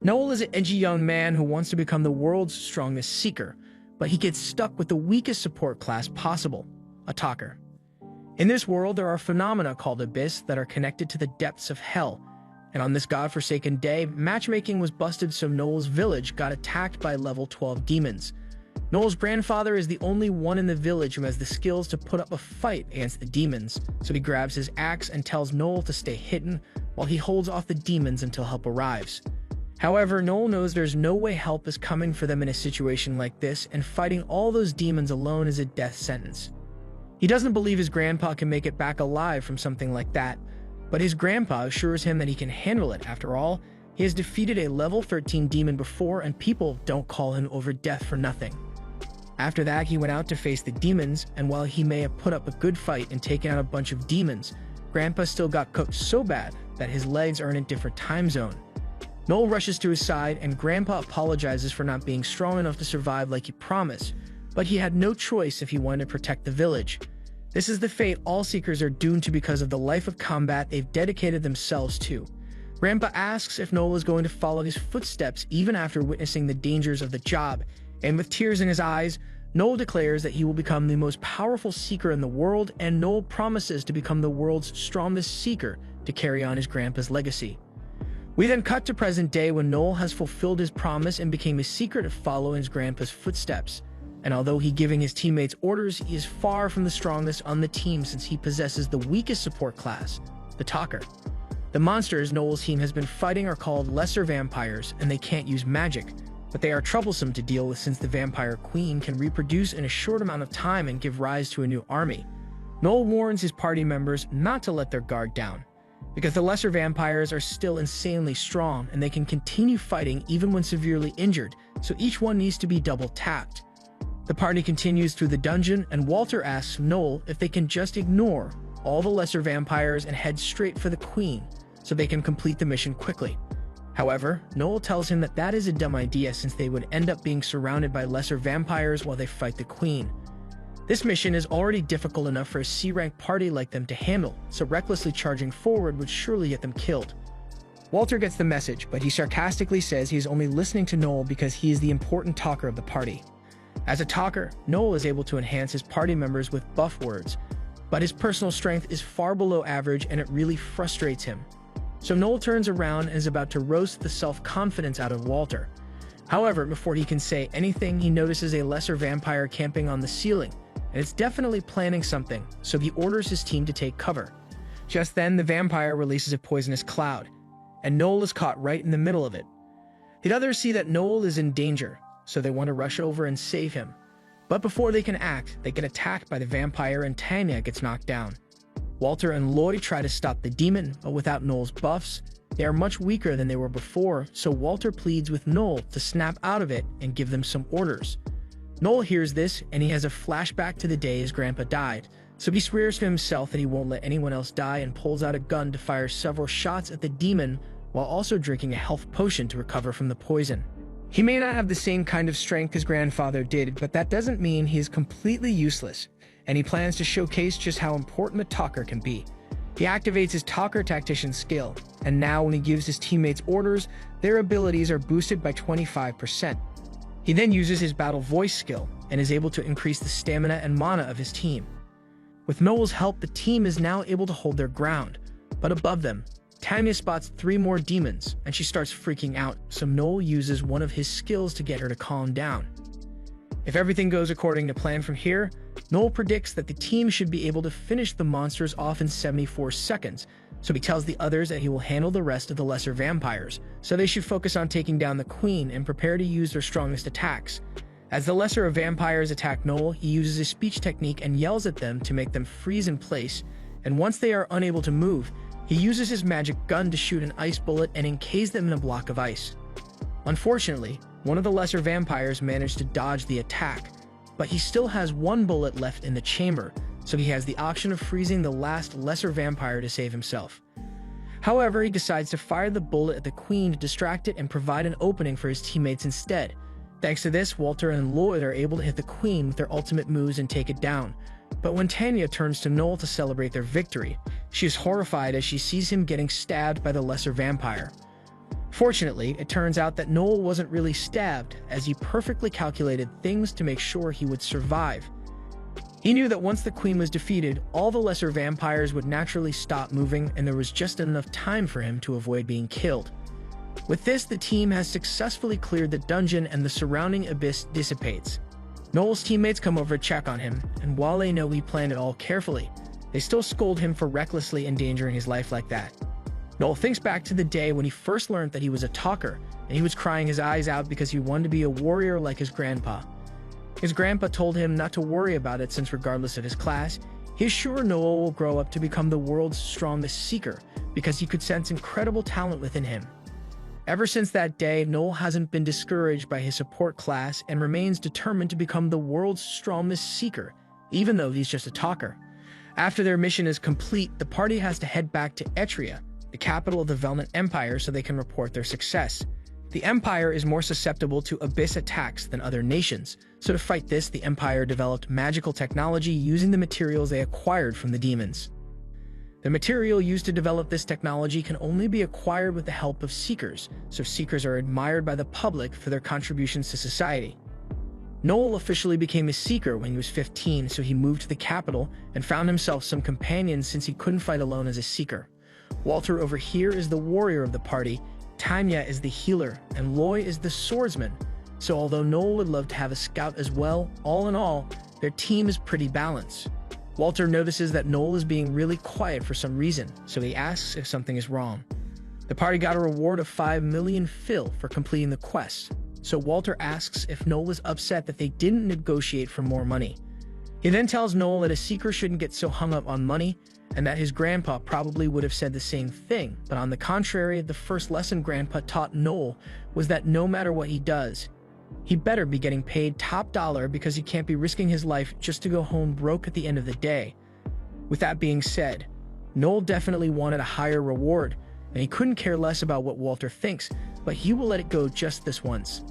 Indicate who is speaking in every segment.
Speaker 1: Noel is an edgy young man who wants to become the world's strongest seeker, but he gets stuck with the weakest support class possible, a talker. In this world, there are phenomena called abyss that are connected to the depths of hell, and on this godforsaken day, matchmaking was busted, so Noel's village got attacked by level 12 demons. Noel's grandfather is the only one in the village who has the skills to put up a fight against the demons, so he grabs his axe and tells Noel to stay hidden while he holds off the demons until help arrives. However, Noel knows there's no way help is coming for them in a situation like this, and fighting all those demons alone is a death sentence. He doesn't believe his grandpa can make it back alive from something like that, but his grandpa assures him that he can handle it. After all, he has defeated a level 13 demon before, and people don't call him over death for nothing. After that, he went out to face the demons, and while he may have put up a good fight and taken out a bunch of demons, Grandpa still got cooked so bad that his legs are in a different time zone. Noel rushes to his side, and Grandpa apologizes for not being strong enough to survive like he promised, but he had no choice if he wanted to protect the village. This is the fate all Seekers are doomed to because of the life of combat they've dedicated themselves to. Grandpa asks if Noel is going to follow his footsteps even after witnessing the dangers of the job, and with tears in his eyes, Noel declares that he will become the most powerful Seeker in the world, and Noel promises to become the world's strongest Seeker to carry on his grandpa's legacy. We then cut to present day when Noel has fulfilled his promise and became a Seeker to follow in his grandpa's footsteps. And although he's giving his teammates orders, he is far from the strongest on the team since he possesses the weakest support class, the Talker. The monsters Noel's team has been fighting are called Lesser Vampires, and they can't use magic, but they are troublesome to deal with since the Vampire Queen can reproduce in a short amount of time and give rise to a new army. Noel warns his party members not to let their guard down, because the Lesser Vampires are still insanely strong and they can continue fighting even when severely injured, so each one needs to be double tapped. The party continues through the dungeon, and Walter asks Noel if they can just ignore all the Lesser Vampires and head straight for the Queen, so they can complete the mission quickly. However, Noel tells him that that is a dumb idea since they would end up being surrounded by Lesser Vampires while they fight the Queen. This mission is already difficult enough for a C-rank party like them to handle, so recklessly charging forward would surely get them killed. Walter gets the message, but he sarcastically says he is only listening to Noel because he is the important talker of the party. As a talker, Noel is able to enhance his party members with buff words, but his personal strength is far below average and it really frustrates him. So Noel turns around and is about to roast the self-confidence out of Walter. However, before he can say anything, he notices a Lesser Vampire camping on the ceiling, and it's definitely planning something, so he orders his team to take cover. Just then, the vampire releases a poisonous cloud, and Noel is caught right in the middle of it. The others see that Noel is in danger, so they want to rush over and save him. But before they can act, they get attacked by the vampire and Tanya gets knocked down. Walter and Lloyd try to stop the demon, but without Noel's buffs, they are much weaker than they were before, so Walter pleads with Noel to snap out of it and give them some orders. Noel hears this, and he has a flashback to the day his grandpa died, so he swears to himself that he won't let anyone else die and pulls out a gun to fire several shots at the demon while also drinking a health potion to recover from the poison. He may not have the same kind of strength his grandfather did, but that doesn't mean he is completely useless, and he plans to showcase just how important a talker can be. He activates his Talker Tactician skill, and now when he gives his teammates orders, their abilities are boosted by 25%. He then uses his Battle Voice skill, and is able to increase the stamina and mana of his team. With Noel's help, the team is now able to hold their ground, but above them, Tanya spots 3 more demons, and she starts freaking out, so Noel uses one of his skills to get her to calm down. If everything goes according to plan from here, Noel predicts that the team should be able to finish the monsters off in 74 seconds, so he tells the others that he will handle the rest of the Lesser Vampires, so they should focus on taking down the Queen and prepare to use their strongest attacks. As the Lesser Vampires attack Noel, he uses a speech technique and yells at them to make them freeze in place, and once they are unable to move, he uses his magic gun to shoot an ice bullet and encase them in a block of ice. Unfortunately, one of the Lesser Vampires managed to dodge the attack, but he still has 1 bullet left in the chamber, so he has the option of freezing the last Lesser Vampire to save himself. However, he decides to fire the bullet at the Queen to distract it and provide an opening for his teammates instead. Thanks to this, Walter and Lloyd are able to hit the Queen with their ultimate moves and take it down. But when Tanya turns to Noel to celebrate their victory, she is horrified as she sees him getting stabbed by the Lesser Vampire. Fortunately, it turns out that Noel wasn't really stabbed, as he perfectly calculated things to make sure he would survive. He knew that once the queen was defeated, all the lesser vampires would naturally stop moving, and there was just enough time for him to avoid being killed. With this, the team has successfully cleared the dungeon and the surrounding abyss dissipates. Noel's teammates come over to check on him, and while they know he planned it all carefully, they still scold him for recklessly endangering his life like that. Noel thinks back to the day when he first learned that he was a talker, and he was crying his eyes out because he wanted to be a warrior like his grandpa. His grandpa told him not to worry about it since regardless of his class, he's sure Noel will grow up to become the world's strongest seeker because he could sense incredible talent within him. Ever since that day, Noel hasn't been discouraged by his support class and remains determined to become the world's strongest seeker, even though he's just a talker. After their mission is complete, the party has to head back to Etria, the capital of the Velnit Empire, so they can report their success. The Empire is more susceptible to abyss attacks than other nations, so to fight this, the Empire developed magical technology using the materials they acquired from the demons. The material used to develop this technology can only be acquired with the help of Seekers, so Seekers are admired by the public for their contributions to society. Noel officially became a Seeker when he was 15, so he moved to the capital and found himself some companions since he couldn't fight alone as a Seeker. Walter over here is the warrior of the party, Tanya is the healer, and Loy is the swordsman. So although Noel would love to have a scout as well, all in all, their team is pretty balanced. Walter notices that Noel is being really quiet for some reason, so he asks if something is wrong. The party got a reward of 5 million Phil for completing the quest, so Walter asks if Noel is upset that they didn't negotiate for more money. He then tells Noel that a seeker shouldn't get so hung up on money, and that his grandpa probably would have said the same thing, but on the contrary, the first lesson Grandpa taught Noel was that no matter what he does, he better be getting paid top dollar because he can't be risking his life just to go home broke at the end of the day. With that being said, Noel definitely wanted a higher reward, and he couldn't care less about what Walter thinks, but he will let it go just this once.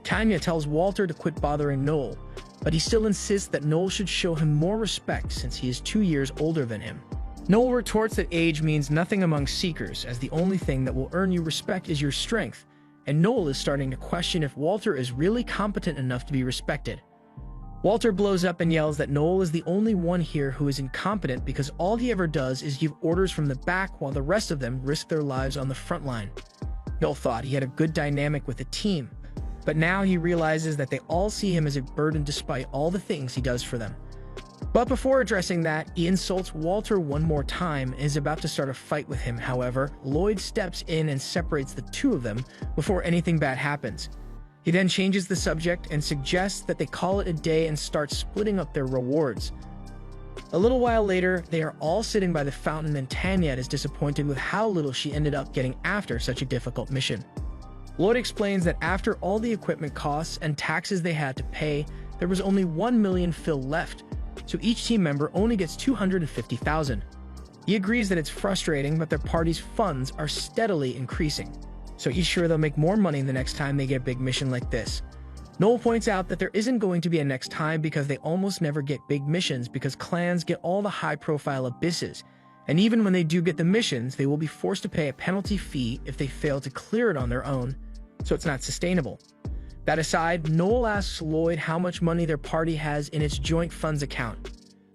Speaker 1: Tanya tells Walter to quit bothering Noel, but he still insists that Noel should show him more respect since he is 2 years older than him. Noel retorts that age means nothing among Seekers, as the only thing that will earn you respect is your strength, and Noel is starting to question if Walter is really competent enough to be respected. Walter blows up and yells that Noel is the only one here who is incompetent because all he ever does is give orders from the back while the rest of them risk their lives on the front line. Noel thought he had a good dynamic with the team, but now he realizes that they all see him as a burden despite all the things he does for them. But before addressing that, he insults Walter one more time and is about to start a fight with him. However, Lloyd steps in and separates the two of them before anything bad happens. He then changes the subject and suggests that they call it a day and start splitting up their rewards. A little while later, they are all sitting by the fountain and Tanya is disappointed with how little she ended up getting after such a difficult mission. Lloyd explains that after all the equipment costs and taxes they had to pay, there was only 1 million Phil left, so each team member only gets 250,000. He agrees that it's frustrating, but their party's funds are steadily increasing, so he's sure they'll make more money the next time they get a big mission like this. Noel points out that there isn't going to be a next time because they almost never get big missions because clans get all the high-profile abysses, and even when they do get the missions, they will be forced to pay a penalty fee if they fail to clear it on their own, so it's not sustainable. That aside, Noel asks Lloyd how much money their party has in its joint funds account.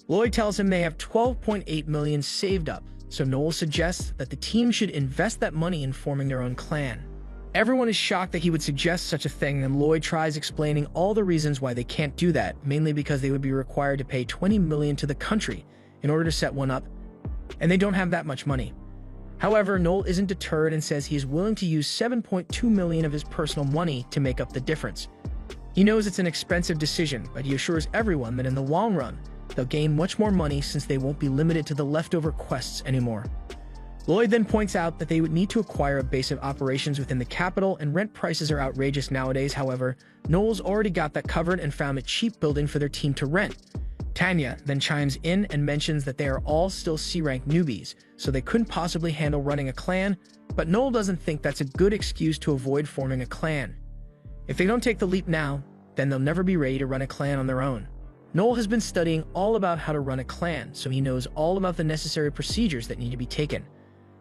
Speaker 1: Lloyd tells him they have 12.8 million saved up, so Noel suggests that the team should invest that money in forming their own clan. Everyone is shocked that he would suggest such a thing, and Lloyd tries explaining all the reasons why they can't do that, mainly because they would be required to pay 20 million to the country in order to set one up, and they don't have that much money. However, Noel isn't deterred and says he is willing to use 7.2 million of his personal money to make up the difference. He knows it's an expensive decision, but he assures everyone that in the long run, they'll gain much more money since they won't be limited to the leftover quests anymore. Lloyd then points out that they would need to acquire a base of operations within the capital, and rent prices are outrageous nowadays. However, Noel's already got that covered and found a cheap building for their team to rent. Tanya then chimes in and mentions that they are all still C-rank newbies, so they couldn't possibly handle running a clan, but Noel doesn't think that's a good excuse to avoid forming a clan. If they don't take the leap now, then they'll never be ready to run a clan on their own. Noel has been studying all about how to run a clan, so he knows all about the necessary procedures that need to be taken.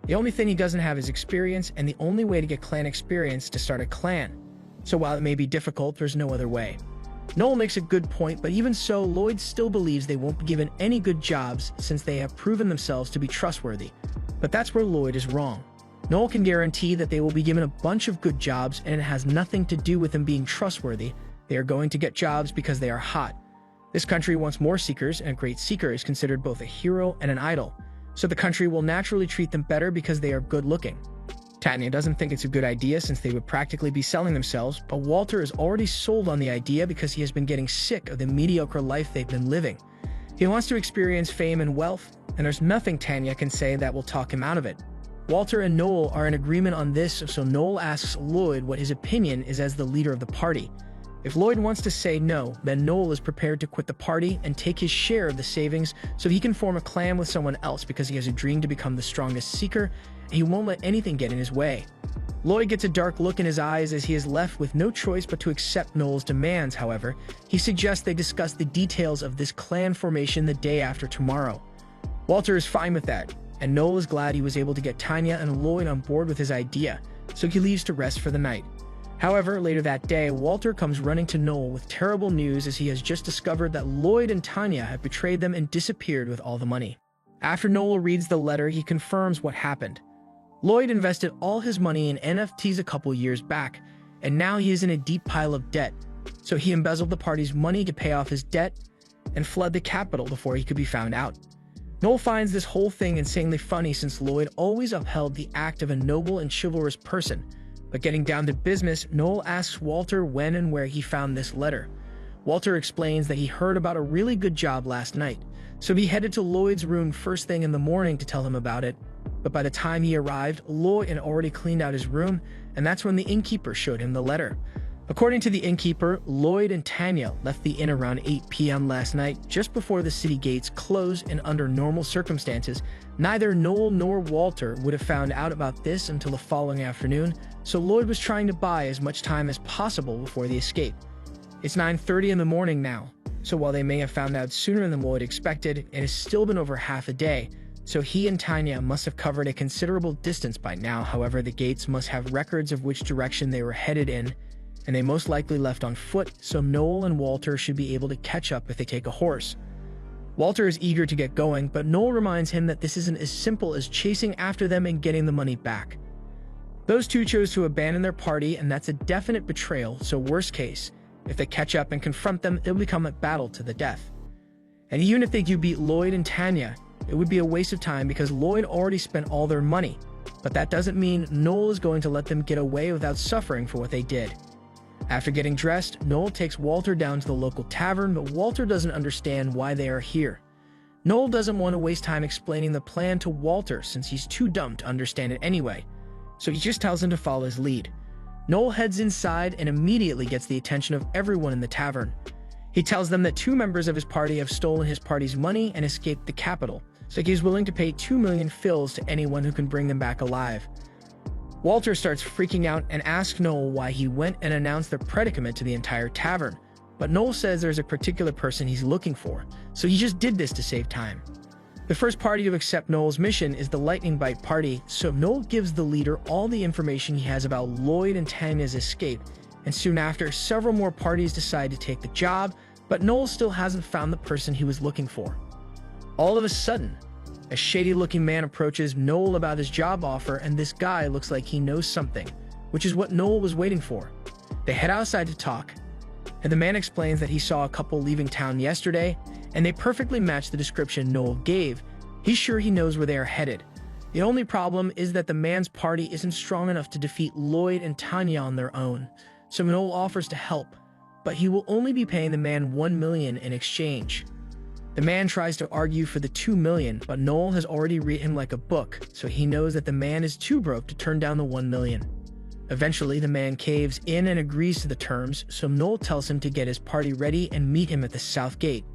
Speaker 1: The only thing he doesn't have is experience, and the only way to get clan experience is to start a clan. So while it may be difficult, there's no other way. Noel makes a good point, but even so, Lloyd still believes they won't be given any good jobs since they have proven themselves to be trustworthy. But that's where Lloyd is wrong. Noel can guarantee that they will be given a bunch of good jobs, and it has nothing to do with them being trustworthy. They are going to get jobs because they are hot. This country wants more seekers, and a great seeker is considered both a hero and an idol. So the country will naturally treat them better because they are good-looking. Tanya doesn't think it's a good idea since they would practically be selling themselves, but Walter is already sold on the idea because he has been getting sick of the mediocre life they've been living. He wants to experience fame and wealth, and there's nothing Tanya can say that will talk him out of it. Walter and Noel are in agreement on this, so Noel asks Lloyd what his opinion is as the leader of the party. If Lloyd wants to say no, then Noel is prepared to quit the party and take his share of the savings so he can form a clan with someone else because he has a dream to become the strongest seeker, and he won't let anything get in his way. Lloyd gets a dark look in his eyes as he is left with no choice but to accept Noel's demands. However, he suggests they discuss the details of this clan formation the day after tomorrow. Walter is fine with that, and Noel is glad he was able to get Tanya and Lloyd on board with his idea, so he leaves to rest for the night. However, later that day, Walter comes running to Noel with terrible news as he has just discovered that Lloyd and Tanya have betrayed them and disappeared with all the money. After Noel reads the letter, he confirms what happened. Lloyd invested all his money in NFTs a couple years back, and now he is in a deep pile of debt. So he embezzled the party's money to pay off his debt and fled the capital before he could be found out. Noel finds this whole thing insanely funny since Lloyd always upheld the act of a noble and chivalrous person. But getting down to business, Noel asks Walter when and where he found this letter. Walter explains that he heard about a really good job last night, so he headed to Lloyd's room first thing in the morning to tell him about it. But by the time he arrived, Lloyd had already cleaned out his room, and that's when the innkeeper showed him the letter. According to the innkeeper, Lloyd and Tanya left the inn around 8 p.m. last night, just before the city gates closed, and under normal circumstances, neither Noel nor Walter would have found out about this until the following afternoon, so Lloyd was trying to buy as much time as possible before the escape. It's 9:30 in the morning now, so while they may have found out sooner than Lloyd expected, it has still been over half a day, so he and Tanya must have covered a considerable distance by now. However, the gates must have records of which direction they were headed in, and they most likely left on foot, so Noel and Walter should be able to catch up if they take a horse. Walter is eager to get going, but Noel reminds him that this isn't as simple as chasing after them and getting the money back. Those two chose to abandon their party, and that's a definite betrayal, so worst case, if they catch up and confront them, it'll become a battle to the death. And even if they do beat Lloyd and Tanya, it would be a waste of time because Lloyd already spent all their money, but that doesn't mean Noel is going to let them get away without suffering for what they did. After getting dressed, Noel takes Walter down to the local tavern, but Walter doesn't understand why they are here. Noel doesn't want to waste time explaining the plan to Walter since he's too dumb to understand it anyway, so he just tells him to follow his lead. Noel heads inside and immediately gets the attention of everyone in the tavern. He tells them that 2 members of his party have stolen his party's money and escaped the capital, so he's willing to pay 2 million fils to anyone who can bring them back alive. Walter starts freaking out and asks Noel why he went and announced their predicament to the entire tavern, but Noel says there's a particular person he's looking for, so he just did this to save time. The first party to accept Noel's mission is the Lightning Bite Party, so Noel gives the leader all the information he has about Lloyd and Tanya's escape, and soon after, several more parties decide to take the job, but Noel still hasn't found the person he was looking for. All of a sudden, a shady-looking man approaches Noel about his job offer, and this guy looks like he knows something, which is what Noel was waiting for. They head outside to talk, and the man explains that he saw a couple leaving town yesterday, and they perfectly match the description Noel gave. He's sure he knows where they are headed. The only problem is that the man's party isn't strong enough to defeat Lloyd and Tanya on their own, so Noel offers to help, but he will only be paying the man 1 million in exchange. The man tries to argue for the 2 million, but Noel has already read him like a book, so he knows that the man is too broke to turn down the 1 million. Eventually, the man caves in and agrees to the terms, so Noel tells him to get his party ready and meet him at the south gate.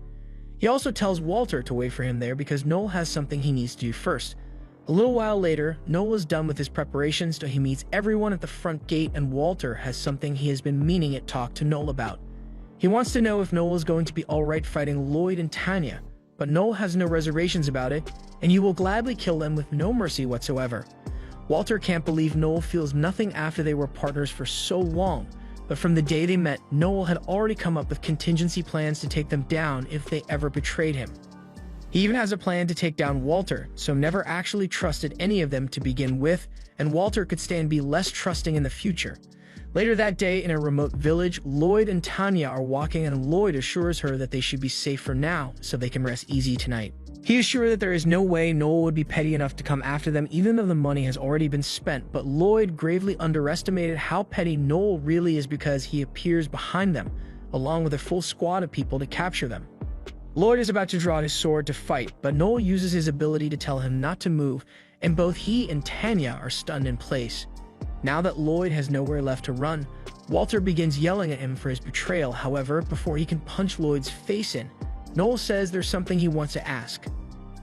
Speaker 1: He also tells Walter to wait for him there because Noel has something he needs to do first. A little while later, Noel is done with his preparations, so he meets everyone at the front gate, and Walter has something he has been meaning to talk to Noel about. He wants to know if Noel is going to be alright fighting Lloyd and Tanya, but Noel has no reservations about it, and you will gladly kill them with no mercy whatsoever. Walter can't believe Noel feels nothing after they were partners for so long, but from the day they met, Noel had already come up with contingency plans to take them down if they ever betrayed him. He even has a plan to take down Walter, so never actually trusted any of them to begin with, and Walter could stand be less trusting in the future. Later that day, in a remote village, Lloyd and Tanya are walking, and Lloyd assures her that they should be safe for now, so they can rest easy tonight. He is sure that there is no way Noel would be petty enough to come after them even though the money has already been spent, but Lloyd gravely underestimated how petty Noel really is because he appears behind them, along with a full squad of people to capture them. Lloyd is about to draw his sword to fight, but Noel uses his ability to tell him not to move, and both he and Tanya are stunned in place. Now that Lloyd has nowhere left to run, Walter begins yelling at him for his betrayal. However, before he can punch Lloyd's face in, Noel says there's something he wants to ask.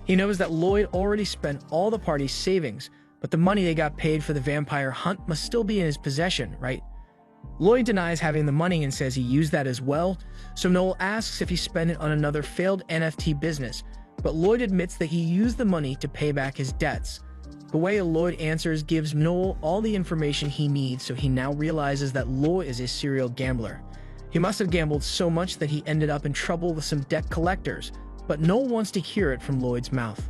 Speaker 1: He knows that Lloyd already spent all the party's savings, but the money they got paid for the vampire hunt must still be in his possession, right? Lloyd denies having the money and says he used that as well, so Noel asks if he spent it on another failed NFT business, but Lloyd admits that he used the money to pay back his debts. The way Lloyd answers gives Noel all the information he needs, so he now realizes that Lloyd is a serial gambler. He must have gambled so much that he ended up in trouble with some debt collectors, but Noel wants to hear it from Lloyd's mouth.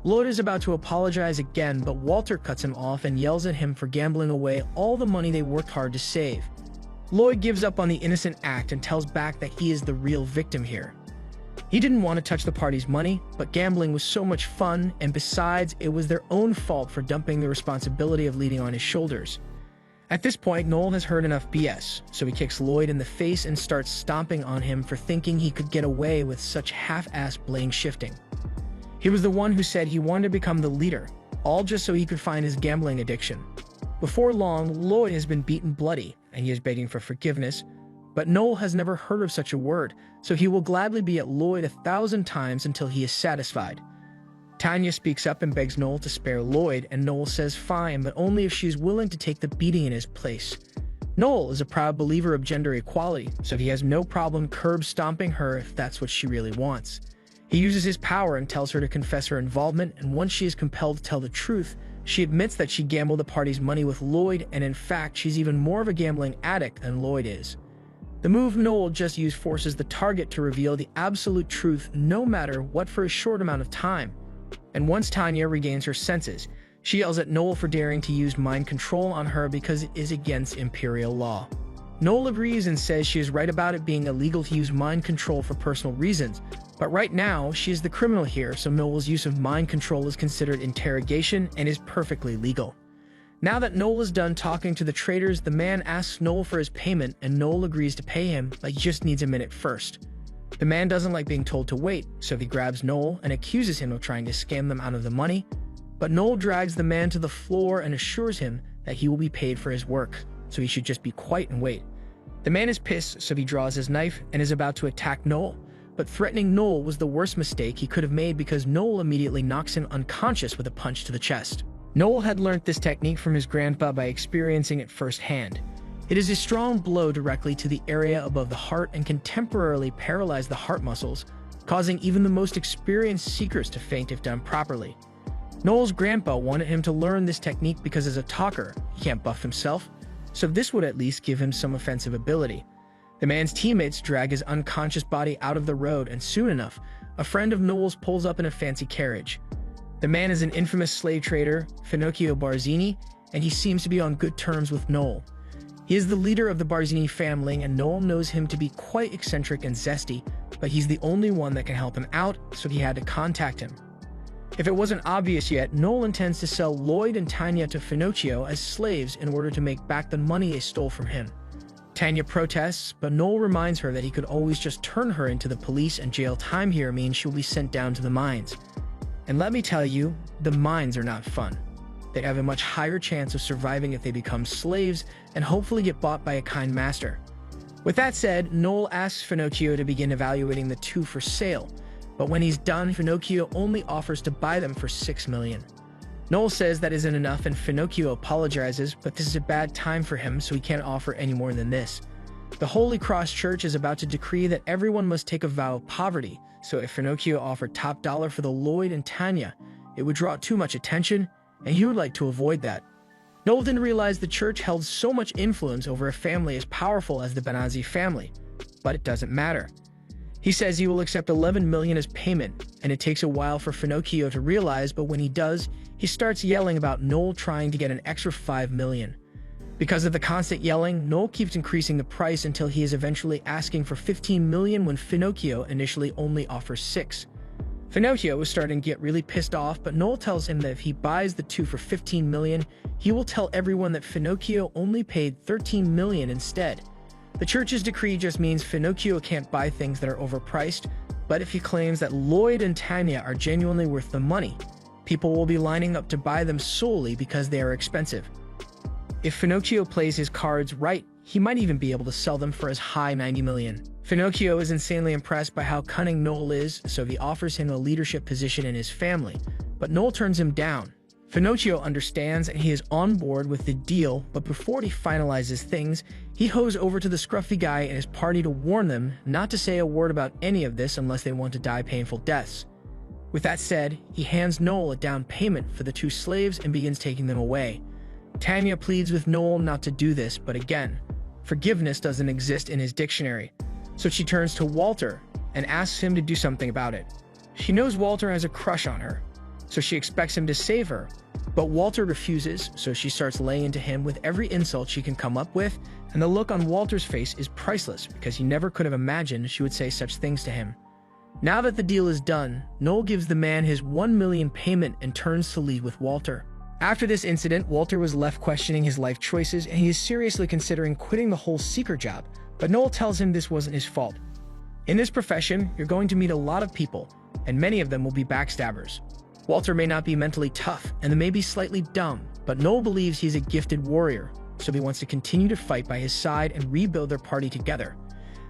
Speaker 1: Lloyd is about to apologize again, but Walter cuts him off and yells at him for gambling away all the money they worked hard to save. Lloyd gives up on the innocent act and tells back that he is the real victim here. He didn't want to touch the party's money, but gambling was so much fun, and besides, it was their own fault for dumping the responsibility of leading on his shoulders. At this point, Noel has heard enough BS, so he kicks Lloyd in the face and starts stomping on him for thinking he could get away with such half-assed blame shifting. He was the one who said he wanted to become the leader, all just so he could find his gambling addiction. Before long, Lloyd has been beaten bloody, and he is begging for forgiveness, but Noel has never heard of such a word, so he will gladly be at Lloyd 1,000 times until he is satisfied. Tanya speaks up and begs Noel to spare Lloyd, and Noel says fine, but only if she's willing to take the beating in his place. Noel is a proud believer of gender equality, so he has no problem curb stomping her if that's what she really wants. He uses his power and tells her to confess her involvement, and once she is compelled to tell the truth, she admits that she gambled the party's money with Lloyd, and in fact, she's even more of a gambling addict than Lloyd is. The move Noel just used forces the target to reveal the absolute truth no matter what for a short amount of time. And once Tanya regains her senses, she yells at Noel for daring to use mind control on her because it is against Imperial law. Noel agrees and says she is right about it being illegal to use mind control for personal reasons, but right now she is the criminal here, so Noel's use of mind control is considered interrogation and is perfectly legal. Now that Noel is done talking to the traitors, the man asks Noel for his payment, and Noel agrees to pay him, but he just needs a minute first. The man doesn't like being told to wait, so he grabs Noel and accuses him of trying to scam them out of the money, but Noel drags the man to the floor and assures him that he will be paid for his work, so he should just be quiet and wait. The man is pissed, so he draws his knife and is about to attack Noel, but threatening Noel was the worst mistake he could have made because Noel immediately knocks him unconscious with a punch to the chest. Noel had learnt this technique from his grandpa by experiencing it firsthand. It is a strong blow directly to the area above the heart and can temporarily paralyze the heart muscles, causing even the most experienced seekers to faint if done properly. Noel's grandpa wanted him to learn this technique because as a talker, he can't buff himself, so this would at least give him some offensive ability. The man's teammates drag his unconscious body out of the road, and soon enough, a friend of Noel's pulls up in a fancy carriage. The man is an infamous slave trader, Finocchio Barzini, and he seems to be on good terms with Noel. He is the leader of the Barzini family, and Noel knows him to be quite eccentric and zesty, but he's the only one that can help him out, so he had to contact him. If it wasn't obvious yet, Noel intends to sell Lloyd and Tanya to Finocchio as slaves in order to make back the money they stole from him. Tanya protests, but Noel reminds her that he could always just turn her into the police, and jail time here means she'll be sent down to the mines. And let me tell you, the mines are not fun. They have a much higher chance of surviving if they become slaves and hopefully get bought by a kind master. With that said, Noel asks Finocchio to begin evaluating the two for sale, but when he's done, Finocchio only offers to buy them for $6 million. Noel says that isn't enough, and Finocchio apologizes, but this is a bad time for him, so he can't offer any more than this. The Holy Cross Church is about to decree that everyone must take a vow of poverty, so if Finocchio offered top dollar for the Lloyd and Tanya, It would draw too much attention, and he would like to avoid that. Noel didn't realize the church held so much influence over a family as powerful as the Benazzi family, but it doesn't matter. He says he will accept 11 million as payment, and it takes a while for Finocchio to realize, but when he does, he starts yelling about Noel trying to get an extra 5 million. Because of the constant yelling, Noel keeps increasing the price until he is eventually asking for 15 million when Finocchio initially only offers 6. Finocchio is starting to get really pissed off, but Noel tells him that if he buys the two for 15 million, he will tell everyone that Finocchio only paid 13 million instead. The church's decree just means Finocchio can't buy things that are overpriced, but if he claims that Lloyd and Tanya are genuinely worth the money, people will be lining up to buy them solely because they are expensive. If Finocchio plays his cards right, he might even be able to sell them for as high 90 million. Finocchio is insanely impressed by how cunning Noel is, so he offers him a leadership position in his family, but Noel turns him down. Finocchio understands and he is on board with the deal, but before he finalizes things, he hoes over to the scruffy guy and his party to warn them not to say a word about any of this unless they want to die painful deaths. With that said, he hands Noel a down payment for the 2 slaves and begins taking them away. Tanya pleads with Noel not to do this, but again, forgiveness doesn't exist in his dictionary, so she turns to Walter and asks him to do something about it. She knows Walter has a crush on her, so she expects him to save her, but Walter refuses, so she starts laying into him with every insult she can come up with, and the look on Walter's face is priceless because he never could have imagined she would say such things to him. Now that the deal is done, Noel gives the man his 1 million payment and turns to leave with Walter. After this incident, Walter was left questioning his life choices and he is seriously considering quitting the whole seeker job, but Noel tells him this wasn't his fault. In this profession, you're going to meet a lot of people, and many of them will be backstabbers. Walter may not be mentally tough, and they may be slightly dumb, but Noel believes he's a gifted warrior, so he wants to continue to fight by his side and rebuild their party together.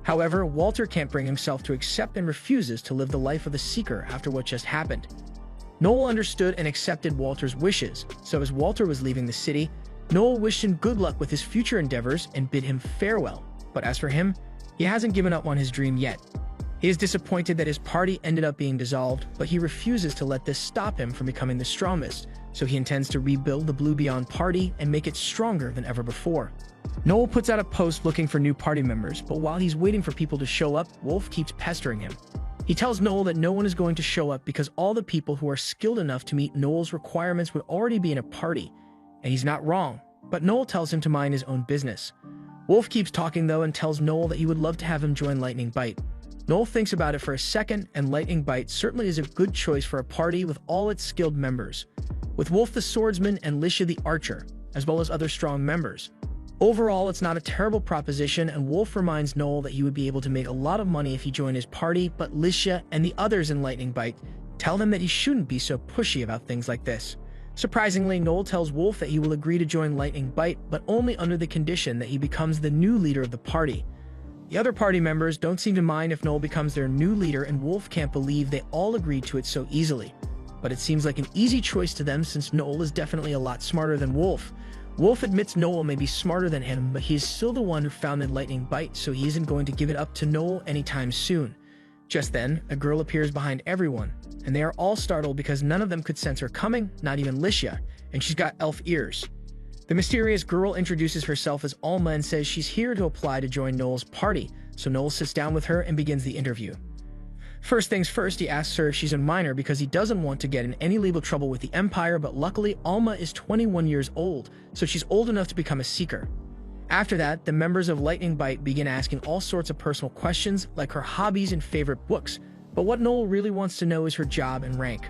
Speaker 1: However, Walter can't bring himself to accept and refuses to live the life of a seeker after what just happened. Noel understood and accepted Walter's wishes, so as Walter was leaving the city, Noel wished him good luck with his future endeavors and bid him farewell. But as for him, he hasn't given up on his dream yet. He is disappointed that his party ended up being dissolved, but he refuses to let this stop him from becoming the strongest, so he intends to rebuild the Blue Beyond party and make it stronger than ever before. Noel puts out a post looking for new party members, but while he's waiting for people to show up, Wolf keeps pestering him. He tells Noel that no one is going to show up because all the people who are skilled enough to meet Noel's requirements would already be in a party, and he's not wrong, but Noel tells him to mind his own business. Wolf keeps talking though and tells Noel that he would love to have him join Lightning Bite. Noel thinks about it for a second, and Lightning Bite certainly is a good choice for a party with all its skilled members, with Wolf the swordsman and Lisha the archer, as well as other strong members. Overall, it's not a terrible proposition, and Wolf reminds Noel that he would be able to make a lot of money if he joined his party, but Lisha and the others in Lightning Bite tell him that he shouldn't be so pushy about things like this. Surprisingly, Noel tells Wolf that he will agree to join Lightning Bite, but only under the condition that he becomes the new leader of the party. The other party members don't seem to mind if Noel becomes their new leader, and Wolf can't believe they all agreed to it so easily. But it seems like an easy choice to them since Noel is definitely a lot smarter than Wolf. Wolf admits Noel may be smarter than him, but he is still the one who founded Lightning Bite, so he isn't going to give it up to Noel anytime soon. Just then, a girl appears behind everyone, and they are all startled because none of them could sense her coming, not even Lisha, and she's got elf ears. The mysterious girl introduces herself as Alma and says she's here to apply to join Noel's party, so Noel sits down with her and begins the interview. First things first, he asks her if she's a minor because he doesn't want to get in any legal trouble with the Empire, but luckily Alma is 21 years old, so she's old enough to become a seeker. After that, the members of Lightning Bite begin asking all sorts of personal questions, like her hobbies and favorite books, but what Noel really wants to know is her job and rank.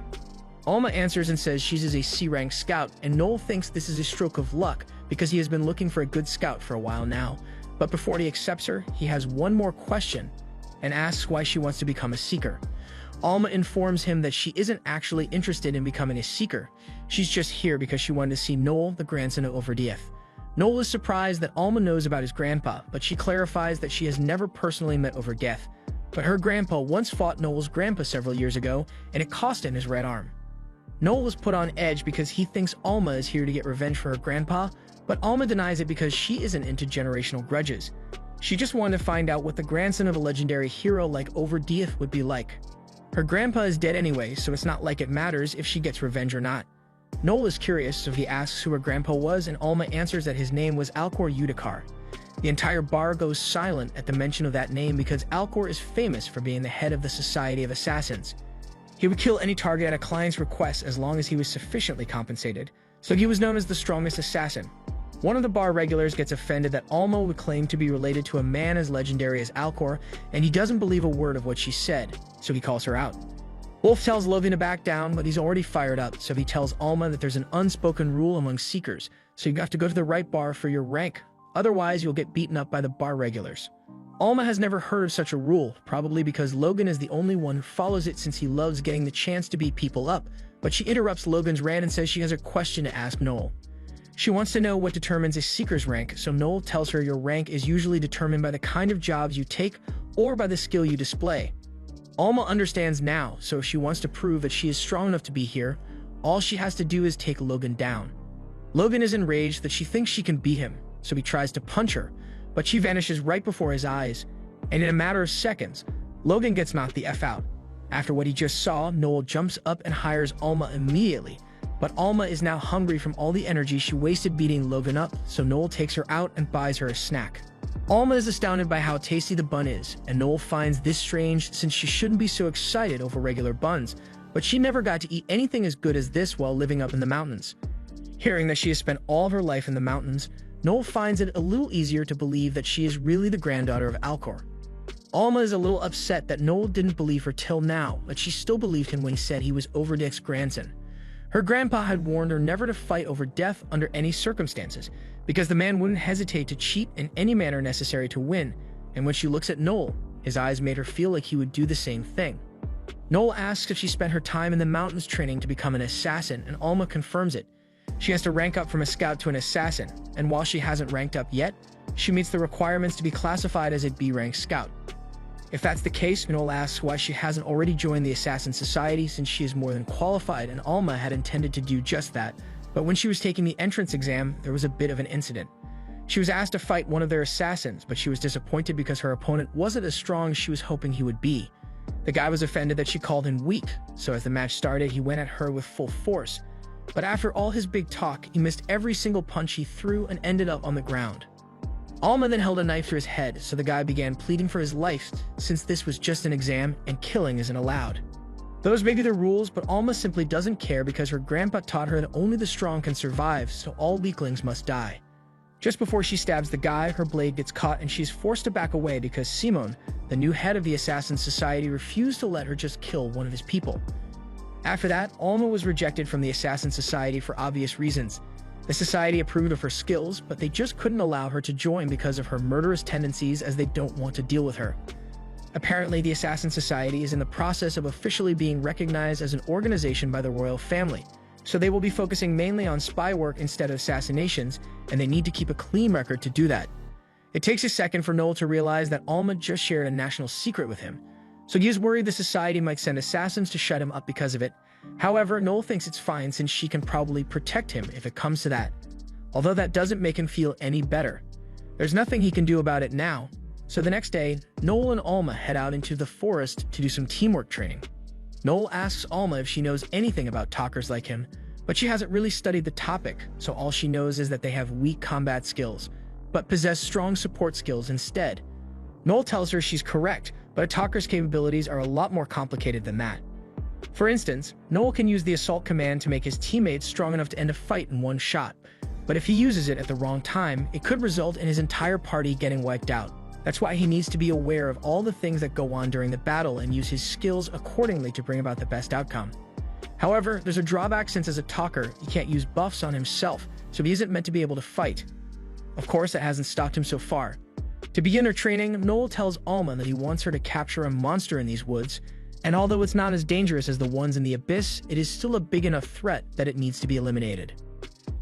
Speaker 1: Alma answers and says she's a C-rank scout, and Noel thinks this is a stroke of luck because he has been looking for a good scout for a while now. But before he accepts her, he has one more question and asks why she wants to become a seeker. Alma informs him that she isn't actually interested in becoming a seeker. She's just here because she wanted to see Noel, the grandson of Overdieth. Noel is surprised that Alma knows about his grandpa, but she clarifies that she has never personally met Overdieth. But her grandpa once fought Noel's grandpa several years ago, and it cost him his red arm. Noel is put on edge because he thinks Alma is here to get revenge for her grandpa, but Alma denies it because she isn't into generational grudges. She just wanted to find out what the grandson of a legendary hero like Overdieth would be like. Her grandpa is dead anyway, so it's not like it matters if she gets revenge or not. Noel is curious, so he asks who her grandpa was, and Alma answers that his name was Alcor Udicar. The entire bar goes silent at the mention of that name because Alcor is famous for being the head of the Society of Assassins. He would kill any target at a client's request as long as he was sufficiently compensated, so he was known as the strongest assassin. One of the bar regulars gets offended that Alma would claim to be related to a man as legendary as Alcor, and he doesn't believe a word of what she said, so he calls her out. Wolf tells Logan to back down, but he's already fired up, so he tells Alma that there's an unspoken rule among Seekers, so you have to go to the right bar for your rank, otherwise you'll get beaten up by the bar regulars. Alma has never heard of such a rule, probably because Logan is the only one who follows it since he loves getting the chance to beat people up, but she interrupts Logan's rant and says she has a question to ask Noel. She wants to know what determines a Seeker's rank, so Noel tells her your rank is usually determined by the kind of jobs you take or by the skill you display. Alma understands now, so if she wants to prove that she is strong enough to be here, all she has to do is take Logan down. Logan is enraged that she thinks she can beat him, so he tries to punch her, but she vanishes right before his eyes, and in a matter of seconds, Logan gets knocked the F out. After what he just saw, Noel jumps up and hires Alma immediately, but Alma is now hungry from all the energy she wasted beating Logan up, so Noel takes her out and buys her a snack. Alma is astounded by how tasty the bun is, and Noel finds this strange since she shouldn't be so excited over regular buns, but she never got to eat anything as good as this while living up in the mountains. Hearing that she has spent all of her life in the mountains, Noel finds it a little easier to believe that she is really the granddaughter of Alcor. Alma is a little upset that Noel didn't believe her till now, but she still believed him when he said he was Overdick's grandson. Her grandpa had warned her never to fight over death under any circumstances, because the man wouldn't hesitate to cheat in any manner necessary to win, and when she looks at Noel, his eyes made her feel like he would do the same thing. Noel asks if she spent her time in the mountains training to become an assassin, and Alma confirms it. She has to rank up from a scout to an assassin, and while she hasn't ranked up yet, she meets the requirements to be classified as a B-rank scout. If that's the case, Noel asks why she hasn't already joined the Assassin Society since she is more than qualified, and Alma had intended to do just that, but when she was taking the entrance exam, there was a bit of an incident. She was asked to fight one of their assassins, but she was disappointed because her opponent wasn't as strong as she was hoping he would be. The guy was offended that she called him weak, so as the match started, he went at her with full force. But after all his big talk, he missed every single punch he threw and ended up on the ground. Alma then held a knife to his head, so the guy began pleading for his life since this was just an exam and killing isn't allowed. Those may be the rules, but Alma simply doesn't care because her grandpa taught her that only the strong can survive, so all weaklings must die. Just before she stabs the guy, her blade gets caught and she's forced to back away because Simon, the new head of the Assassin Society, refused to let her just kill one of his people. After that, Alma was rejected from the Assassin Society for obvious reasons. The society approved of her skills, but they just couldn't allow her to join because of her murderous tendencies, as they don't want to deal with her. Apparently, the Assassin Society is in the process of officially being recognized as an organization by the royal family, so they will be focusing mainly on spy work instead of assassinations, and they need to keep a clean record to do that. It takes a second for Noel to realize that Alma just shared a national secret with him, so he is worried the society might send assassins to shut him up because of it. However, Noel thinks it's fine since she can probably protect him if it comes to that, although that doesn't make him feel any better. There's nothing he can do about it now, so the next day, Noel and Alma head out into the forest to do some teamwork training. Noel asks Alma if she knows anything about talkers like him, but she hasn't really studied the topic, so all she knows is that they have weak combat skills, but possess strong support skills instead. Noel tells her she's correct, but a talker's capabilities are a lot more complicated than that. For instance, Noel can use the assault command to make his teammates strong enough to end a fight in one shot, but if he uses it at the wrong time, it could result in his entire party getting wiped out. That's why he needs to be aware of all the things that go on during the battle and use his skills accordingly to bring about the best outcome. However, there's a drawback since as a talker, he can't use buffs on himself, so he isn't meant to be able to fight. Of course, that hasn't stopped him so far. To begin her training, Noel tells Alma that he wants her to capture a monster in these woods, and although it's not as dangerous as the ones in the Abyss, it is still a big enough threat that it needs to be eliminated.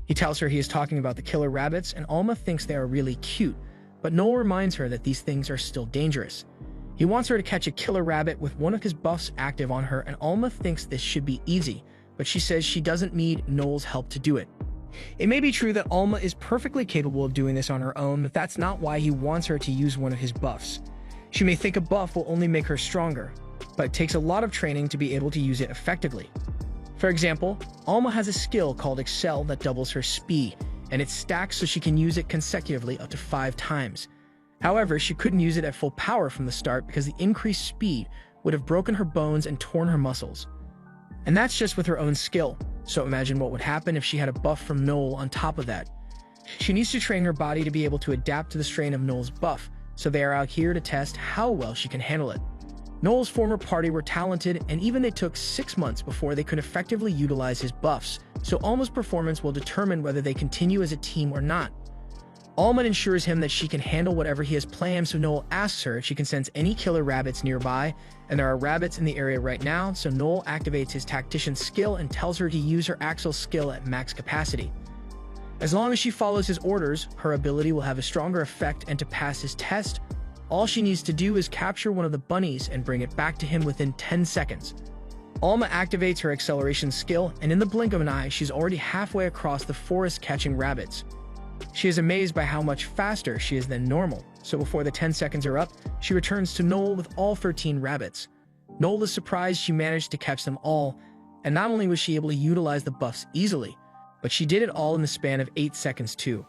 Speaker 1: He tells her he is talking about the killer rabbits, and Alma thinks they are really cute, but Noel reminds her that these things are still dangerous. He wants her to catch a killer rabbit with one of his buffs active on her, and Alma thinks this should be easy, but she says she doesn't need Noel's help to do it. It may be true that Alma is perfectly capable of doing this on her own, but that's not why he wants her to use one of his buffs. She may think a buff will only make her stronger, but it takes a lot of training to be able to use it effectively. For example, Alma has a skill called Excel that doubles her speed, and it's stacked so she can use it consecutively up to 5 times. However, she couldn't use it at full power from the start because the increased speed would have broken her bones and torn her muscles. And that's just with her own skill, so imagine what would happen if she had a buff from Noel on top of that. She needs to train her body to be able to adapt to the strain of Noel's buff, so they are out here to test how well she can handle it. Noel's former party were talented, and even they took 6 months before they could effectively utilize his buffs, so Alma's performance will determine whether they continue as a team or not. Alma ensures him that she can handle whatever he has planned, so Noel asks her if she can sense any killer rabbits nearby, and there are rabbits in the area right now, so Noel activates his tactician skill and tells her to use her Axel skill at max capacity. As long as she follows his orders, her ability will have a stronger effect, and to pass his test, all she needs to do is capture one of the bunnies and bring it back to him within 10 seconds. Alma activates her acceleration skill, and in the blink of an eye, she's already halfway across the forest catching rabbits. She is amazed by how much faster she is than normal, so before the 10 seconds are up, she returns to Noel with all 13 rabbits. Noel is surprised she managed to catch them all, and not only was she able to utilize the buffs easily, but she did it all in the span of 8 seconds too.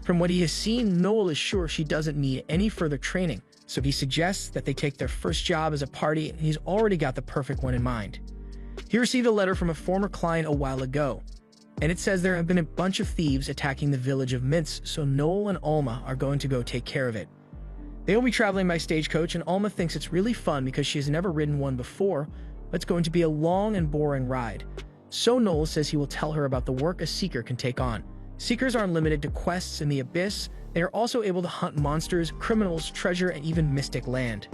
Speaker 1: From what he has seen, Noel is sure she doesn't need any further training, so he suggests that they take their first job as a party, and he's already got the perfect one in mind. He received a letter from a former client a while ago, and it says there have been a bunch of thieves attacking the village of Mintz, so Noel and Alma are going to go take care of it. They will be traveling by stagecoach, and Alma thinks it's really fun because she has never ridden one before, but it's going to be a long and boring ride. So Noel says he will tell her about the work a Seeker can take on. Seekers aren't limited to quests in the Abyss, they are also able to hunt monsters, criminals, treasure, and even mystic land.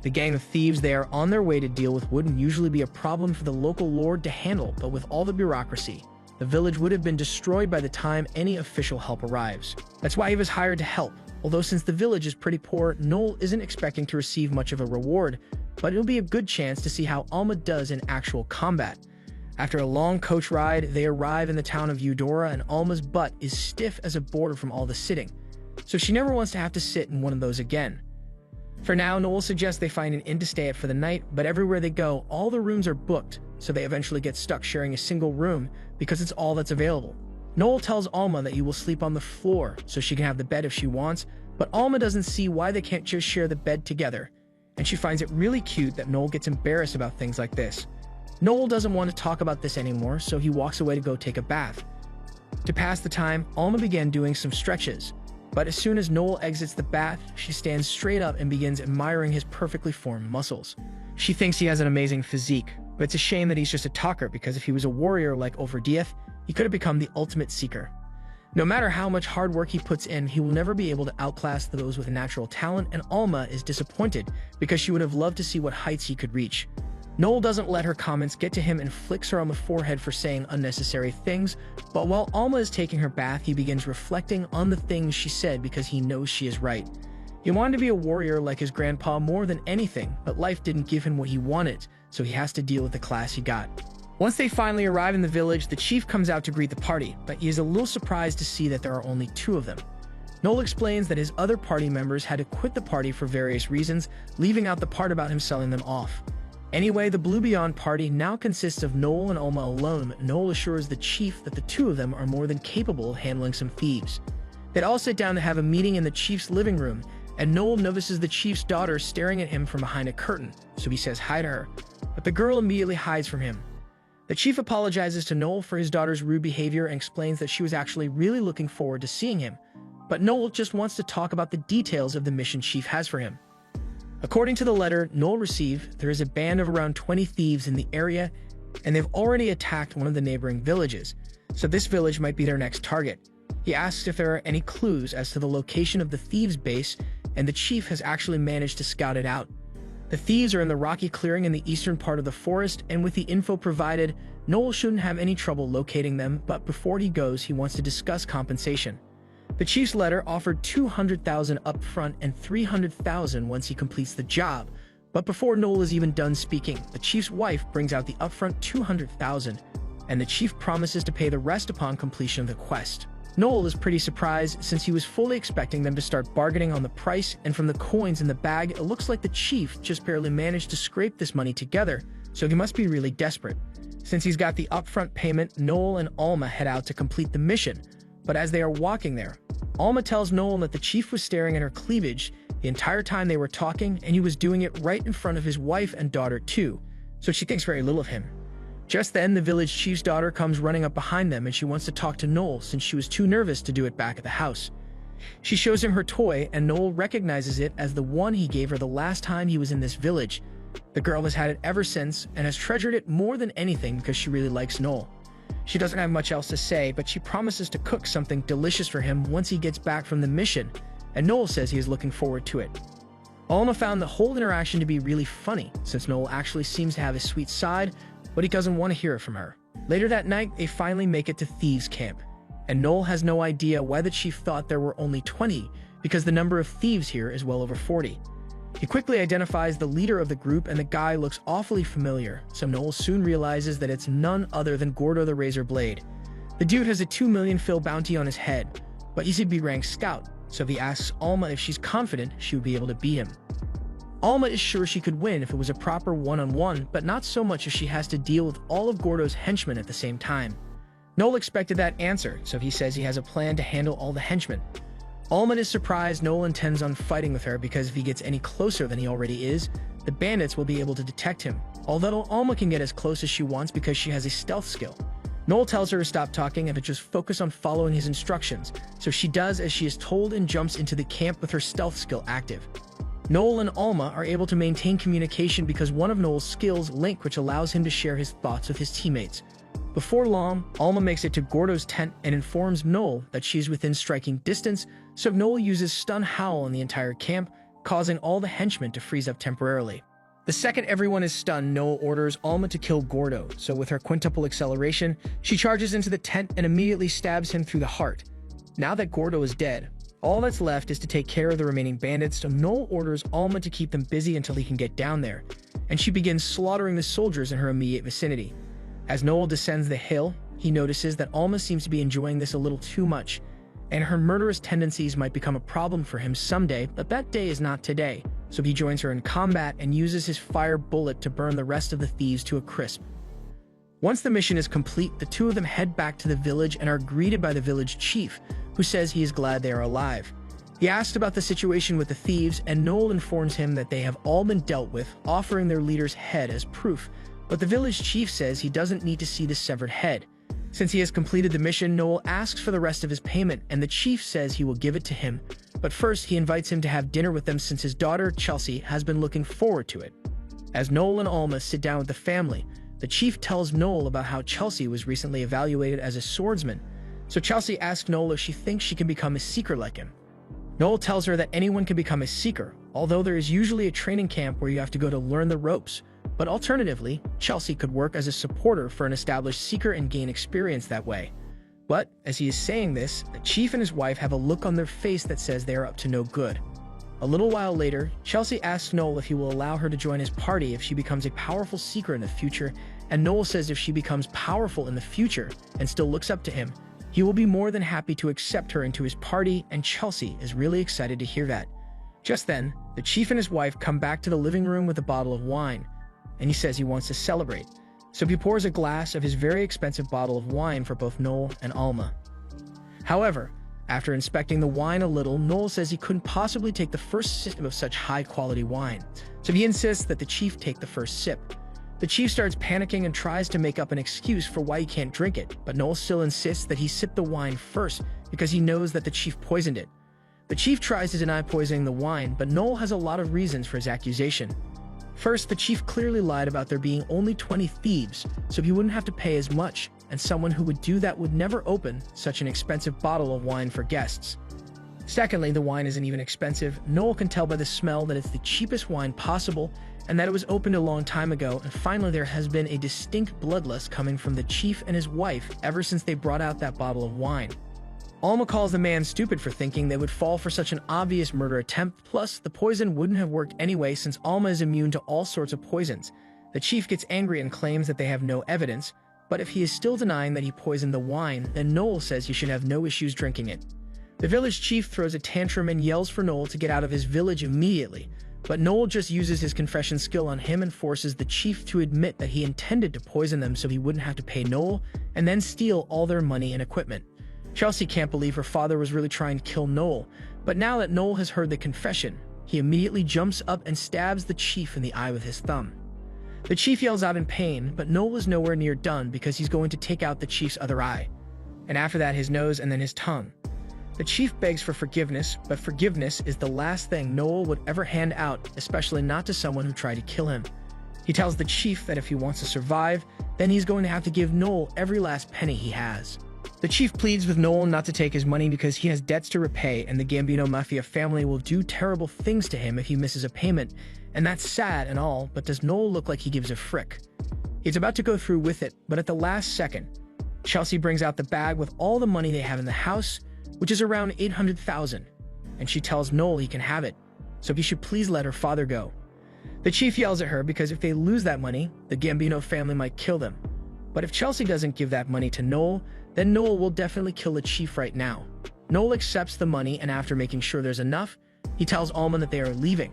Speaker 1: The gang of thieves they are on their way to deal with wouldn't usually be a problem for the local lord to handle, but with all the bureaucracy, the village would have been destroyed by the time any official help arrives. That's why he was hired to help. Although since the village is pretty poor, Noel isn't expecting to receive much of a reward, but it'll be a good chance to see how Alma does in actual combat. After a long coach ride, they arrive in the town of Eudora, and Alma's butt is stiff as a board from all the sitting, so she never wants to have to sit in one of those again. For now, Noel suggests they find an inn to stay at for the night, but everywhere they go, all the rooms are booked, so they eventually get stuck sharing a single room because it's all that's available. Noel tells Alma that he will sleep on the floor so she can have the bed if she wants, but Alma doesn't see why they can't just share the bed together, and she finds it really cute that Noel gets embarrassed about things like this. Noel doesn't want to talk about this anymore, so he walks away to go take a bath. To pass the time, Alma began doing some stretches, but as soon as Noel exits the bath, she stands straight up and begins admiring his perfectly formed muscles. She thinks he has an amazing physique, but it's a shame that he's just a talker, because if he was a warrior like Overdieth, he could have become the ultimate seeker. No matter how much hard work he puts in, he will never be able to outclass those with natural talent, and Alma is disappointed because she would have loved to see what heights he could reach. Noel doesn't let her comments get to him and flicks her on the forehead for saying unnecessary things, but while Alma is taking her bath, he begins reflecting on the things she said because he knows she is right. He wanted to be a warrior like his grandpa more than anything, but life didn't give him what he wanted, so he has to deal with the class he got. Once they finally arrive in the village, the chief comes out to greet the party, but he is a little surprised to see that there are only 2 of them. Noel explains that his other party members had to quit the party for various reasons, leaving out the part about him selling them off. Anyway, the Blue Beyond party now consists of Noel and Alma alone. Noel assures the chief that the 2 of them are more than capable of handling some thieves. They'd all sit down to have a meeting in the chief's living room, and Noel notices the chief's daughter staring at him from behind a curtain, so he says hi to her, but the girl immediately hides from him. The chief apologizes to Noel for his daughter's rude behavior and explains that she was actually really looking forward to seeing him, but Noel just wants to talk about the details of the mission chief has for him. According to the letter Noel received, there is a band of around 20 thieves in the area, and they've already attacked one of the neighboring villages, so this village might be their next target. He asks if there are any clues as to the location of the thieves' base, and the chief has actually managed to scout it out. The thieves are in the rocky clearing in the eastern part of the forest, and with the info provided, Noel shouldn't have any trouble locating them, but before he goes, he wants to discuss compensation. The chief's letter offered 200,000 up front and 300,000 once he completes the job, but before Noel is even done speaking, the chief's wife brings out the upfront 200,000, and the chief promises to pay the rest upon completion of the quest. Noel is pretty surprised since he was fully expecting them to start bargaining on the price, and from the coins in the bag, it looks like the chief just barely managed to scrape this money together, so he must be really desperate. Since he's got the upfront payment, Noel and Alma head out to complete the mission, but as they are walking there, Alma tells Noel that the chief was staring at her cleavage the entire time they were talking, and he was doing it right in front of his wife and daughter too, so she thinks very little of him. Just then, the village chief's daughter comes running up behind them, and she wants to talk to Noel since she was too nervous to do it back at the house. She shows him her toy, and Noel recognizes it as the one he gave her the last time he was in this village. The girl has had it ever since and has treasured it more than anything because she really likes Noel. She doesn't have much else to say, but she promises to cook something delicious for him once he gets back from the mission, and Noel says he is looking forward to it. Alma found the whole interaction to be really funny, since Noel actually seems to have a sweet side, but he doesn't want to hear it from her. Later that night, they finally make it to Thieves' Camp, and Noel has no idea why the chief thought there were only 20, because the number of thieves here is well over 40. He quickly identifies the leader of the group, and the guy looks awfully familiar, so Noel soon realizes that it's none other than Gordo the Razor Blade. The dude has a 2 million Phil bounty on his head, but he's a B-rank scout, so he asks Alma if she's confident she would be able to beat him. Alma is sure she could win if it was a proper one-on-one, but not so much if she has to deal with all of Gordo's henchmen at the same time. Noel expected that answer, so he says he has a plan to handle all the henchmen. Alma is surprised Noel intends on fighting with her because if he gets any closer than he already is, the bandits will be able to detect him, although Alma can get as close as she wants because she has a stealth skill. Noel tells her to stop talking and to just focus on following his instructions, so she does as she is told and jumps into the camp with her stealth skill active. Noel and Alma are able to maintain communication because one of Noel's skills, Link, which allows him to share his thoughts with his teammates. Before long, Alma makes it to Gordo's tent and informs Noel that she is within striking distance, so Noel uses Stun Howl on the entire camp, causing all the henchmen to freeze up temporarily. The second everyone is stunned, Noel orders Alma to kill Gordo, so with her quintuple acceleration, she charges into the tent and immediately stabs him through the heart. Now that Gordo is dead, all that's left is to take care of the remaining bandits, so Noel orders Alma to keep them busy until he can get down there, and she begins slaughtering the soldiers in her immediate vicinity. As Noel descends the hill, he notices that Alma seems to be enjoying this a little too much, and her murderous tendencies might become a problem for him someday, but that day is not today, so he joins her in combat and uses his fire bullet to burn the rest of the thieves to a crisp. Once the mission is complete, the two of them head back to the village and are greeted by the village chief, who says he is glad they are alive. He asks about the situation with the thieves, and Noel informs him that they have all been dealt with, offering their leader's head as proof, but the village chief says he doesn't need to see the severed head. Since he has completed the mission, Noel asks for the rest of his payment, and the chief says he will give it to him, but first he invites him to have dinner with them since his daughter, Chelsea, has been looking forward to it. As Noel and Alma sit down with the family, the chief tells Noel about how Chelsea was recently evaluated as a swordsman, so Chelsea asks Noel if she thinks she can become a seeker like him. Noel tells her that anyone can become a seeker, although there is usually a training camp where you have to go to learn the ropes, but alternatively, Chelsea could work as a supporter for an established seeker and gain experience that way. But as he is saying this, the chief and his wife have a look on their face that says they are up to no good. A little while later, Chelsea asks Noel if he will allow her to join his party if she becomes a powerful seeker in the future, and Noel says if she becomes powerful in the future and still looks up to him, he will be more than happy to accept her into his party, and Chelsea is really excited to hear that. Just then, the chief and his wife come back to the living room with a bottle of wine, and he says he wants to celebrate, so he pours a glass of his very expensive bottle of wine for both Noel and Alma. However, after inspecting the wine a little, Noel says he couldn't possibly take the first sip of such high-quality wine, so he insists that the chief take the first sip. The chief starts panicking and tries to make up an excuse for why he can't drink it, but Noel still insists that he sip the wine first because he knows that the chief poisoned it. The chief tries to deny poisoning the wine, but Noel has a lot of reasons for his accusation. First, the chief clearly lied about there being only 20 thieves, so he wouldn't have to pay as much, and someone who would do that would never open such an expensive bottle of wine for guests. Secondly, the wine isn't even expensive. Noel can tell by the smell that it's the cheapest wine possible, and that it was opened a long time ago, and finally there has been a distinct bloodlust coming from the chief and his wife ever since they brought out that bottle of wine. Alma calls the man stupid for thinking they would fall for such an obvious murder attempt, plus the poison wouldn't have worked anyway since Alma is immune to all sorts of poisons. The chief gets angry and claims that they have no evidence, But if he is still denying that he poisoned the wine, then Noel says he should have no issues drinking it. The village chief throws a tantrum and yells for Noel to get out of his village immediately, but Noel just uses his confession skill on him and forces the chief to admit that he intended to poison them so he wouldn't have to pay Noel and then steal all their money and equipment. Chelsea can't believe her father was really trying to kill Noel, but now that Noel has heard the confession, he immediately jumps up and stabs the chief in the eye with his thumb. The chief yells out in pain, but Noel is nowhere near done because he's going to take out the chief's other eye, and after that his nose and then his tongue. The chief begs for forgiveness, but forgiveness is the last thing Noel would ever hand out, especially not to someone who tried to kill him. He tells the chief that if he wants to survive, then he's going to have to give Noel every last penny he has. The chief pleads with Noel not to take his money because he has debts to repay and the Gambino Mafia family will do terrible things to him if he misses a payment, and that's sad and all, but does Noel look like he gives a frick? He's about to go through with it, but at the last second, Chelsea brings out the bag with all the money they have in the house, which is around $800,000, and she tells Noel he can have it, so he should please let her father go. The chief yells at her because if they lose that money, the Gambino family might kill them. But if Chelsea doesn't give that money to Noel, then Noel will definitely kill the chief right now. Noel accepts the money, and after making sure there's enough, he tells Alma that they are leaving.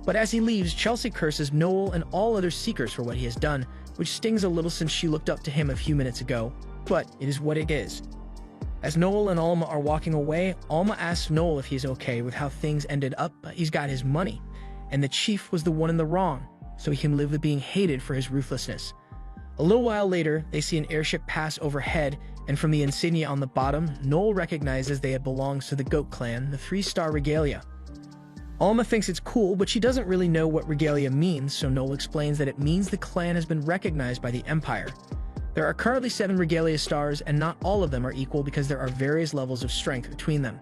Speaker 1: But as he leaves, Chelsea curses Noel and all other seekers for what he has done, which stings a little since she looked up to him a few minutes ago, but it is what it is. As Noel and Alma are walking away, Alma asks Noel if he's okay with how things ended up, but he's got his money, and the chief was the one in the wrong, so he can live with being hated for his ruthlessness. A little while later, they see an airship pass overhead, and from the insignia on the bottom, Noel recognizes they had belonged to the Goat Clan, the 3-star regalia. Alma thinks it's cool, but she doesn't really know what regalia means, so Noel explains that it means the clan has been recognized by the Empire. There are currently 7 regalia stars, and not all of them are equal because there are various levels of strength between them.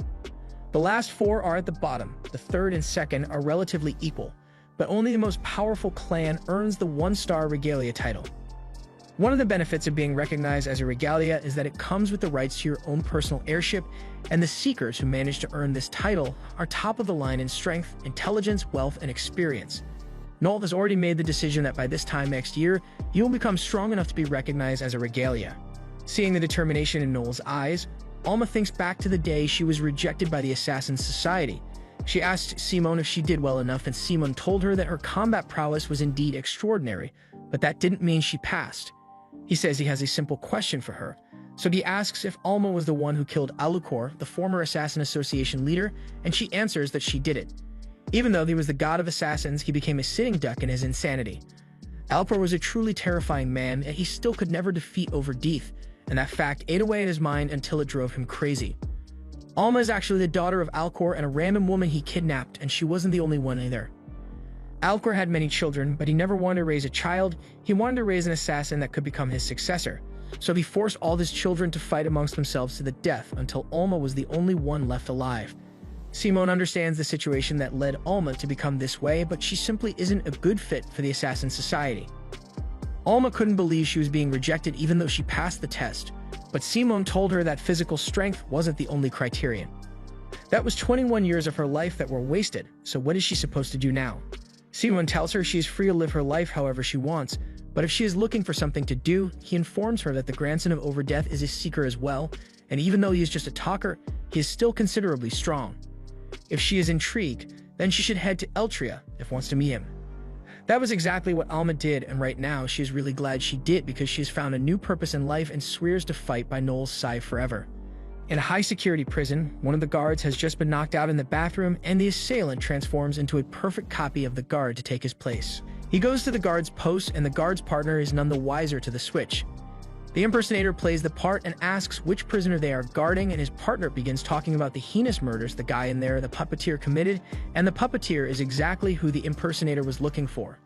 Speaker 1: The last 4 are at the bottom. The 3rd and 2nd are relatively equal, but only the most powerful clan earns the 1-star regalia title. One of the benefits of being recognized as a regalia is that it comes with the rights to your own personal airship, and the seekers who manage to earn this title are top of the line in strength, intelligence, wealth, and experience. Noel has already made the decision that by this time next year, he will become strong enough to be recognized as a regalia. Seeing the determination in Noel's eyes, Alma thinks back to the day she was rejected by the Assassin Society. She asked Simon if she did well enough, and Simon told her that her combat prowess was indeed extraordinary, but that didn't mean she passed. He says he has a simple question for her, so he asks if Alma was the one who killed Alucor, the former Assassin Association leader, and she answers that she did it. Even though he was the god of assassins, he became a sitting duck in his insanity. Alcor was a truly terrifying man, yet he still could never defeat Overdeath, and that fact ate away at his mind until it drove him crazy. Alma is actually the daughter of Alcor and a random woman he kidnapped, and she wasn't the only one either. Alcor had many children, but he never wanted to raise a child. He wanted to raise an assassin that could become his successor, so he forced all his children to fight amongst themselves to the death until Alma was the only one left alive. Simone understands the situation that led Alma to become this way, but she simply isn't a good fit for the Assassin Society. Alma couldn't believe she was being rejected even though she passed the test, but Simone told her that physical strength wasn't the only criterion. That was 21 years of her life that were wasted, so what is she supposed to do now? Simone tells her she is free to live her life however she wants, but if she is looking for something to do, he informs her that the grandson of Overdeath is a seeker as well, and even though he is just a talker, he is still considerably strong. If she is intrigued, then she should head to Eltria if wants to meet him. That was exactly what Alma did, and right now she is really glad she did because she has found a new purpose in life and swears to fight by Noel's side forever. In a high-security prison, one of the guards has just been knocked out in the bathroom, and the assailant transforms into a perfect copy of the guard to take his place. He goes to the guard's post, and the guard's partner is none the wiser to the switch. The impersonator plays the part and asks which prisoner they are guarding, and his partner begins talking about the heinous murders the guy in there, the puppeteer, committed, and the puppeteer is exactly who the impersonator was looking for.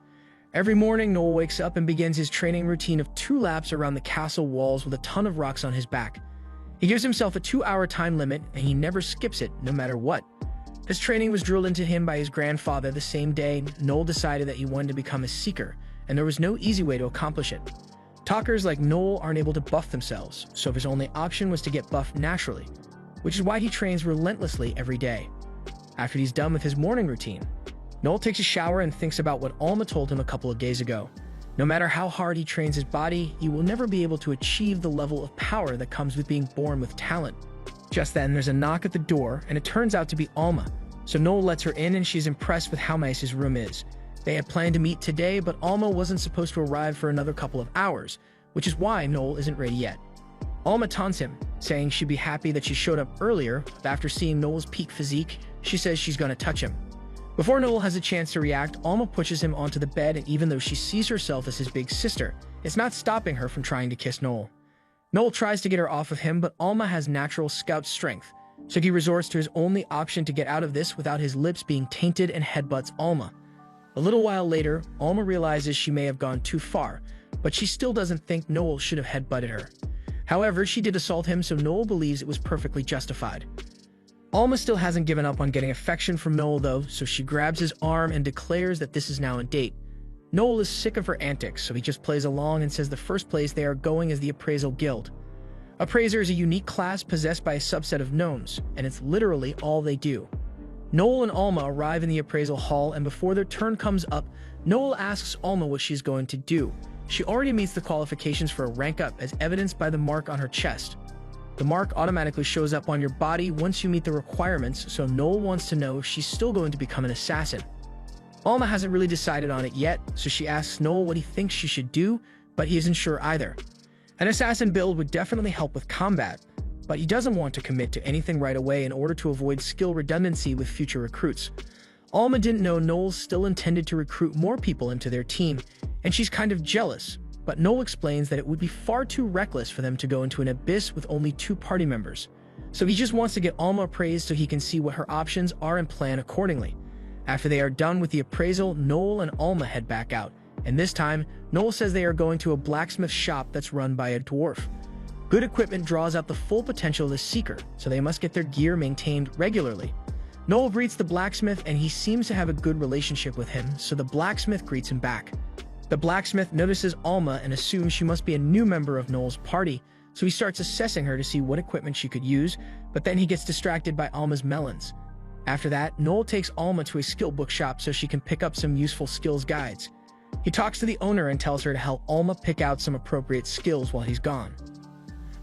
Speaker 1: Every morning, Noel wakes up and begins his training routine of 2 laps around the castle walls with a ton of rocks on his back. He gives himself a 2-hour time limit, and he never skips it, no matter what. This training was drilled into him by his grandfather the same day Noel decided that he wanted to become a seeker, and there was no easy way to accomplish it. Talkers like Noel aren't able to buff themselves, so his only option was to get buffed naturally, which is why he trains relentlessly every day. After he's done with his morning routine, Noel takes a shower and thinks about what Alma told him a couple of days ago. No matter how hard he trains his body, he will never be able to achieve the level of power that comes with being born with talent. Just then, there's a knock at the door, and it turns out to be Alma. So Noel lets her in, and she's impressed with how nice his room is. They had planned to meet today, but Alma wasn't supposed to arrive for another couple of hours, which is why Noel isn't ready yet. Alma taunts him, saying she'd be happy that she showed up earlier, but after seeing Noel's peak physique, she says she's gonna touch him. Before Noel has a chance to react, Alma pushes him onto the bed, and even though she sees herself as his big sister, it's not stopping her from trying to kiss Noel. Noel tries to get her off of him, but Alma has natural scout strength, so he resorts to his only option to get out of this without his lips being tainted and headbutts Alma. A little while later, Alma realizes she may have gone too far, but she still doesn't think Noel should have headbutted her. However, she did assault him, so Noel believes it was perfectly justified. Alma still hasn't given up on getting affection from Noel though, so she grabs his arm and declares that this is now a date. Noel is sick of her antics, so he just plays along and says the first place they are going is the Appraisal Guild. Appraiser is a unique class possessed by a subset of gnomes, and it's literally all they do. Noel and Alma arrive in the appraisal hall, and before their turn comes up, Noel asks Alma what she's going to do. She already meets the qualifications for a rank up, as evidenced by the mark on her chest. The mark automatically shows up on your body once you meet the requirements, so Noel wants to know if she's still going to become an assassin. Alma hasn't really decided on it yet, so she asks Noel what he thinks she should do, but he isn't sure either. An assassin build would definitely help with combat, but he doesn't want to commit to anything right away in order to avoid skill redundancy with future recruits. Alma didn't know Noel still intended to recruit more people into their team, and she's kind of jealous, but Noel explains that it would be far too reckless for them to go into an abyss with only 2 party members. So he just wants to get Alma appraised so he can see what her options are and plan accordingly. After they are done with the appraisal, Noel and Alma head back out, and this time, Noel says they are going to a blacksmith shop that's run by a dwarf. Good equipment draws out the full potential of the Seeker, so they must get their gear maintained regularly. Noel greets the blacksmith, and he seems to have a good relationship with him, so the blacksmith greets him back. The blacksmith notices Alma and assumes she must be a new member of Noel's party, so he starts assessing her to see what equipment she could use, but then he gets distracted by Alma's melons. After that, Noel takes Alma to a skill book shop so she can pick up some useful skills guides. He talks to the owner and tells her to help Alma pick out some appropriate skills while he's gone.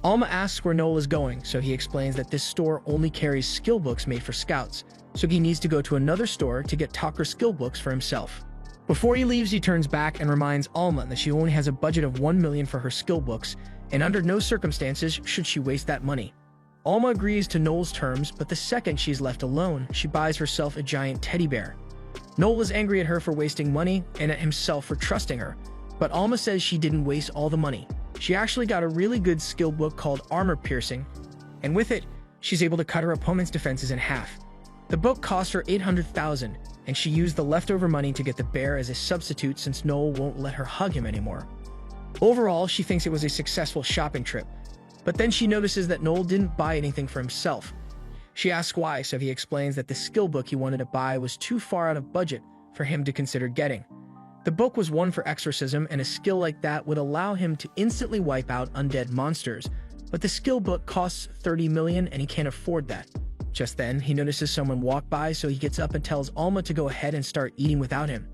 Speaker 1: Alma asks where Noel is going, so he explains that this store only carries skill books made for scouts, so he needs to go to another store to get Talker skill books for himself. Before he leaves, he turns back and reminds Alma that she only has a budget of 1 million for her skill books, and under no circumstances should she waste that money. Alma agrees to Noel's terms, but the second she's left alone, she buys herself a giant teddy bear. Noel is angry at her for wasting money and at himself for trusting her, but Alma says she didn't waste all the money. She actually got a really good skill book called Armor Piercing, and with it, she's able to cut her opponent's defenses in half. The book cost her 800,000, and she used the leftover money to get the bear as a substitute since Noel won't let her hug him anymore. Overall, she thinks it was a successful shopping trip, but then she notices that Noel didn't buy anything for himself. She asks why, so he explains that the skill book he wanted to buy was too far out of budget for him to consider getting. The book was one for exorcism, and a skill like that would allow him to instantly wipe out undead monsters, but the skill book costs 30 million and he can't afford that. Just then, he notices someone walk by, so he gets up and tells Alma to go ahead and start eating without him.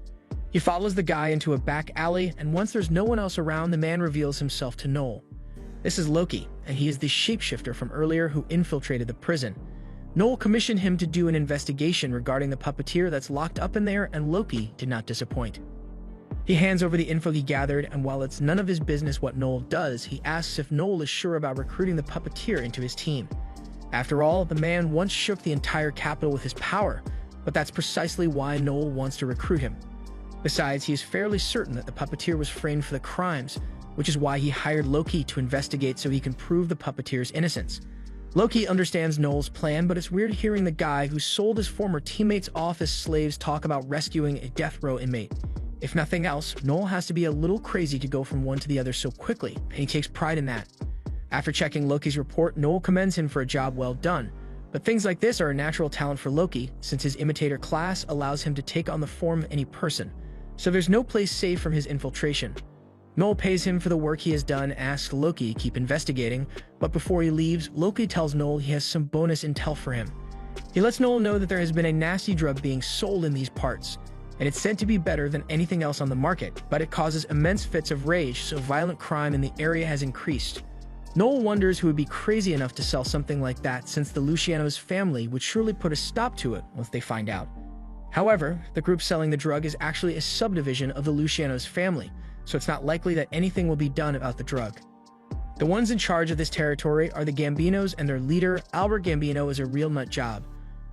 Speaker 1: He follows the guy into a back alley, and once there's no one else around, the man reveals himself to Noel. This is Loki, and he is the shapeshifter from earlier who infiltrated the prison. Noel commissioned him to do an investigation regarding the puppeteer that's locked up in there, and Loki did not disappoint. He hands over the info he gathered, and while it's none of his business what Noel does, he asks if Noel is sure about recruiting the puppeteer into his team. After all, the man once shook the entire capital with his power, but that's precisely why Noel wants to recruit him. Besides, he is fairly certain that the puppeteer was framed for the crimes, which is why he hired Loki to investigate so he can prove the puppeteer's innocence. Loki understands Noel's plan, but it's weird hearing the guy who sold his former teammates off as slaves talk about rescuing a death row inmate. If nothing else, Noel has to be a little crazy to go from one to the other so quickly, and he takes pride in that. After checking Loki's report, Noel commends him for a job well done, but things like this are a natural talent for Loki, since his imitator class allows him to take on the form of any person, so there's no place safe from his infiltration. Noel pays him for the work he has done, asks Loki to keep investigating, but before he leaves, Loki tells Noel he has some bonus intel for him. He lets Noel know that there has been a nasty drug being sold in these parts. and it's said to be better than anything else on the market, but it causes immense fits of rage, so violent crime in the area has increased. Noel wonders who would be crazy enough to sell something like that, since the Lucianos family would surely put a stop to it once they find out. However, the group selling the drug is actually a subdivision of the Lucianos family, so it's not likely that anything will be done about the drug. The ones in charge of this territory are the Gambinos, and their leader, Albert Gambino, is a real nut job.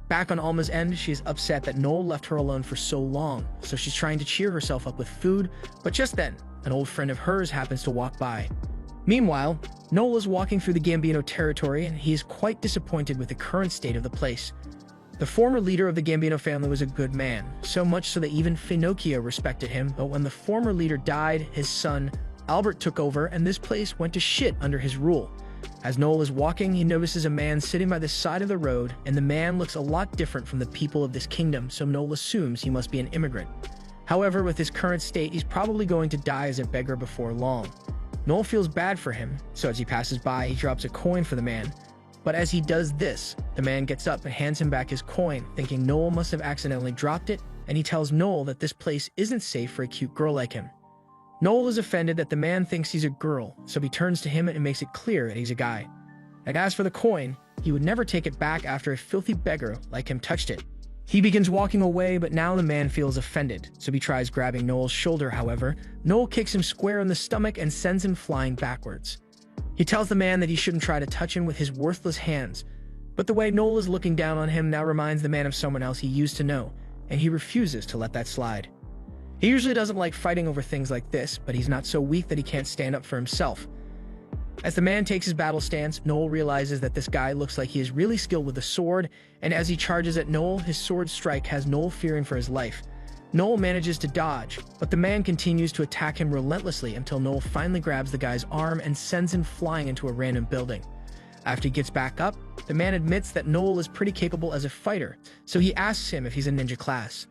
Speaker 1: Back on Alma's end, she is upset that Noel left her alone for so long, so she's trying to cheer herself up with food, but just then, an old friend of hers happens to walk by. Meanwhile, Noel is walking through the Gambino territory, and he is quite disappointed with the current state of the place. The former leader of the Gambino family was a good man, so much so that even Finocchio respected him, but when the former leader died, his son, Albert, took over, and this place went to shit under his rule. As Noel is walking, he notices a man sitting by the side of the road, and the man looks a lot different from the people of this kingdom, so Noel assumes he must be an immigrant. However, with his current state, he's probably going to die as a beggar before long. Noel feels bad for him, so as he passes by, he drops a coin for the man. But as he does this, the man gets up and hands him back his coin, thinking Noel must have accidentally dropped it, and he tells Noel that this place isn't safe for a cute girl like him. Noel is offended that the man thinks he's a girl, so he turns to him and makes it clear that he's a guy. And as for the coin, he would never take it back after a filthy beggar like him touched it. He begins walking away, but now the man feels offended, so he tries grabbing Noel's shoulder. However, Noel kicks him square in the stomach and sends him flying backwards. He tells the man that he shouldn't try to touch him with his worthless hands, but the way Noel is looking down on him now reminds the man of someone else he used to know, and he refuses to let that slide. He usually doesn't like fighting over things like this, but he's not so weak that he can't stand up for himself. As the man takes his battle stance, Noel realizes that this guy looks like he is really skilled with the sword, and as he charges at Noel, his sword strike has Noel fearing for his life. Noel manages to dodge, but the man continues to attack him relentlessly until Noel finally grabs the guy's arm and sends him flying into a random building. After he gets back up, the man admits that Noel is pretty capable as a fighter, so he asks him if he's a ninja class.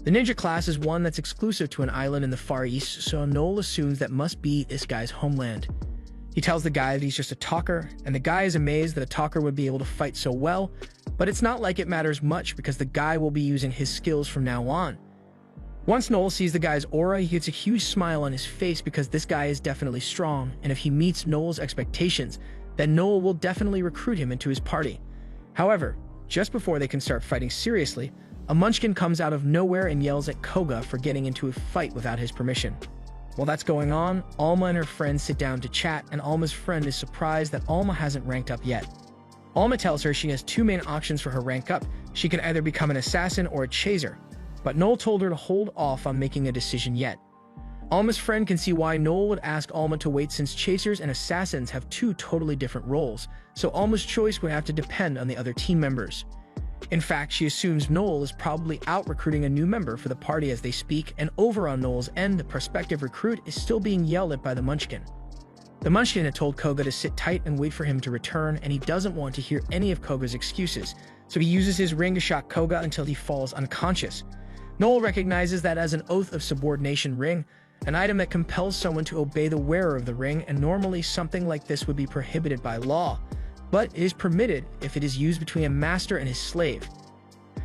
Speaker 1: The ninja class is one that's exclusive to an island in the Far East, so Noel assumes that must be this guy's homeland. He tells the guy that he's just a talker, and the guy is amazed that a talker would be able to fight so well, but it's not like it matters much because the guy will be using his skills from now on. Once Noel sees the guy's aura, he gets a huge smile on his face because this guy is definitely strong, and if he meets Noel's expectations, then Noel will definitely recruit him into his party. However, just before they can start fighting seriously, a munchkin comes out of nowhere and yells at Koga for getting into a fight without his permission. While that's going on, Alma and her friend sit down to chat, and Alma's friend is surprised that Alma hasn't ranked up yet. Alma tells her she has two main options for her rank up. She can either become an assassin or a chaser, but Noel told her to hold off on making a decision yet. Alma's friend can see why Noel would ask Alma to wait, since chasers and assassins have two totally different roles, so Alma's choice would have to depend on the other team members. In fact, she assumes Noel is probably out recruiting a new member for the party as they speak, and over on Noel's end, the prospective recruit is still being yelled at by the Munchkin. The Munchkin had told Koga to sit tight and wait for him to return, and he doesn't want to hear any of Koga's excuses, so he uses his ring to shock Koga until he falls unconscious. Noel recognizes that as an oath of subordination ring, an item that compels someone to obey the wearer of the ring, and normally something like this would be prohibited by law, but it is permitted if it is used between a master and his slave.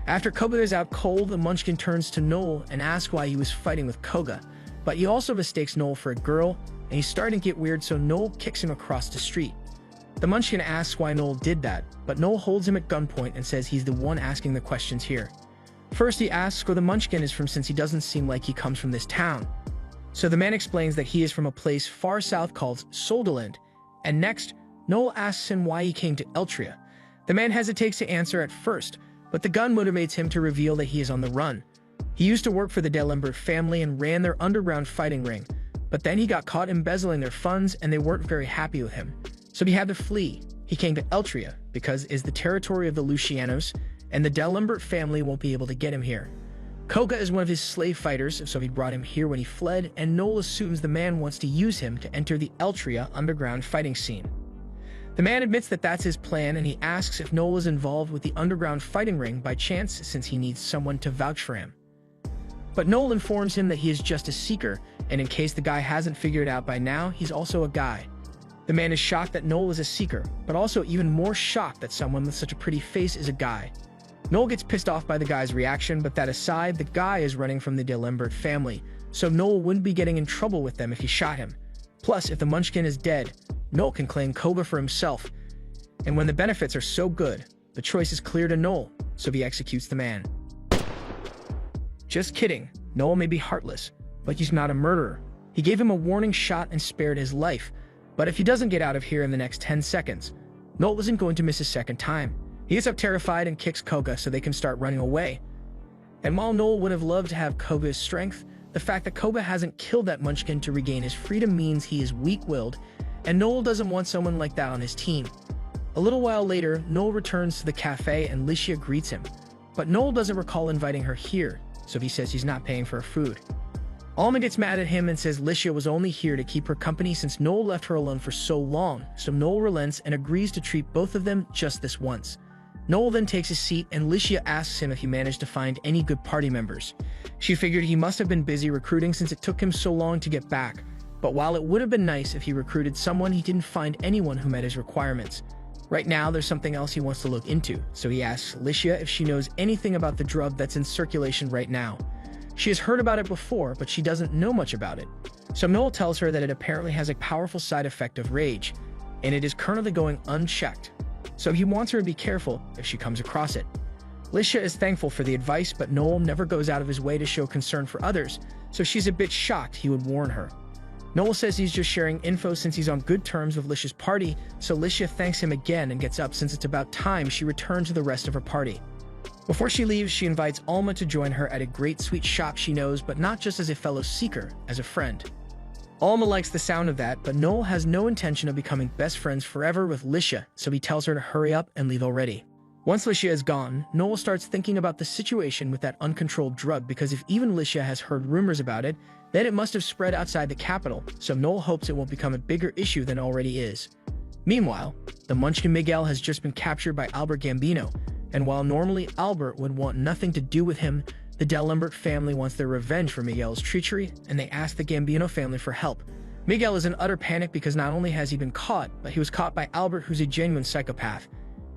Speaker 1: After Koga is out cold, the Munchkin turns to Noel and asks why he was fighting with Koga, but he also mistakes Noel for a girl, and he's starting to get weird, so Noel kicks him across the street. The Munchkin asks why Noel did that, but Noel holds him at gunpoint and says he's the one asking the questions here. First, he asks where the Munchkin is from, since he doesn't seem like he comes from this town. So the man explains that he is from a place far south called Soldaland, and next, Noel asks him why he came to Eltria. The man hesitates to answer at first, but the gun motivates him to reveal that he is on the run. He used to work for the Delembert family and ran their underground fighting ring, but then he got caught embezzling their funds and they weren't very happy with him. So he had to flee. He came to Eltria because it's the territory of the Lucianos, and the Delembert family won't be able to get him here. Koga is one of his slave fighters, so he brought him here when he fled, and Noel assumes the man wants to use him to enter the Eltria underground fighting scene. The man admits that that's his plan, and he asks if Noel is involved with the underground fighting ring by chance, since he needs someone to vouch for him. But Noel informs him that he is just a seeker, and in case the guy hasn't figured it out by now, he's also a guy. The man is shocked that Noel is a seeker, but also even more shocked that someone with such a pretty face is a guy. Noel gets pissed off by the guy's reaction, but that aside, the guy is running from the D'Alembert family, so Noel wouldn't be getting in trouble with them if he shot him. Plus, if the Munchkin is dead, Noel can claim Koba for himself. And when the benefits are so good, the choice is clear to Noel, so he executes the man. Just kidding, Noel may be heartless, but he's not a murderer. He gave him a warning shot and spared his life, but if he doesn't get out of here in the next 10 seconds, Noel isn't going to miss a second time. He gets up terrified and kicks Koga so they can start running away. And while Noel would have loved to have Koga's strength, the fact that Koga hasn't killed that Munchkin to regain his freedom means he is weak-willed, and Noel doesn't want someone like that on his team. A little while later, Noel returns to the cafe and Licia greets him, but Noel doesn't recall inviting her here, so he says he's not paying for her food. Alma gets mad at him and says Licia was only here to keep her company since Noel left her alone for so long, so Noel relents and agrees to treat both of them just this once. Noel then takes his seat and Licia asks him if he managed to find any good party members. She figured he must have been busy recruiting since it took him so long to get back, but while it would have been nice if he recruited someone, he didn't find anyone who met his requirements. Right now, there's something else he wants to look into, so he asks Licia if she knows anything about the drug that's in circulation right now. She has heard about it before, but she doesn't know much about it. So Noel tells her that it apparently has a powerful side effect of rage, and it is currently going unchecked. So he wants her to be careful if she comes across it. Licia is thankful for the advice, but Noel never goes out of his way to show concern for others, so she's a bit shocked he would warn her. Noel says he's just sharing info since he's on good terms with Licia's party, so Licia thanks him again and gets up since it's about time she returned to the rest of her party. Before she leaves, she invites Alma to join her at a great sweet shop she knows, but not just as a fellow seeker, as a friend. Alma likes the sound of that, but Noel has no intention of becoming best friends forever with Licia, so he tells her to hurry up and leave already. Once Licia is gone, Noel starts thinking about the situation with that uncontrolled drug, because if even Licia has heard rumors about it, then it must have spread outside the capital, so Noel hopes it won't become a bigger issue than it already is. Meanwhile, the Munchkin Miguel has just been captured by Albert Gambino, and while normally Albert would want nothing to do with him, the D'Alembert family wants their revenge for Miguel's treachery, and they ask the Gambino family for help. Miguel is in utter panic because not only has he been caught, but he was caught by Albert, who's a genuine psychopath.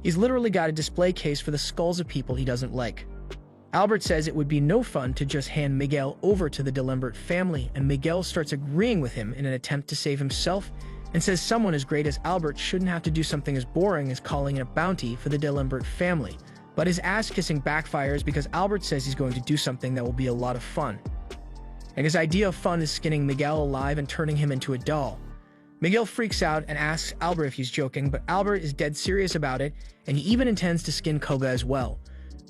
Speaker 1: He's literally got a display case for the skulls of people he doesn't like. Albert says it would be no fun to just hand Miguel over to the D'Alembert family, and Miguel starts agreeing with him in an attempt to save himself, and says someone as great as Albert shouldn't have to do something as boring as calling in a bounty for the D'Alembert family. But his ass-kissing backfires because Albert says he's going to do something that will be a lot of fun. And his idea of fun is skinning Miguel alive and turning him into a doll. Miguel freaks out and asks Albert if he's joking, but Albert is dead serious about it, and he even intends to skin Koga as well.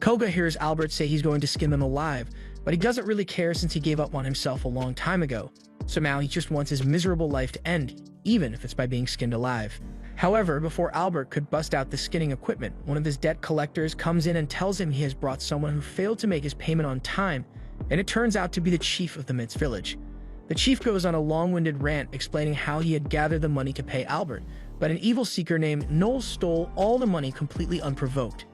Speaker 1: Koga hears Albert say he's going to skin them alive, but he doesn't really care since he gave up on himself a long time ago. So now he just wants his miserable life to end, even if it's by being skinned alive. However, before Albert could bust out the skinning equipment, one of his debt collectors comes in and tells him he has brought someone who failed to make his payment on time, and it turns out to be the chief of the Mitz village. The chief goes on a long-winded rant explaining how he had gathered the money to pay Albert, but an evil seeker named Noel stole all the money completely unprovoked.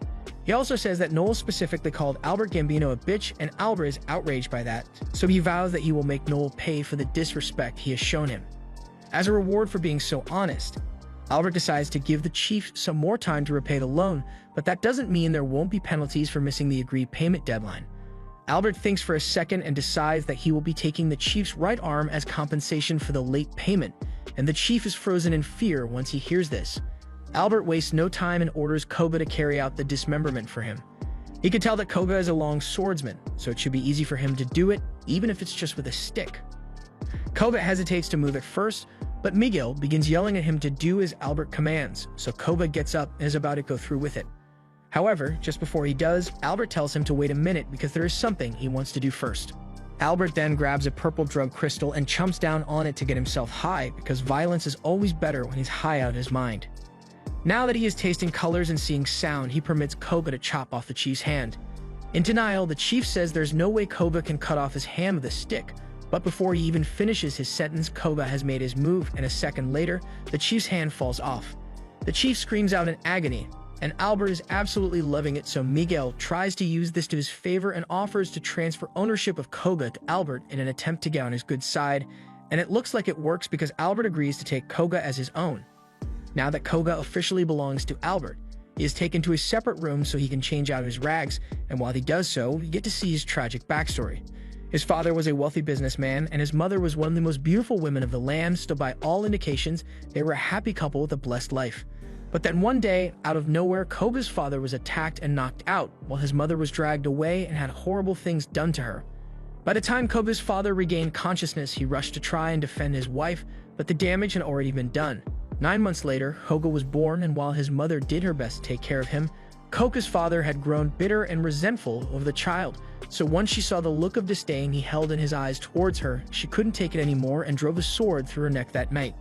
Speaker 1: He also says that Noel specifically called Albert Gambino a bitch, and Albert is outraged by that, so he vows that he will make Noel pay for the disrespect he has shown him. As a reward for being so honest, Albert decides to give the chief some more time to repay the loan, but that doesn't mean there won't be penalties for missing the agreed payment deadline. Albert thinks for a second and decides that he will be taking the chief's right arm as compensation for the late payment, and the chief is frozen in fear once he hears this. Albert wastes no time and orders Koga to carry out the dismemberment for him. He can tell that Koga is a long swordsman, so it should be easy for him to do it, even if it's just with a stick. Koga hesitates to move at first, but Miguel begins yelling at him to do as Albert commands, so Koga gets up and is about to go through with it. However, just before he does, Albert tells him to wait a minute because there is something he wants to do first. Albert then grabs a purple drug crystal and chomps down on it to get himself high, because violence is always better when he's high out of his mind. Now that he is tasting colors and seeing sound, he permits Koga to chop off the chief's hand. In denial, the chief says there's no way Koga can cut off his hand with a stick, but before he even finishes his sentence, Koga has made his move, and a second later, the chief's hand falls off. The chief screams out in agony, and Albert is absolutely loving it, so Miguel tries to use this to his favor and offers to transfer ownership of Koga to Albert in an attempt to get on his good side, and it looks like it works because Albert agrees to take Koga as his own. Now that Koga officially belongs to Albert, He is taken to a separate room so he can change out his rags, and while he does so, we get to see his tragic backstory. His father was a wealthy businessman, and his mother was one of the most beautiful women of the land, so by all indications, they were a happy couple with a blessed life. But then one day, out of nowhere, Koga's father was attacked and knocked out, while his mother was dragged away and had horrible things done to her. By the time Koga's father regained consciousness, he rushed to try and defend his wife, but the damage had already been done. 9 months later, Koga was born, and while his mother did her best to take care of him, Koga's father had grown bitter and resentful of the child. So once she saw the look of disdain he held in his eyes towards her, she couldn't take it anymore and drove a sword through her neck that night.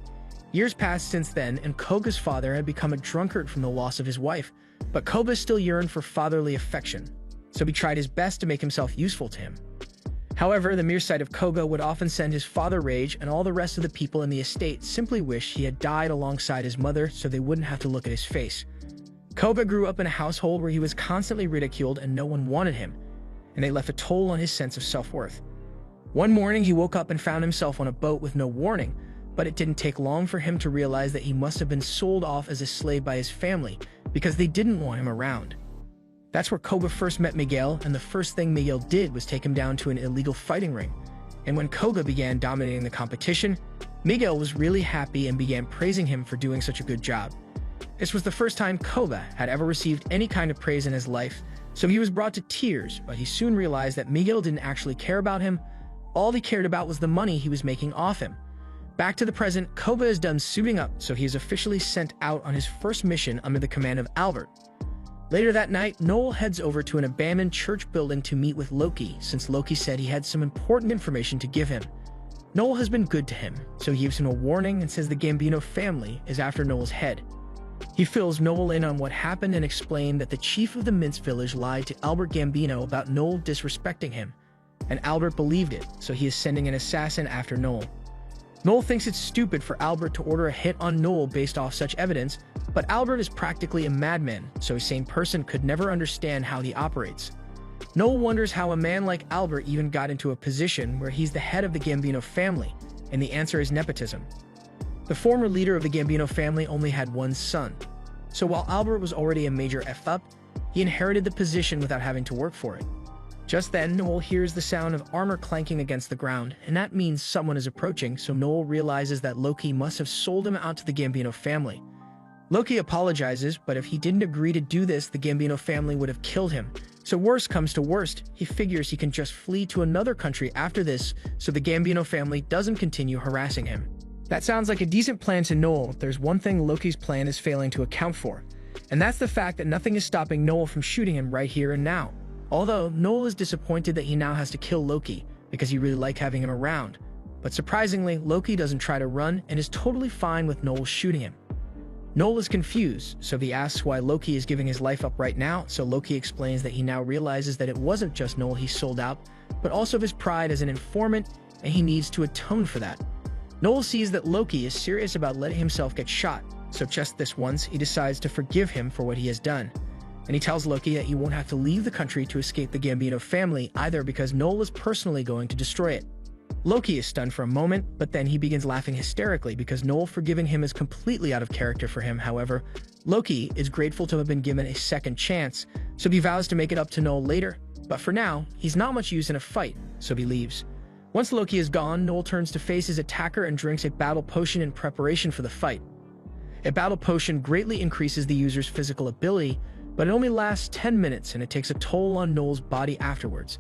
Speaker 1: Years passed since then, and Koga's father had become a drunkard from the loss of his wife, but Koga still yearned for fatherly affection, so he tried his best to make himself useful to him. However, the mere sight of Koga would often send his father rage, and all the rest of the people in the estate simply wished he had died alongside his mother so they wouldn't have to look at his face. Koga grew up in a household where he was constantly ridiculed and no one wanted him, and they left a toll on his sense of self-worth. One morning, he woke up and found himself on a boat with no warning, but it didn't take long for him to realize that he must have been sold off as a slave by his family because they didn't want him around. That's where Koga first met Miguel, and the first thing Miguel did was take him down to an illegal fighting ring. And when Koga began dominating the competition, Miguel was really happy and began praising him for doing such a good job. This was the first time Koga had ever received any kind of praise in his life, so he was brought to tears, but he soon realized that Miguel didn't actually care about him. All he cared about was the money he was making off him. Back to the present, Koga is done suiting up, so he is officially sent out on his first mission under the command of Albert. Later that night, Noel heads over to an abandoned church building to meet with Loki, since Loki said he had some important information to give him. Noel has been good to him, so he gives him a warning and says the Gambino family is after Noel's head. He fills Noel in on what happened and explained that the chief of the Mince village lied to Albert Gambino about Noel disrespecting him, and Albert believed it, so he is sending an assassin after Noel. Noel thinks it's stupid for Albert to order a hit on Noel based off such evidence, but Albert is practically a madman, so a sane person could never understand how he operates. Noel wonders how a man like Albert even got into a position where he's the head of the Gambino family, and the answer is nepotism. The former leader of the Gambino family only had one son, so while Albert was already a major F-up, he inherited the position without having to work for it. Just then, Noel hears the sound of armor clanking against the ground, and that means someone is approaching, so Noel realizes that Loki must have sold him out to the Gambino family. Loki apologizes, but if he didn't agree to do this, the Gambino family would have killed him. So worst comes to worst, he figures he can just flee to another country after this, so the Gambino family doesn't continue harassing him. That sounds like a decent plan to Noel. There's one thing Loki's plan is failing to account for, and that's the fact that nothing is stopping Noel from shooting him right here and now. Although, Noel is disappointed that he now has to kill Loki, because he really liked having him around. But surprisingly, Loki doesn't try to run and is totally fine with Noel shooting him. Noel is confused, so he asks why Loki is giving his life up right now, so Loki explains that he now realizes that it wasn't just Noel he sold out, but also his pride as an informant, and he needs to atone for that. Noel sees that Loki is serious about letting himself get shot, so just this once, he decides to forgive him for what he has done. And he tells Loki that he won't have to leave the country to escape the Gambino family either because Noel is personally going to destroy it. Loki is stunned for a moment, but then he begins laughing hysterically because Noel forgiving him is completely out of character for him. However, Loki is grateful to have been given a second chance, so he vows to make it up to Noel later. But for now, he's not much use in a fight, so he leaves. Once Loki is gone, Noel turns to face his attacker and drinks a battle potion in preparation for the fight. A battle potion greatly increases the user's physical ability, but it only lasts 10 minutes and it takes a toll on Noel's body afterwards.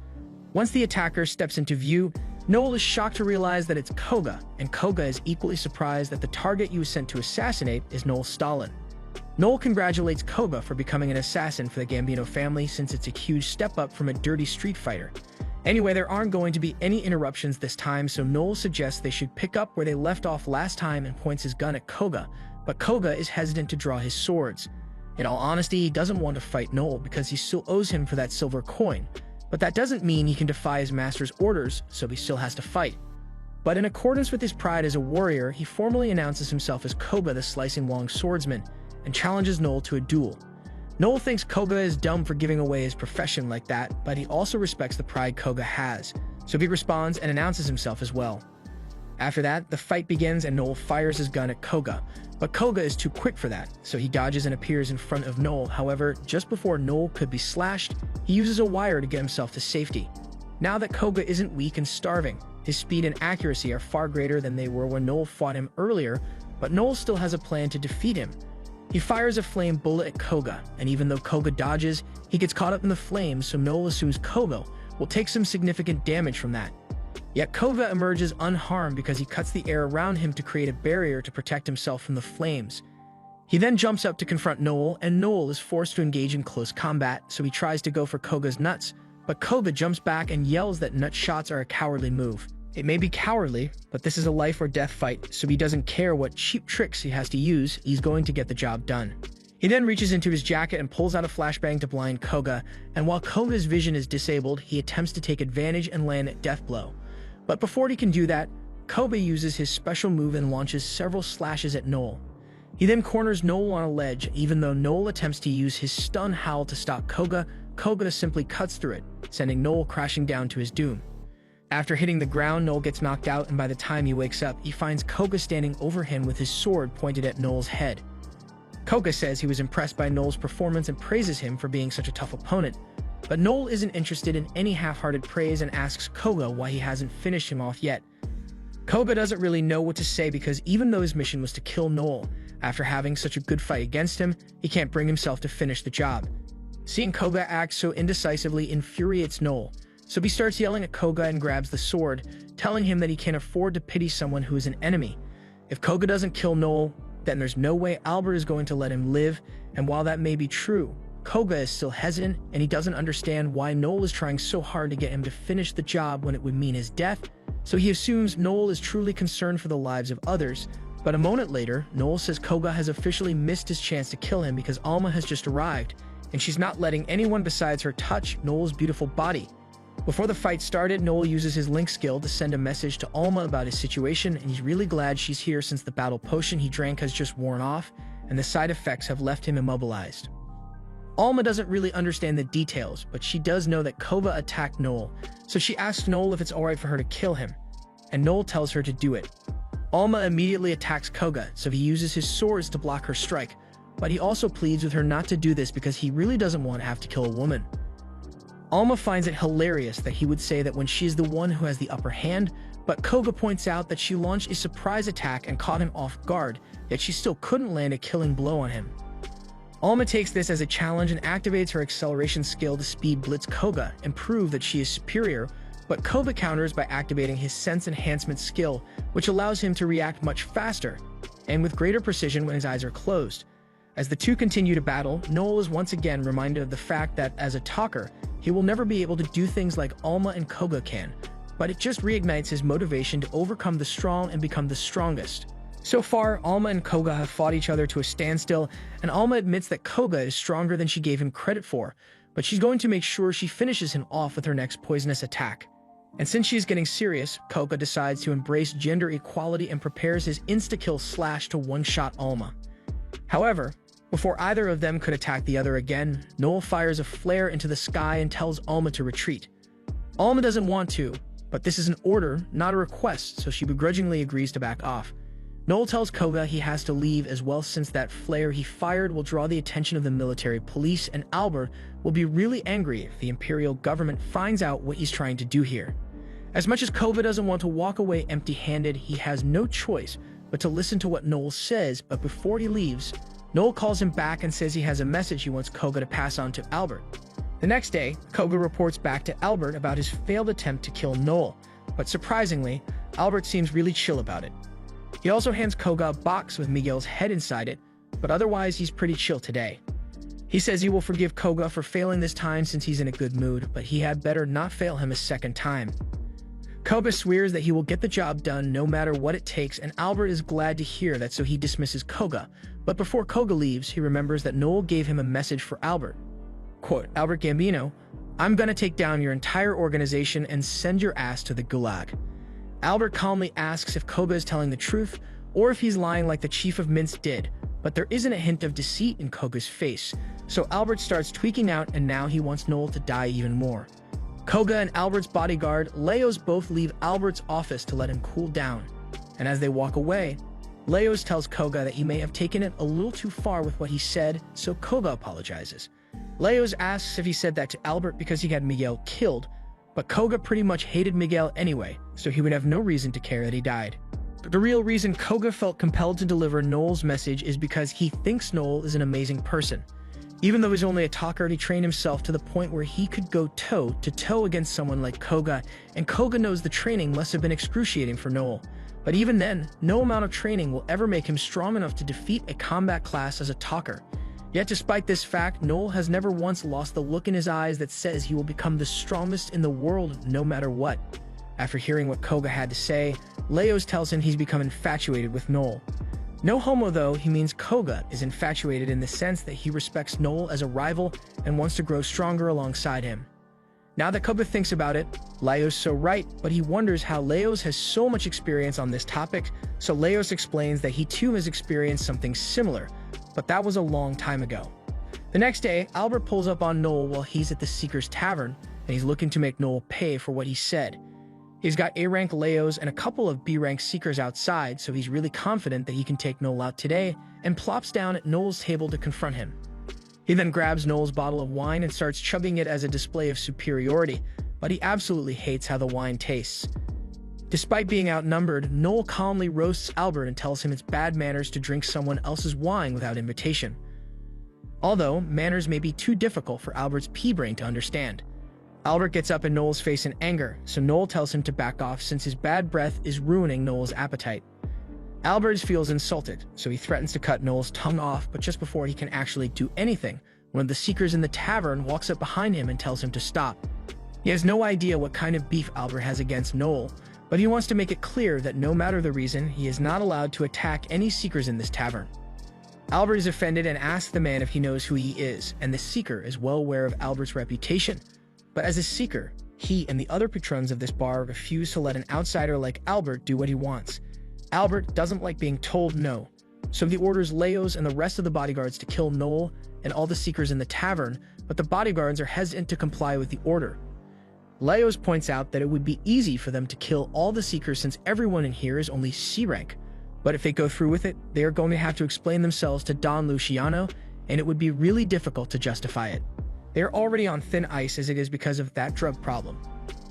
Speaker 1: Once the attacker steps into view, Noel is shocked to realize that it's Koga, and Koga is equally surprised that the target he was sent to assassinate is Noel Stalin. Noel congratulates Koga for becoming an assassin for the Gambino family since it's a huge step up from a dirty street fighter. Anyway, there aren't going to be any interruptions this time, so Noel suggests they should pick up where they left off last time and points his gun at Koga, but Koga is hesitant to draw his swords. In all honesty, he doesn't want to fight Noel because he still owes him for that silver coin, but that doesn't mean he can defy his master's orders, so he still has to fight. But in accordance with his pride as a warrior, he formally announces himself as Koga the Slicing Wong Swordsman and challenges Noel to a duel. Noel thinks Koga is dumb for giving away his profession like that, but he also respects the pride Koga has, so he responds and announces himself as well. After that, the fight begins and Noel fires his gun at Koga, but Koga is too quick for that, so he dodges and appears in front of Noel. However, just before Noel could be slashed, he uses a wire to get himself to safety. Now that Koga isn't weak and starving, his speed and accuracy are far greater than they were when Noel fought him earlier, but Noel still has a plan to defeat him. He fires a flame bullet at Koga, and even though Koga dodges, he gets caught up in the flames, so Noel assumes Koga will take some significant damage from that. Yet Koga emerges unharmed because he cuts the air around him to create a barrier to protect himself from the flames. He then jumps up to confront Noel, and Noel is forced to engage in close combat, so he tries to go for Koga's nuts, but Koga jumps back and yells that nut shots are a cowardly move. It may be cowardly, but this is a life or death fight, so he doesn't care what cheap tricks he has to use, he's going to get the job done. He then reaches into his jacket and pulls out a flashbang to blind Koga, and while Koga's vision is disabled, he attempts to take advantage and land a death blow. But before he can do that, Koga uses his special move and launches several slashes at Noel. He then corners Noel on a ledge. Even though Noel attempts to use his stun howl to stop Koga, Koga simply cuts through it, sending Noel crashing down to his doom. After hitting the ground, Noel gets knocked out, and by the time he wakes up, he finds Koga standing over him with his sword pointed at Noel's head. Koga says he was impressed by Noel's performance and praises him for being such a tough opponent. But Noel isn't interested in any half-hearted praise and asks Koga why he hasn't finished him off yet. Koga doesn't really know what to say because even though his mission was to kill Noel, after having such a good fight against him, he can't bring himself to finish the job. Seeing Koga act so indecisively infuriates Noel, so he starts yelling at Koga and grabs the sword, telling him that he can't afford to pity someone who is an enemy. If Koga doesn't kill Noel, then there's no way Albert is going to let him live, and while that may be true, Koga is still hesitant, and he doesn't understand why Noel is trying so hard to get him to finish the job when it would mean his death, so he assumes Noel is truly concerned for the lives of others. But a moment later, Noel says Koga has officially missed his chance to kill him because Alma has just arrived, and she's not letting anyone besides her touch Noel's beautiful body. Before the fight started, Noel uses his Link skill to send a message to Alma about his situation, and he's really glad she's here since the battle potion he drank has just worn off, and the side effects have left him immobilized. Alma doesn't really understand the details, but she does know that Koga attacked Noel, so she asks Noel if it's alright for her to kill him, and Noel tells her to do it. Alma immediately attacks Koga, so he uses his swords to block her strike, but he also pleads with her not to do this because he really doesn't want to have to kill a woman. Alma finds it hilarious that he would say that when she is the one who has the upper hand, but Koga points out that she launched a surprise attack and caught him off guard, yet she still couldn't land a killing blow on him. Alma takes this as a challenge and activates her acceleration skill to speed blitz Koga and prove that she is superior, but Koga counters by activating his sense enhancement skill, which allows him to react much faster and with greater precision when his eyes are closed. As the two continue to battle, Noel is once again reminded of the fact that, as a talker, he will never be able to do things like Alma and Koga can, but it just reignites his motivation to overcome the strong and become the strongest. So far, Alma and Koga have fought each other to a standstill, and Alma admits that Koga is stronger than she gave him credit for, but she's going to make sure she finishes him off with her next poisonous attack. And since she is getting serious, Koga decides to embrace gender equality and prepares his insta-kill slash to one-shot Alma. However, before either of them could attack the other again, Noel fires a flare into the sky and tells Alma to retreat. Alma doesn't want to, but this is an order, not a request, so she begrudgingly agrees to back off. Noel tells Koga he has to leave as well since that flare he fired will draw the attention of the military police, and Albert will be really angry if the Imperial government finds out what he's trying to do here. As much as Koga doesn't want to walk away empty-handed, he has no choice but to listen to what Noel says, but before he leaves, Noel calls him back and says he has a message he wants Koga to pass on to Albert. The next day, Koga reports back to Albert about his failed attempt to kill Noel, but surprisingly, Albert seems really chill about it. He also hands Koga a box with Miguel's head inside it, but otherwise he's pretty chill today. He says he will forgive Koga for failing this time since he's in a good mood, but he had better not fail him a second time. Koga swears that he will get the job done no matter what it takes, and Albert is glad to hear that, so he dismisses Koga. But before Koga leaves, he remembers that Noel gave him a message for Albert. Quote, "Albert Gambino, I'm gonna take down your entire organization and send your ass to the gulag." Albert calmly asks if Koga is telling the truth, or if he's lying like the Chief of Minsk did, but there isn't a hint of deceit in Koga's face, so Albert starts tweaking out, and now he wants Noel to die even more. Koga and Albert's bodyguard, Leos, both leave Albert's office to let him cool down. and as they walk away, Leos tells Koga that he may have taken it a little too far with what he said, so Koga apologizes. Leos asks if he said that to Albert because he had Miguel killed, but Koga pretty much hated Miguel anyway, so he would have no reason to care that he died. But the real reason Koga felt compelled to deliver Noel's message is because he thinks Noel is an amazing person. Even though he's only a talker, he trained himself to the point where he could go toe-to-toe against someone like Koga, and Koga knows the training must have been excruciating for Noel. But even then, no amount of training will ever make him strong enough to defeat a combat class as a talker. Yet despite this fact, Noel has never once lost the look in his eyes that says he will become the strongest in the world no matter what. After hearing what Koga had to say, Leos tells him he's become infatuated with Noel. No homo though, he means Koga is infatuated in the sense that he respects Noel as a rival and wants to grow stronger alongside him. Now that Koga thinks about it, Leos so right, but he wonders how Leos has so much experience on this topic, so Leos explains that he too has experienced something similar, but that was a long time ago. The next day, Albert pulls up on Noel while he's at the Seeker's Tavern, and he's looking to make Noel pay for what he said. He's got A-rank Leos and a couple of B-rank Seekers outside, so he's really confident that he can take Noel out today, and plops down at Noel's table to confront him. He then grabs Noel's bottle of wine and starts chugging it as a display of superiority, but he absolutely hates how the wine tastes. Despite being outnumbered, Noel calmly roasts Albert and tells him it's bad manners to drink someone else's wine without invitation. Although, manners may be too difficult for Albert's pea-brain to understand. Albert gets up in Noel's face in anger, so Noel tells him to back off since his bad breath is ruining Noel's appetite. Albert feels insulted, so he threatens to cut Noel's tongue off, but just before he can actually do anything, one of the Seekers in the tavern walks up behind him and tells him to stop. He has no idea what kind of beef Albert has against Noel, but he wants to make it clear that no matter the reason, he is not allowed to attack any Seekers in this tavern. Albert is offended and asks the man if he knows who he is, and the Seeker is well aware of Albert's reputation. But as a Seeker, he and the other patrons of this bar refuse to let an outsider like Albert do what he wants. Albert doesn't like being told no, so he orders Leos and the rest of the bodyguards to kill Noel and all the Seekers in the tavern, but the bodyguards are hesitant to comply with the order. Leos points out that it would be easy for them to kill all the Seekers since everyone in here is only C-rank, but if they go through with it, they are going to have to explain themselves to Don Luciano, and it would be really difficult to justify it. They are already on thin ice as it is because of that drug problem,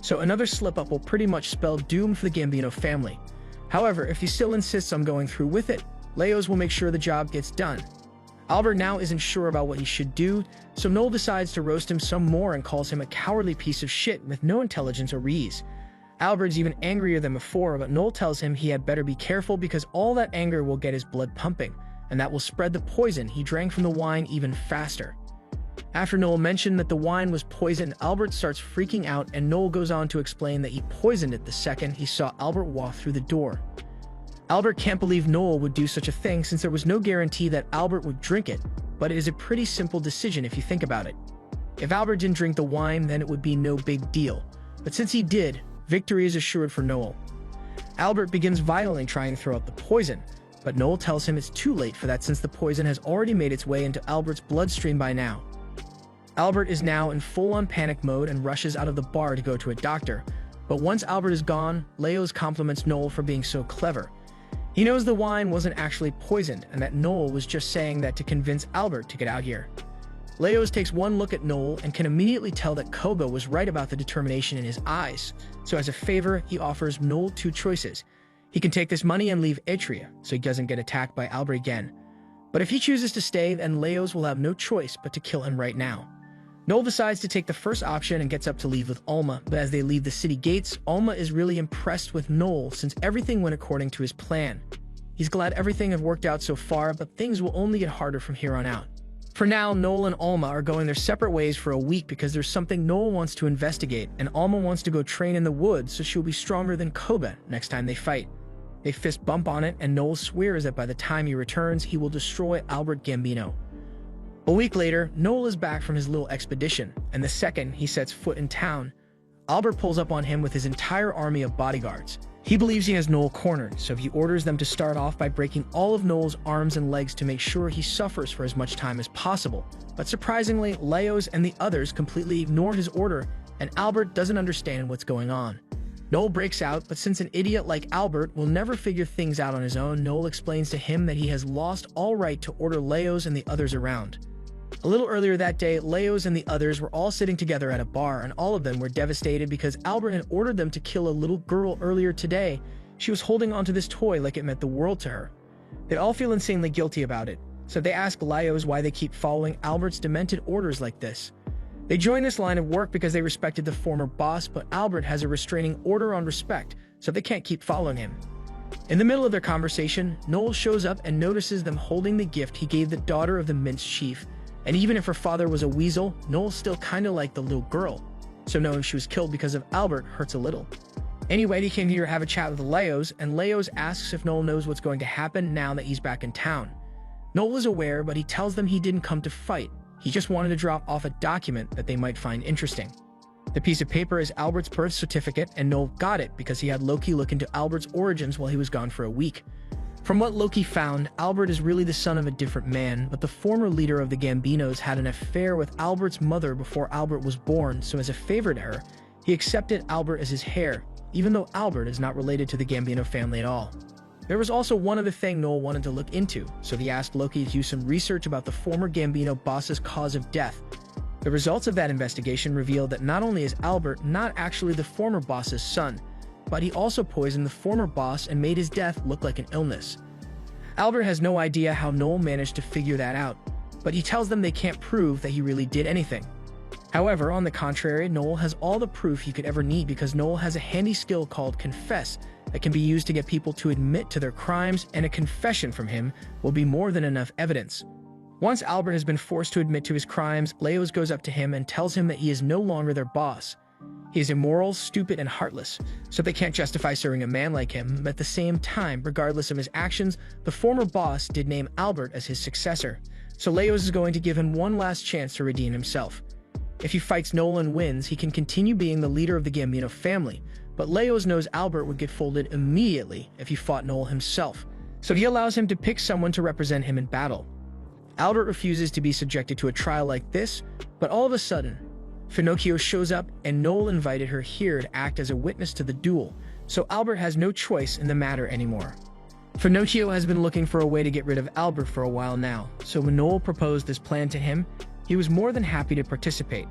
Speaker 1: so another slip-up will pretty much spell doom for the Gambino family. However, if he still insists on going through with it, Leos will make sure the job gets done. Albert now isn't sure about what he should do, so Noel decides to roast him some more and calls him a cowardly piece of shit with no intelligence or ease. Albert's even angrier than before, but Noel tells him he had better be careful because all that anger will get his blood pumping, and that will spread the poison he drank from the wine even faster. After Noel mentioned that the wine was poisoned, Albert starts freaking out, and Noel goes on to explain that he poisoned it the second he saw Albert walk through the door. Albert can't believe Noel would do such a thing since there was no guarantee that Albert would drink it, but it is a pretty simple decision if you think about it. If Albert didn't drink the wine, then it would be no big deal, but since he did, victory is assured for Noel. Albert begins violently trying to throw out the poison, but Noel tells him it's too late for that since the poison has already made its way into Albert's bloodstream by now. Albert is now in full-on panic mode and rushes out of the bar to go to a doctor, but once Albert is gone, Leos compliments Noel for being so clever. He knows the wine wasn't actually poisoned and that Noel was just saying that to convince Albert to get out here. Leos takes one look at Noel and can immediately tell that Koga was right about the determination in his eyes, so as a favor, he offers Noel two choices. He can take this money and leave Atria, so he doesn't get attacked by Albert again. But if he chooses to stay, then Leos will have no choice but to kill him right now. Noel decides to take the first option and gets up to leave with Alma, but as they leave the city gates, Alma is really impressed with Noel since everything went according to his plan. He's glad everything had worked out so far, but things will only get harder from here on out. For now, Noel and Alma are going their separate ways for a week because there's something Noel wants to investigate, and Alma wants to go train in the woods so she'll be stronger than Koga next time they fight. They fist bump on it, and Noel swears that by the time he returns, he will destroy Albert Gambino. A week later, Noel is back from his little expedition, and the second he sets foot in town, Albert pulls up on him with his entire army of bodyguards. He believes he has Noel cornered, so he orders them to start off by breaking all of Noel's arms and legs to make sure he suffers for as much time as possible. But surprisingly, Leos and the others completely ignore his order, and Albert doesn't understand what's going on. Noel breaks out, but since an idiot like Albert will never figure things out on his own, Noel explains to him that he has lost all right to order Leos and the others around. A little earlier that day, Leos and the others were all sitting together at a bar, and all of them were devastated because Albert had ordered them to kill a little girl earlier today. She was holding onto this toy like it meant the world to her. They all feel insanely guilty about it, so they ask Leos why they keep following Albert's demented orders like this. They join this line of work because they respected the former boss, but Albert has a restraining order on respect, so they can't keep following him. In the middle of their conversation, Noel shows up and notices them holding the gift he gave the daughter of the Mints chief. And even if her father was a weasel, Noel's still kinda like the little girl. So knowing she was killed because of Albert hurts a little. Anyway, he came here to have a chat with Leos, and Leos asks if Noel knows what's going to happen now that he's back in town. Noel is aware, but he tells them he didn't come to fight. He just wanted to drop off a document that they might find interesting. The piece of paper is Albert's birth certificate, and Noel got it because he had Loki look into Albert's origins while he was gone for a week. From what Loki found, Albert is really the son of a different man, but the former leader of the Gambinos had an affair with Albert's mother before Albert was born, so as a favor to her, he accepted Albert as his heir, even though Albert is not related to the Gambino family at all. There was also one other thing Noel wanted to look into, so he asked Loki to do some research about the former Gambino boss's cause of death. The results of that investigation revealed that not only is Albert not actually the former boss's son, but he also poisoned the former boss and made his death look like an illness. Albert has no idea how Noel managed to figure that out, but he tells them they can't prove that he really did anything. However, on the contrary, Noel has all the proof he could ever need because Noel has a handy skill called Confess that can be used to get people to admit to their crimes, and a confession from him will be more than enough evidence. Once Albert has been forced to admit to his crimes, Leos goes up to him and tells him that he is no longer their boss. He is immoral, stupid, and heartless, so they can't justify serving a man like him, but at the same time, regardless of his actions, the former boss did name Albert as his successor, so Leos is going to give him one last chance to redeem himself. If he fights Noel and wins, he can continue being the leader of the Gambino family, but Leos knows Albert would get folded immediately if he fought Noel himself, so he allows him to pick someone to represent him in battle. Albert refuses to be subjected to a trial like this, but all of a sudden, Finocchio shows up and Noel invited her here to act as a witness to the duel, so Albert has no choice in the matter anymore. Finocchio has been looking for a way to get rid of Albert for a while now, so when Noel proposed this plan to him, he was more than happy to participate.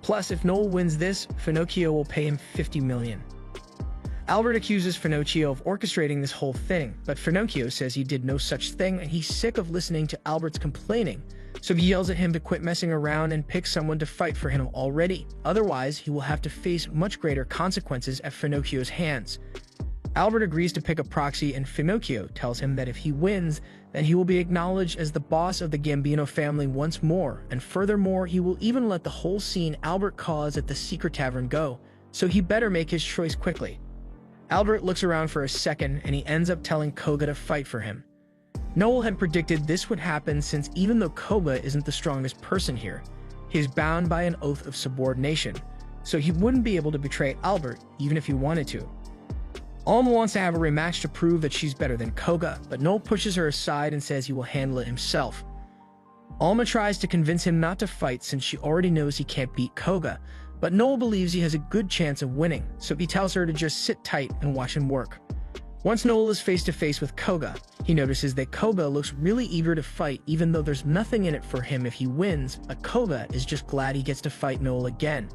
Speaker 1: Plus, if Noel wins this, Finocchio will pay him 50 million. Albert accuses Finocchio of orchestrating this whole thing, but Finocchio says he did no such thing and he's sick of listening to Albert's complaining, so he yells at him to quit messing around and pick someone to fight for him already. Otherwise, he will have to face much greater consequences at Finocchio's hands. Albert agrees to pick a proxy, and Finocchio tells him that if he wins, then he will be acknowledged as the boss of the Gambino family once more, and furthermore, he will even let the whole scene Albert caused at the secret tavern go, so he better make his choice quickly. Albert looks around for a second, and he ends up telling Koga to fight for him. Noel had predicted this would happen since even though Koga isn't the strongest person here, he is bound by an oath of subordination, so he wouldn't be able to betray Albert even if he wanted to. Alma wants to have a rematch to prove that she's better than Koga, but Noel pushes her aside and says he will handle it himself. Alma tries to convince him not to fight since she already knows he can't beat Koga, but Noel believes he has a good chance of winning, so he tells her to just sit tight and watch him work. Once Noel is face to face with Koga, he notices that Koga looks really eager to fight even though there's nothing in it for him if he wins, but Koga is just glad he gets to fight Noel again.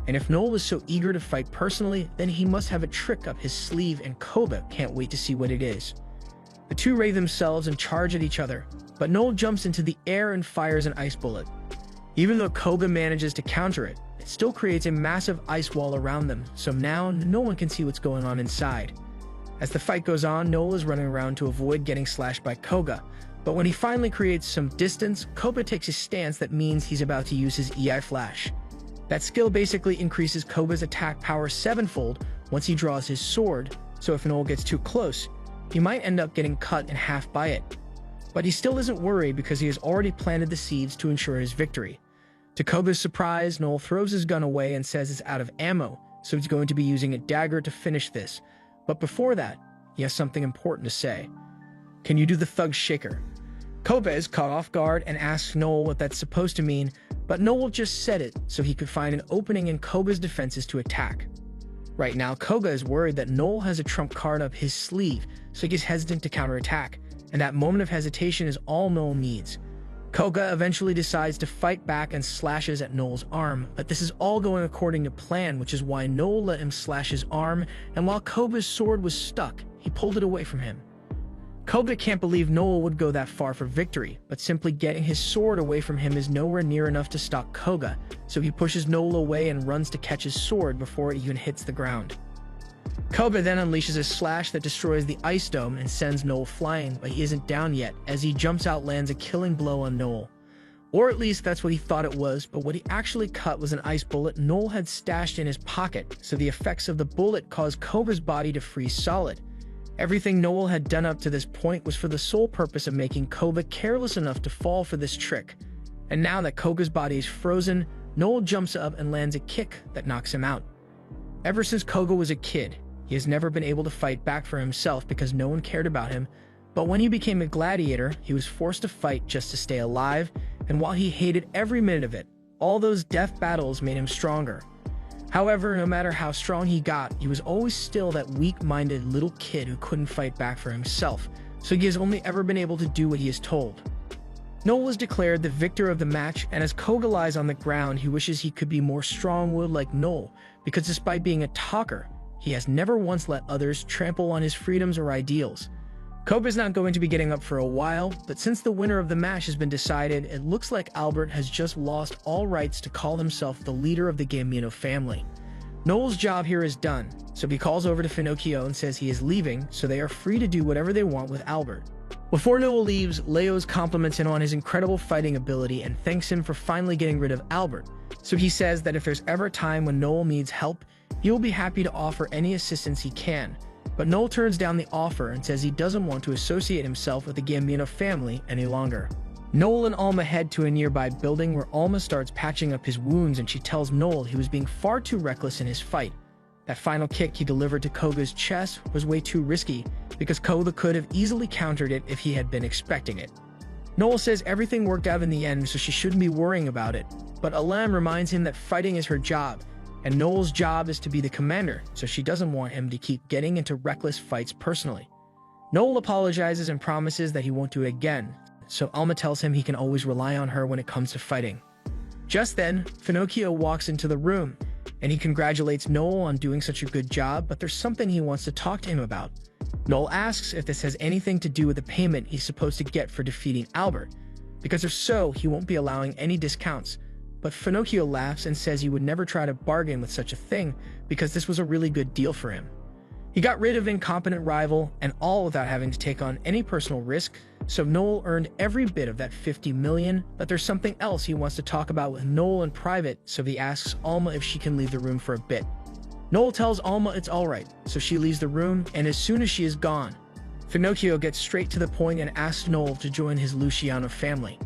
Speaker 1: And if Noel was so eager to fight personally, then he must have a trick up his sleeve, and Koga can't wait to see what it is. The two ray themselves and charge at each other, but Noel jumps into the air and fires an ice bullet. Even though Koga manages to counter it, it still creates a massive ice wall around them, so now no one can see what's going on inside. As the fight goes on, Noel is running around to avoid getting slashed by Koga, but when he finally creates some distance, Koga takes a stance that means he's about to use his EI Flash. That skill basically increases Koga's attack power 7-fold once he draws his sword, so if Noel gets too close, he might end up getting cut in half by it. But he still isn't worried because he has already planted the seeds to ensure his victory. To Koga's surprise, Noel throws his gun away and says it's out of ammo, so he's going to be using a dagger to finish this. But before that, he has something important to say. Can you do the thug shaker? Koga is caught off guard and asks Noel what that's supposed to mean, but Noel just said it so he could find an opening in Koga's defenses to attack. Right now, Koga is worried that Noel has a trump card up his sleeve, so he gets hesitant to counterattack, and that moment of hesitation is all Noel needs. Koga eventually decides to fight back and slashes at Noel's arm, but this is all going according to plan, which is why Noel let him slash his arm, and while Koga's sword was stuck, he pulled it away from him. Koga can't believe Noel would go that far for victory, but simply getting his sword away from him is nowhere near enough to stop Koga, so he pushes Noel away and runs to catch his sword before it even hits the ground. Koga then unleashes a slash that destroys the ice dome and sends Noel flying, but he isn't down yet, as he jumps out lands a killing blow on Noel. Or at least that's what he thought it was, but what he actually cut was an ice bullet Noel had stashed in his pocket, so the effects of the bullet caused Koga's body to freeze solid. Everything Noel had done up to this point was for the sole purpose of making Koga careless enough to fall for this trick. And now that Koga's body is frozen, Noel jumps up and lands a kick that knocks him out. Ever since Koga was a kid, he has never been able to fight back for himself because no one cared about him, but when he became a gladiator, he was forced to fight just to stay alive, and while he hated every minute of it, all those death battles made him stronger. However, no matter how strong he got, he was always still that weak-minded little kid who couldn't fight back for himself, so he has only ever been able to do what he is told. Noel was declared the victor of the match, and as Koga lies on the ground, he wishes he could be more strong-willed like Noel, because despite being a talker, he has never once let others trample on his freedoms or ideals. Koga's not going to be getting up for a while, but since the winner of the match has been decided, it looks like Albert has just lost all rights to call himself the leader of the Gambino family. Noel's job here is done, so he calls over to Finocchio and says he is leaving, so they are free to do whatever they want with Albert. Before Noel leaves, Leos compliments him on his incredible fighting ability and thanks him for finally getting rid of Albert, so he says that if there's ever a time when Noel needs help, he will be happy to offer any assistance he can. But Noel turns down the offer and says he doesn't want to associate himself with the Gambino family any longer. Noel and Alma head to a nearby building where Alma starts patching up his wounds, and she tells Noel he was being far too reckless in his fight. That final kick he delivered to Koga's chest was way too risky, because Koga could have easily countered it if he had been expecting it. Noel says everything worked out in the end, so she shouldn't be worrying about it, but Alam reminds him that fighting is her job, and Noel's job is to be the commander, so she doesn't want him to keep getting into reckless fights personally. Noel apologizes and promises that he won't do it again, so Alma tells him he can always rely on her when it comes to fighting. Just then, Finocchio walks into the room, and he congratulates Noel on doing such a good job, but there's something he wants to talk to him about. Noel asks if this has anything to do with the payment he's supposed to get for defeating Albert, because if so, he won't be allowing any discounts. But Finocchio laughs and says he would never try to bargain with such a thing because this was a really good deal for him. He got rid of an incompetent rival, and all without having to take on any personal risk, so Noel earned every bit of that 50 million, but there's something else he wants to talk about with Noel in private, so he asks Alma if she can leave the room for a bit. Noel tells Alma it's alright, so she leaves the room, and as soon as she is gone, Finocchio gets straight to the point and asks Noel to join his Luciano family.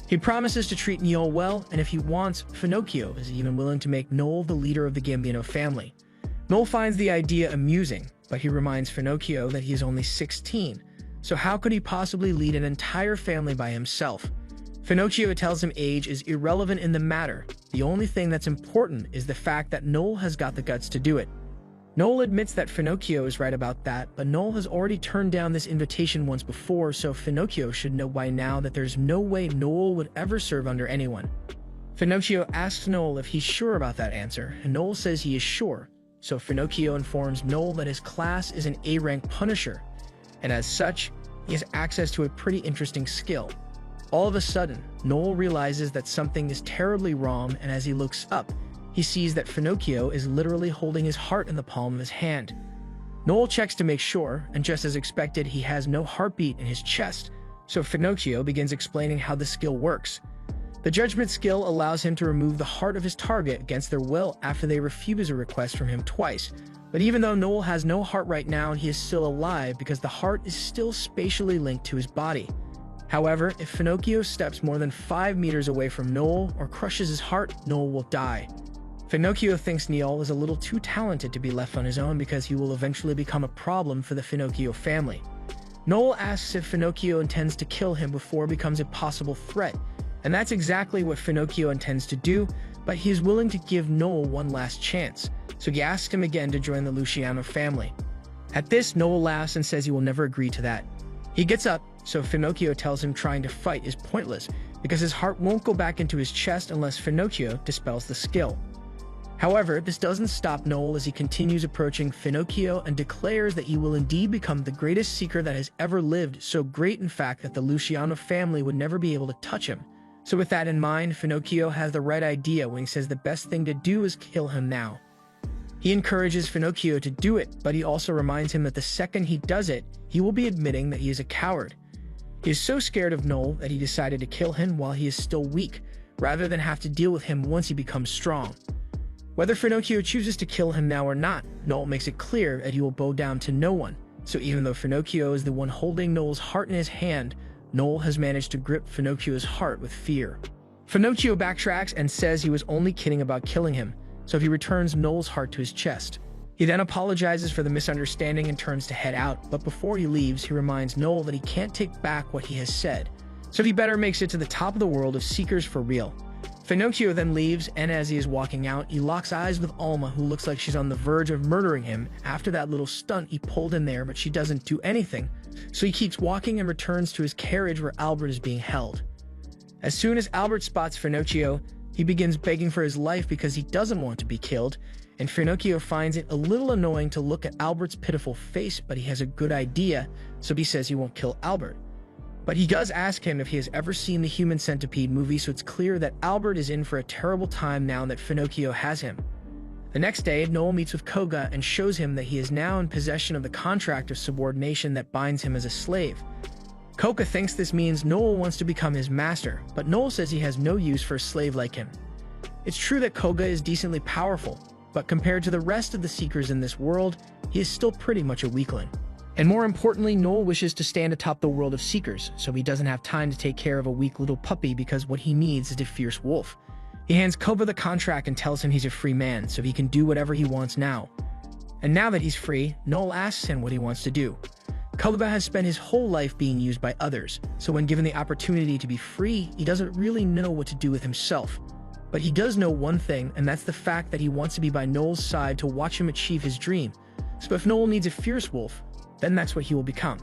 Speaker 1: He promises to treat Noel well, and if he wants, Finocchio is even willing to make Noel the leader of the Gambino family. Noel finds the idea amusing, but he reminds Finocchio that he is only 16, so how could he possibly lead an entire family by himself? Finocchio tells him age is irrelevant in the matter. The only thing that's important is the fact that Noel has got the guts to do it. Noel admits that Finocchio is right about that, but Noel has already turned down this invitation once before, so Finocchio should know by now that there's no way Noel would ever serve under anyone. Finocchio asks Noel if he's sure about that answer, and Noel says he is sure, so Finocchio informs Noel that his class is an A-rank Punisher, and as such, he has access to a pretty interesting skill. All of a sudden, Noel realizes that something is terribly wrong, and as he looks up, he sees that Finocchio is literally holding his heart in the palm of his hand. Noel checks to make sure, and just as expected, he has no heartbeat in his chest, so Finocchio begins explaining how the skill works. The judgment skill allows him to remove the heart of his target against their will after they refuse a request from him twice. But even though Noel has no heart right now, he is still alive because the heart is still spatially linked to his body. However, if Finocchio steps more than 5 meters away from Noel or crushes his heart, Noel will die. Finocchio thinks Noel is a little too talented to be left on his own because he will eventually become a problem for the Finocchio family. Noel asks if Finocchio intends to kill him before it becomes a possible threat, and that's exactly what Finocchio intends to do, but he is willing to give Noel one last chance. so he asks him again to join the Luciano family. At this, Noel laughs and says he will never agree to that. He gets up, so Finocchio tells him trying to fight is pointless because his heart won't go back into his chest unless Finocchio dispels the skill. However, this doesn't stop Noel as he continues approaching Finocchio and declares that he will indeed become the greatest seeker that has ever lived, so great in fact that the Luciano family would never be able to touch him. So with that in mind, Finocchio has the right idea when he says the best thing to do is kill him now. He encourages Finocchio to do it, but he also reminds him that the second he does it, he will be admitting that he is a coward. He is so scared of Noel that he decided to kill him while he is still weak, rather than have to deal with him once he becomes strong. Whether Finocchio chooses to kill him now or not, Noel makes it clear that he will bow down to no one. So even though Finocchio is the one holding Noel's heart in his hand, Noel has managed to grip Finocchio's heart with fear. Finocchio backtracks and says he was only kidding about killing him, so he returns Noel's heart to his chest. He then apologizes for the misunderstanding and turns to head out, but before he leaves, he reminds Noel that he can't take back what he has said, so he better makes it to the top of the world of Seekers for real. Finocchio then leaves, and as he is walking out, he locks eyes with Alma, who looks like she's on the verge of murdering him after that little stunt he pulled in there, but she doesn't do anything, so he keeps walking and returns to his carriage where Albert is being held. As soon as Albert spots Finocchio, he begins begging for his life because he doesn't want to be killed, and Finocchio finds it a little annoying to look at Albert's pitiful face, but he has a good idea, so he says he won't kill Albert. But he does ask him if he has ever seen the Human Centipede movie, so it's clear that Albert is in for a terrible time now that Finocchio has him. The next day, Noel meets with Koga and shows him that he is now in possession of the contract of subordination that binds him as a slave. Koga thinks this means Noel wants to become his master, but Noel says he has no use for a slave like him. It's true that Koga is decently powerful, but compared to the rest of the Seekers in this world, he is still pretty much a weakling. And more importantly, Noel wishes to stand atop the world of Seekers, so he doesn't have time to take care of a weak little puppy because what he needs is a fierce wolf. He hands Koga the contract and tells him he's a free man, so he can do whatever he wants now. And now that he's free, Noel asks him what he wants to do. Koga has spent his whole life being used by others, so when given the opportunity to be free, he doesn't really know what to do with himself. But he does know one thing, and that's the fact that he wants to be by Noel's side to watch him achieve his dream. So if Noel needs a fierce wolf, then that's what he will become.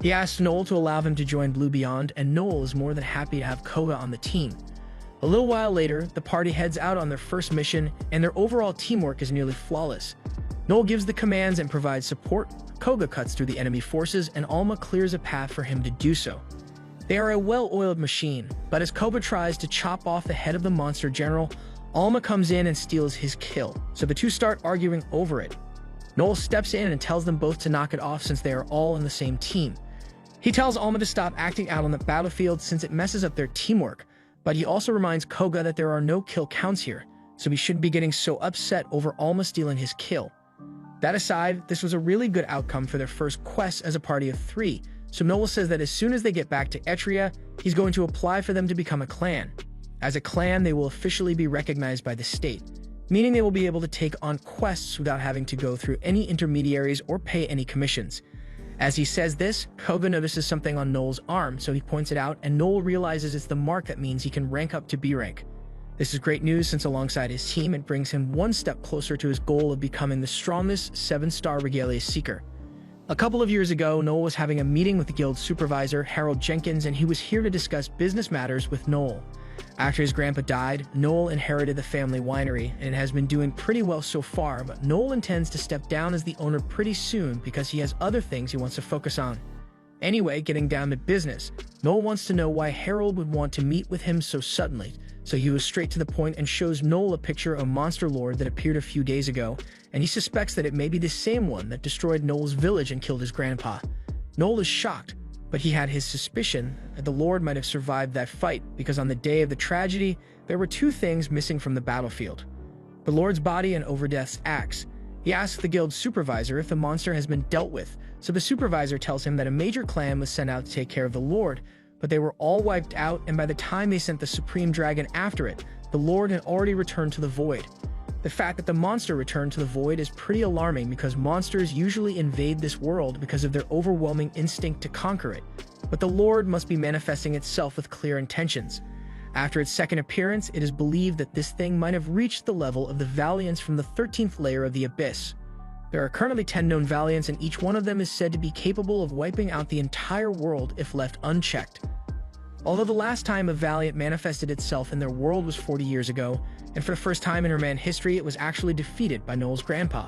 Speaker 1: He asks Noel to allow him to join Blue Beyond, and Noel is more than happy to have Koga on the team. A little while later, the party heads out on their first mission, and their overall teamwork is nearly flawless. Noel gives the commands and provides support, Koga cuts through the enemy forces, and Alma clears a path for him to do so. They are a well-oiled machine, but as Koga tries to chop off the head of the monster general, Alma comes in and steals his kill, so the two start arguing over it. Noel steps in and tells them both to knock it off since they are all on the same team. He tells Alma to stop acting out on the battlefield since it messes up their teamwork, but he also reminds Koga that there are no kill counts here, so he shouldn't be getting so upset over Alma stealing his kill. That aside, this was a really good outcome for their first quest as a party of 3, so Noel says that as soon as they get back to Etria, he's going to apply for them to become a clan. As a clan, they will officially be recognized by the state, meaning they will be able to take on quests without having to go through any intermediaries or pay any commissions. As he says this, Koga notices something on Noel's arm, so he points it out, and Noel realizes it's the mark that means he can rank up to B rank. This is great news since alongside his team, it brings him one step closer to his goal of becoming the strongest 7-star Regalia Seeker. A couple of years ago, Noel was having a meeting with the guild supervisor, Harold Jenkins, and he was here to discuss business matters with Noel. After his grandpa died, Noel inherited the family winery, and it has been doing pretty well so far, but Noel intends to step down as the owner pretty soon because he has other things he wants to focus on. Anyway, getting down to business, Noel wants to know why Harold would want to meet with him so suddenly, so he goes straight to the point and shows Noel a picture of Monster Lord that appeared a few days ago, and he suspects that it may be the same one that destroyed Noel's village and killed his grandpa. Noel is shocked, but he had his suspicion that the Lord might have survived that fight because on the day of the tragedy, there were 2 things missing from the battlefield: the Lord's body and Overdeath's axe. He asks the guild supervisor if the monster has been dealt with, so the supervisor tells him that a major clan was sent out to take care of the Lord, but they were all wiped out, and by the time they sent the Supreme Dragon after it, the Lord had already returned to the Void. The fact that the monster returned to the Void is pretty alarming because monsters usually invade this world because of their overwhelming instinct to conquer it, but the Lord must be manifesting itself with clear intentions. After its second appearance, it is believed that this thing might have reached the level of the Valiants from the 13th layer of the Abyss. There are currently 10 known Valiants, and each one of them is said to be capable of wiping out the entire world if left unchecked. Although the last time a Valiant manifested itself in their world was 40 years ago, and for the first time in Rayman history, it was actually defeated by Noel's grandpa.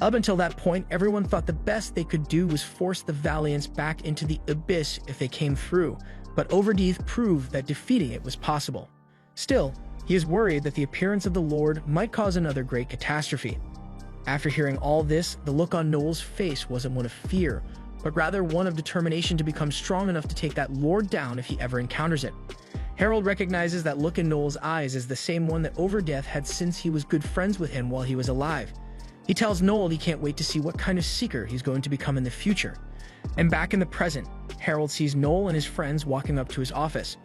Speaker 1: Up until that point, everyone thought the best they could do was force the Valiants back into the Abyss if they came through, but Overdeath proved that defeating it was possible. Still, he is worried that the appearance of the Lord might cause another great catastrophe. After hearing all this, the look on Noel's face wasn't one of fear, but rather one of determination to become strong enough to take that Lord down if he ever encounters it. Harold recognizes that look in Noel's eyes as the same one that Overdeath had since he was good friends with him while he was alive. He tells Noel he can't wait to see what kind of seeker he's going to become in the future. And back in the present, Harold sees Noel and his friends walking up to his office.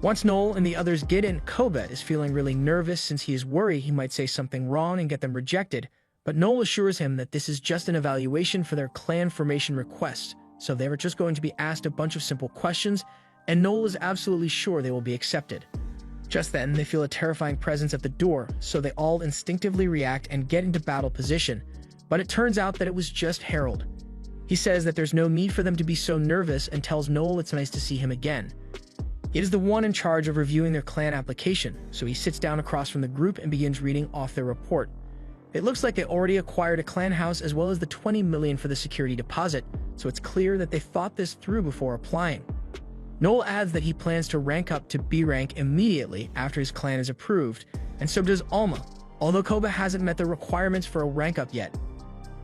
Speaker 1: Once Noel and the others get in, Koba is feeling really nervous since he is worried he might say something wrong and get them rejected, but Noel assures him that this is just an evaluation for their clan formation request, so they are just going to be asked a bunch of simple questions, and Noel is absolutely sure they will be accepted. Just then, they feel a terrifying presence at the door, so they all instinctively react and get into battle position, but it turns out that it was just Harold. He says that there's no need for them to be so nervous and tells Noel it's nice to see him again. He is the one in charge of reviewing their clan application, so he sits down across from the group and begins reading off their report. It looks like they already acquired a clan house as well as the 20 million for the security deposit, so it's clear that they thought this through before applying. Noel adds that he plans to rank up to B rank immediately after his clan is approved, and so does Alma, although Koba hasn't met the requirements for a rank up yet.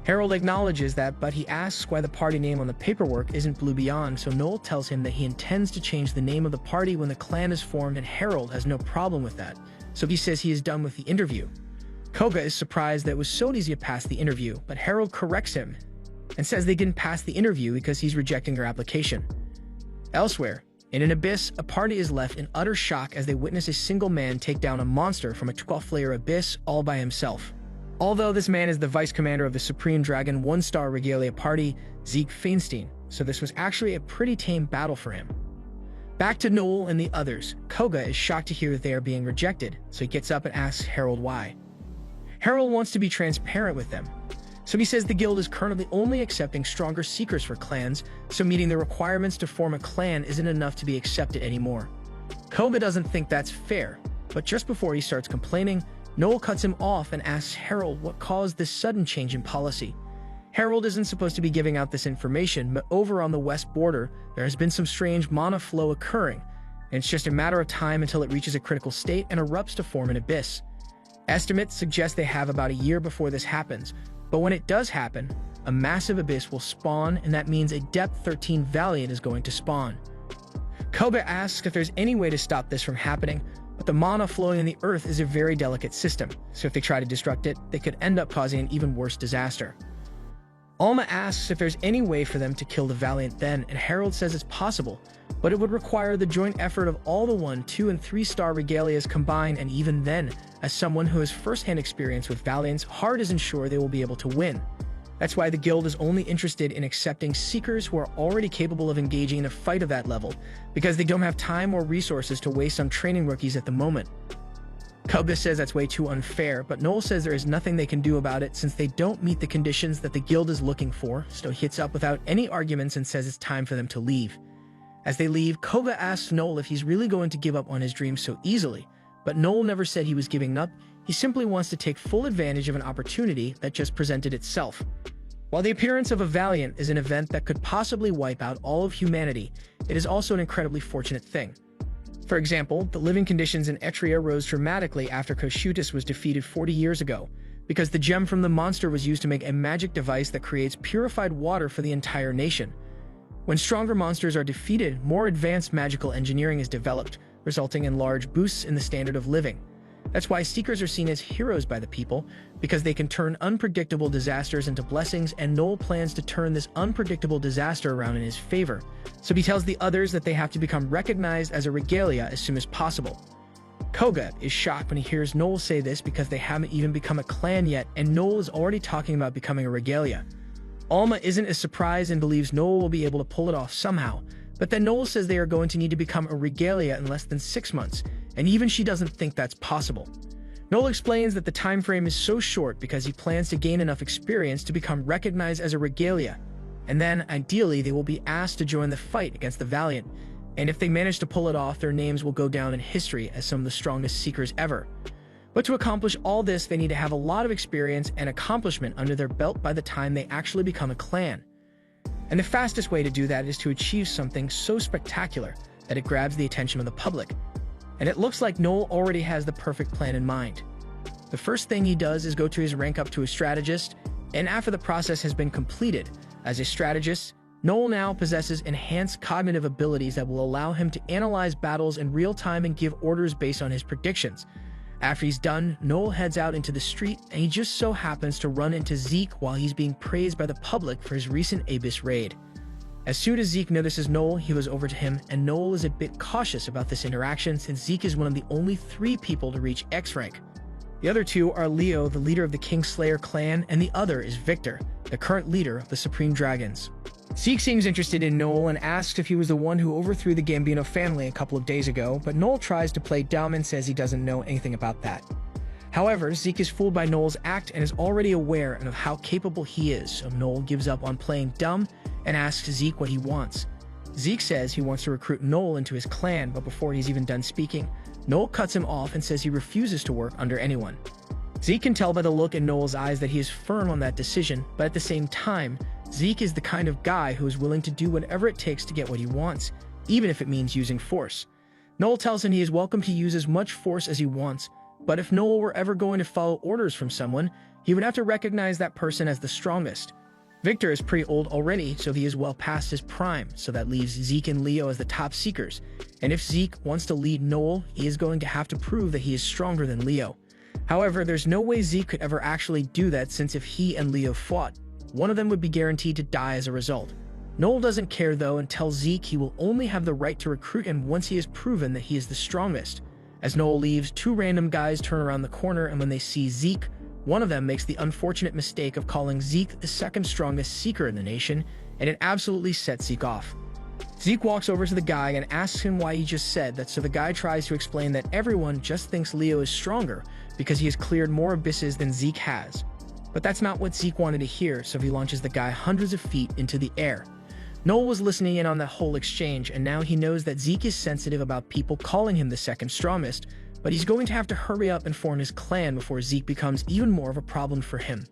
Speaker 1: Harold acknowledges that, but he asks why the party name on the paperwork isn't Blue Beyond, so Noel tells him that he intends to change the name of the party when the clan is formed, and Harold has no problem with that, so he says he is done with the interview. Koga is surprised that it was so easy to pass the interview, but Harold corrects him and says they didn't pass the interview because he's rejecting their application. Elsewhere, in an abyss, a party is left in utter shock as they witness a single man take down a monster from a 12th layer abyss all by himself. Although this man is the vice commander of the Supreme Dragon 1-star Regalia party, Zeke Feinstein, so this was actually a pretty tame battle for him. Back to Noel and the others, Koga is shocked to hear that they are being rejected, so he gets up and asks Harold why. Harold wants to be transparent with them, so he says the guild is currently only accepting stronger seekers for clans, so meeting the requirements to form a clan isn't enough to be accepted anymore. Koga doesn't think that's fair, but just before he starts complaining, Noel cuts him off and asks Harold what caused this sudden change in policy. Harold isn't supposed to be giving out this information, but over on the west border, there has been some strange mana flow occurring, and it's just a matter of time until it reaches a critical state and erupts to form an abyss. Estimates suggest they have about a year before this happens, but when it does happen, a massive abyss will spawn, and that means a Depth 13 Valiant is going to spawn. Koga asks if there's any way to stop this from happening, but the mana flowing in the earth is a very delicate system, so if they try to destruct it, they could end up causing an even worse disaster. Alma asks if there's any way for them to kill the Valiant then, and Harold says it's possible, but it would require the joint effort of all the 1, 2, and 3-star Regalias combined, and even then, as someone who has first-hand experience with Valiants, Hard isn't sure they will be able to win. That's why the guild is only interested in accepting seekers who are already capable of engaging in a fight of that level, because they don't have time or resources to waste on training rookies at the moment. Koga says that's way too unfair, but Noel says there is nothing they can do about it since they don't meet the conditions that the guild is looking for, so he hits up without any arguments and says it's time for them to leave. As they leave, Koga asks Noel if he's really going to give up on his dreams so easily, but Noel never said he was giving up. He simply wants to take full advantage of an opportunity that just presented itself. While the appearance of a Valiant is an event that could possibly wipe out all of humanity, it is also an incredibly fortunate thing. For example, the living conditions in Etria rose dramatically after Koshutis was defeated 40 years ago, because the gem from the monster was used to make a magic device that creates purified water for the entire nation. When stronger monsters are defeated, more advanced magical engineering is developed, resulting in large boosts in the standard of living. That's why Seekers are seen as heroes by the people, because they can turn unpredictable disasters into blessings, and Noel plans to turn this unpredictable disaster around in his favor, so he tells the others that they have to become recognized as a Regalia as soon as possible. Koga is shocked when he hears Noel say this because they haven't even become a clan yet, and Noel is already talking about becoming a Regalia. Alma isn't as surprised and believes Noel will be able to pull it off somehow, But then Noel says they are going to need to become a regalia in less than 6 months, and even she doesn't think that's possible. Noel explains that the time frame is so short because he plans to gain enough experience to become recognized as a regalia, and then, ideally, they will be asked to join the fight against the Valiant, and if they manage to pull it off, their names will go down in history as some of the strongest Seekers ever. But to accomplish all this, they need to have a lot of experience and accomplishment under their belt by the time they actually become a clan. And the fastest way to do that is to achieve something so spectacular that it grabs the attention of the public. And it looks like Noel already has the perfect plan in mind. The first thing he does is go to his rank up to a strategist, and after the process has been completed, as a strategist, Noel now possesses enhanced cognitive abilities that will allow him to analyze battles in real time and give orders based on his predictions. After he's done, Noel heads out into the street, and he just so happens to run into Zeke while he's being praised by the public for his recent Abyss raid. As soon as Zeke notices Noel, he goes over to him, and Noel is a bit cautious about this interaction since Zeke is one of the only 3 people to reach X rank. The other 2 are Leo, the leader of the Kingslayer clan, and the other is Victor, the current leader of the Supreme Dragons. Zeke seems interested in Noel and asks if he was the one who overthrew the Gambino family a couple of days ago, but Noel tries to play dumb and says he doesn't know anything about that. However, Zeke is fooled by Noel's act and is already aware of how capable he is, so Noel gives up on playing dumb and asks Zeke what he wants. Zeke says he wants to recruit Noel into his clan, but before he's even done speaking, Noel cuts him off and says he refuses to work under anyone. Zeke can tell by the look in Noel's eyes that he is firm on that decision, but at the same time, Zeke is the kind of guy who is willing to do whatever it takes to get what he wants, even if it means using force. Noel tells him he is welcome to use as much force as he wants, but if Noel were ever going to follow orders from someone, he would have to recognize that person as the strongest. Victor is pretty old already, so he is well past his prime, so that leaves Zeke and Leo as the top Seekers. And if Zeke wants to lead Noel, he is going to have to prove that he is stronger than Leo. However, there's no way Zeke could ever actually do that, since if he and Leo fought, one of them would be guaranteed to die as a result. Noel doesn't care though and tells Zeke he will only have the right to recruit him once he has proven that he is the strongest. As Noel leaves, 2 random guys turn around the corner, and when they see Zeke, one of them makes the unfortunate mistake of calling Zeke the 2nd strongest Seeker in the nation, and it absolutely sets Zeke off. Zeke walks over to the guy and asks him why he just said that, so the guy tries to explain that everyone just thinks Leo is stronger because he has cleared more abysses than Zeke has. But that's not what Zeke wanted to hear, so he launches the guy hundreds of feet into the air. Noel was listening in on that whole exchange, and now he knows that Zeke is sensitive about people calling him the 2nd strongest, but he's going to have to hurry up and form his clan before Zeke becomes even more of a problem for him.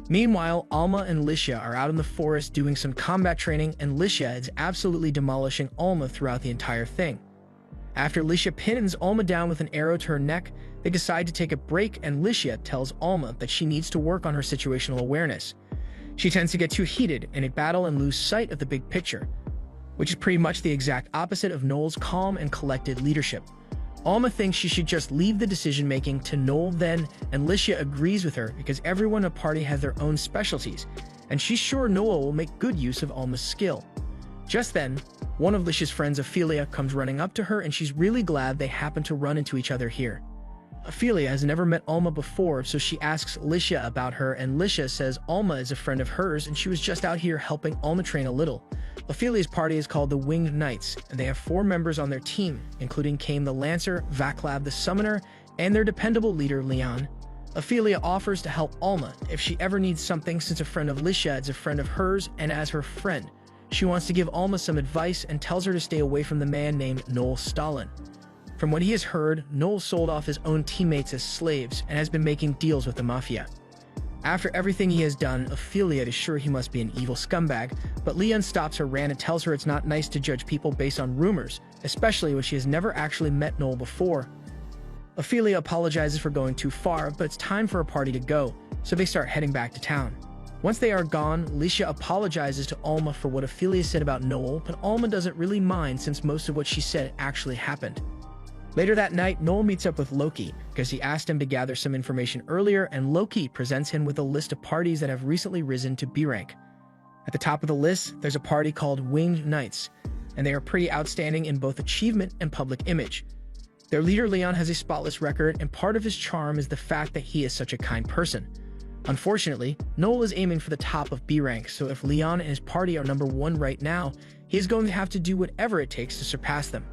Speaker 1: Meanwhile, Alma and Licia are out in the forest doing some combat training, and Licia is absolutely demolishing Alma throughout the entire thing. After Licia pins Alma down with an arrow to her neck, they decide to take a break, and Licia tells Alma that she needs to work on her situational awareness. She tends to get too heated in a battle and lose sight of the big picture, which is pretty much the exact opposite of Noel's calm and collected leadership. Alma thinks she should just leave the decision-making to Noel then, and Licia agrees with her because everyone in a party has their own specialties, and she's sure Noel will make good use of Alma's skill. Just then, one of Licia's friends, Ophelia, comes running up to her, and she's really glad they happen to run into each other here. Ophelia has never met Alma before, so she asks Licia about her, and Licia says Alma is a friend of hers and she was just out here helping Alma train a little. Ophelia's party is called the Winged Knights, and they have 4 members on their team, including Kane the Lancer, Vaclav the Summoner, and their dependable leader, Leon. Ophelia offers to help Alma if she ever needs something, since a friend of Licia is a friend of hers, and as her friend, she wants to give Alma some advice and tells her to stay away from the man named Noel Stalin. From what he has heard, Noel sold off his own teammates as slaves and has been making deals with the Mafia. After everything he has done, Ophelia is sure he must be an evil scumbag, but Leon stops her rant and tells her it's not nice to judge people based on rumors, especially when she has never actually met Noel before. Ophelia apologizes for going too far, but it's time for a party to go, so they start heading back to town. Once they are gone, Licia apologizes to Alma for what Ophelia said about Noel, but Alma doesn't really mind since most of what she said actually happened. Later that night, Noel meets up with Loki because he asked him to gather some information earlier, and Loki presents him with a list of parties that have recently risen to B rank. At the top of the list, there's a party called Winged Knights, and they are pretty outstanding in both achievement and public image. Their leader Leon has a spotless record, and part of his charm is the fact that he is such a kind person. Unfortunately, Noel is aiming for the top of B rank, so if Leon and his party are number 1 right now, he is going to have to do whatever it takes to surpass them.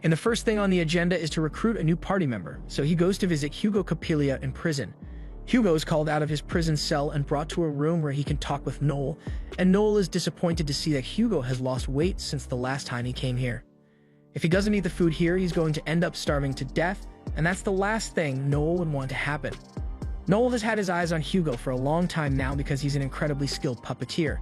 Speaker 1: And the first thing on the agenda is to recruit a new party member, so he goes to visit Hugo Capilia in prison. Hugo is called out of his prison cell and brought to a room where he can talk with Noel, and Noel is disappointed to see that Hugo has lost weight since the last time he came here. If he doesn't eat the food here, he's going to end up starving to death, and that's the last thing Noel would want to happen. Noel has had his eyes on Hugo for a long time now because he's an incredibly skilled puppeteer.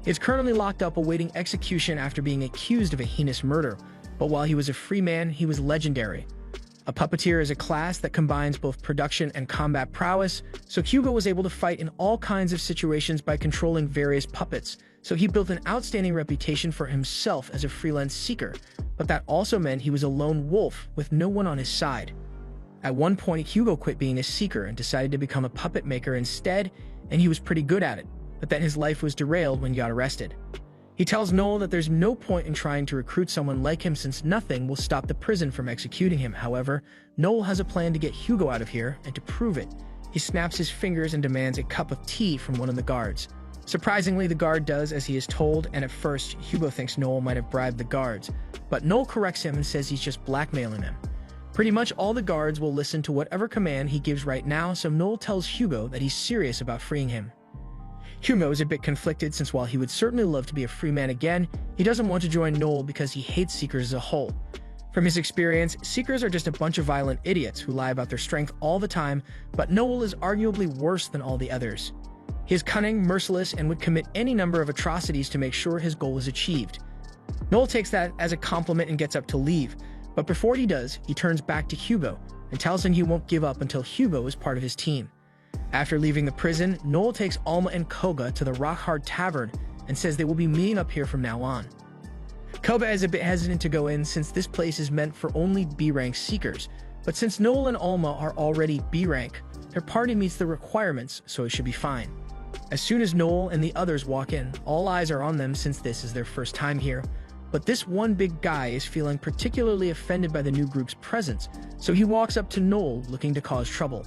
Speaker 1: He is currently locked up awaiting execution after being accused of a heinous murder, but while he was a free man, he was legendary. A puppeteer is a class that combines both production and combat prowess, so Hugo was able to fight in all kinds of situations by controlling various puppets, so he built an outstanding reputation for himself as a freelance seeker, but that also meant he was a lone wolf with no one on his side. At one point, Hugo quit being a seeker and decided to become a puppet maker instead, and he was pretty good at it, but then his life was derailed when he got arrested. He tells Noel that there's no point in trying to recruit someone like him since nothing will stop the prison from executing him. However, Noel has a plan to get Hugo out of here, and to prove it, he snaps his fingers and demands a cup of tea from one of the guards. Surprisingly, the guard does as he is told, and at first, Hugo thinks Noel might have bribed the guards, but Noel corrects him and says he's just blackmailing him. Pretty much all the guards will listen to whatever command he gives right now, so Noel tells Hugo that he's serious about freeing him. Hugo is a bit conflicted since while he would certainly love to be a free man again, he doesn't want to join Noel because he hates Seekers as a whole. From his experience, Seekers are just a bunch of violent idiots who lie about their strength all the time, but Noel is arguably worse than all the others. He is cunning, merciless, and would commit any number of atrocities to make sure his goal is achieved. Noel takes that as a compliment and gets up to leave, but before he does, he turns back to Hugo and tells him he won't give up until Hugo is part of his team. After leaving the prison, Noel takes Alma and Koga to the Rock Hard Tavern and says they will be meeting up here from now on. Koga is a bit hesitant to go in since this place is meant for only B-rank seekers, but since Noel and Alma are already B-rank, their party meets the requirements, so it should be fine. As soon as Noel and the others walk in, all eyes are on them since this is their first time here, but this one big guy is feeling particularly offended by the new group's presence, so he walks up to Noel looking to cause trouble.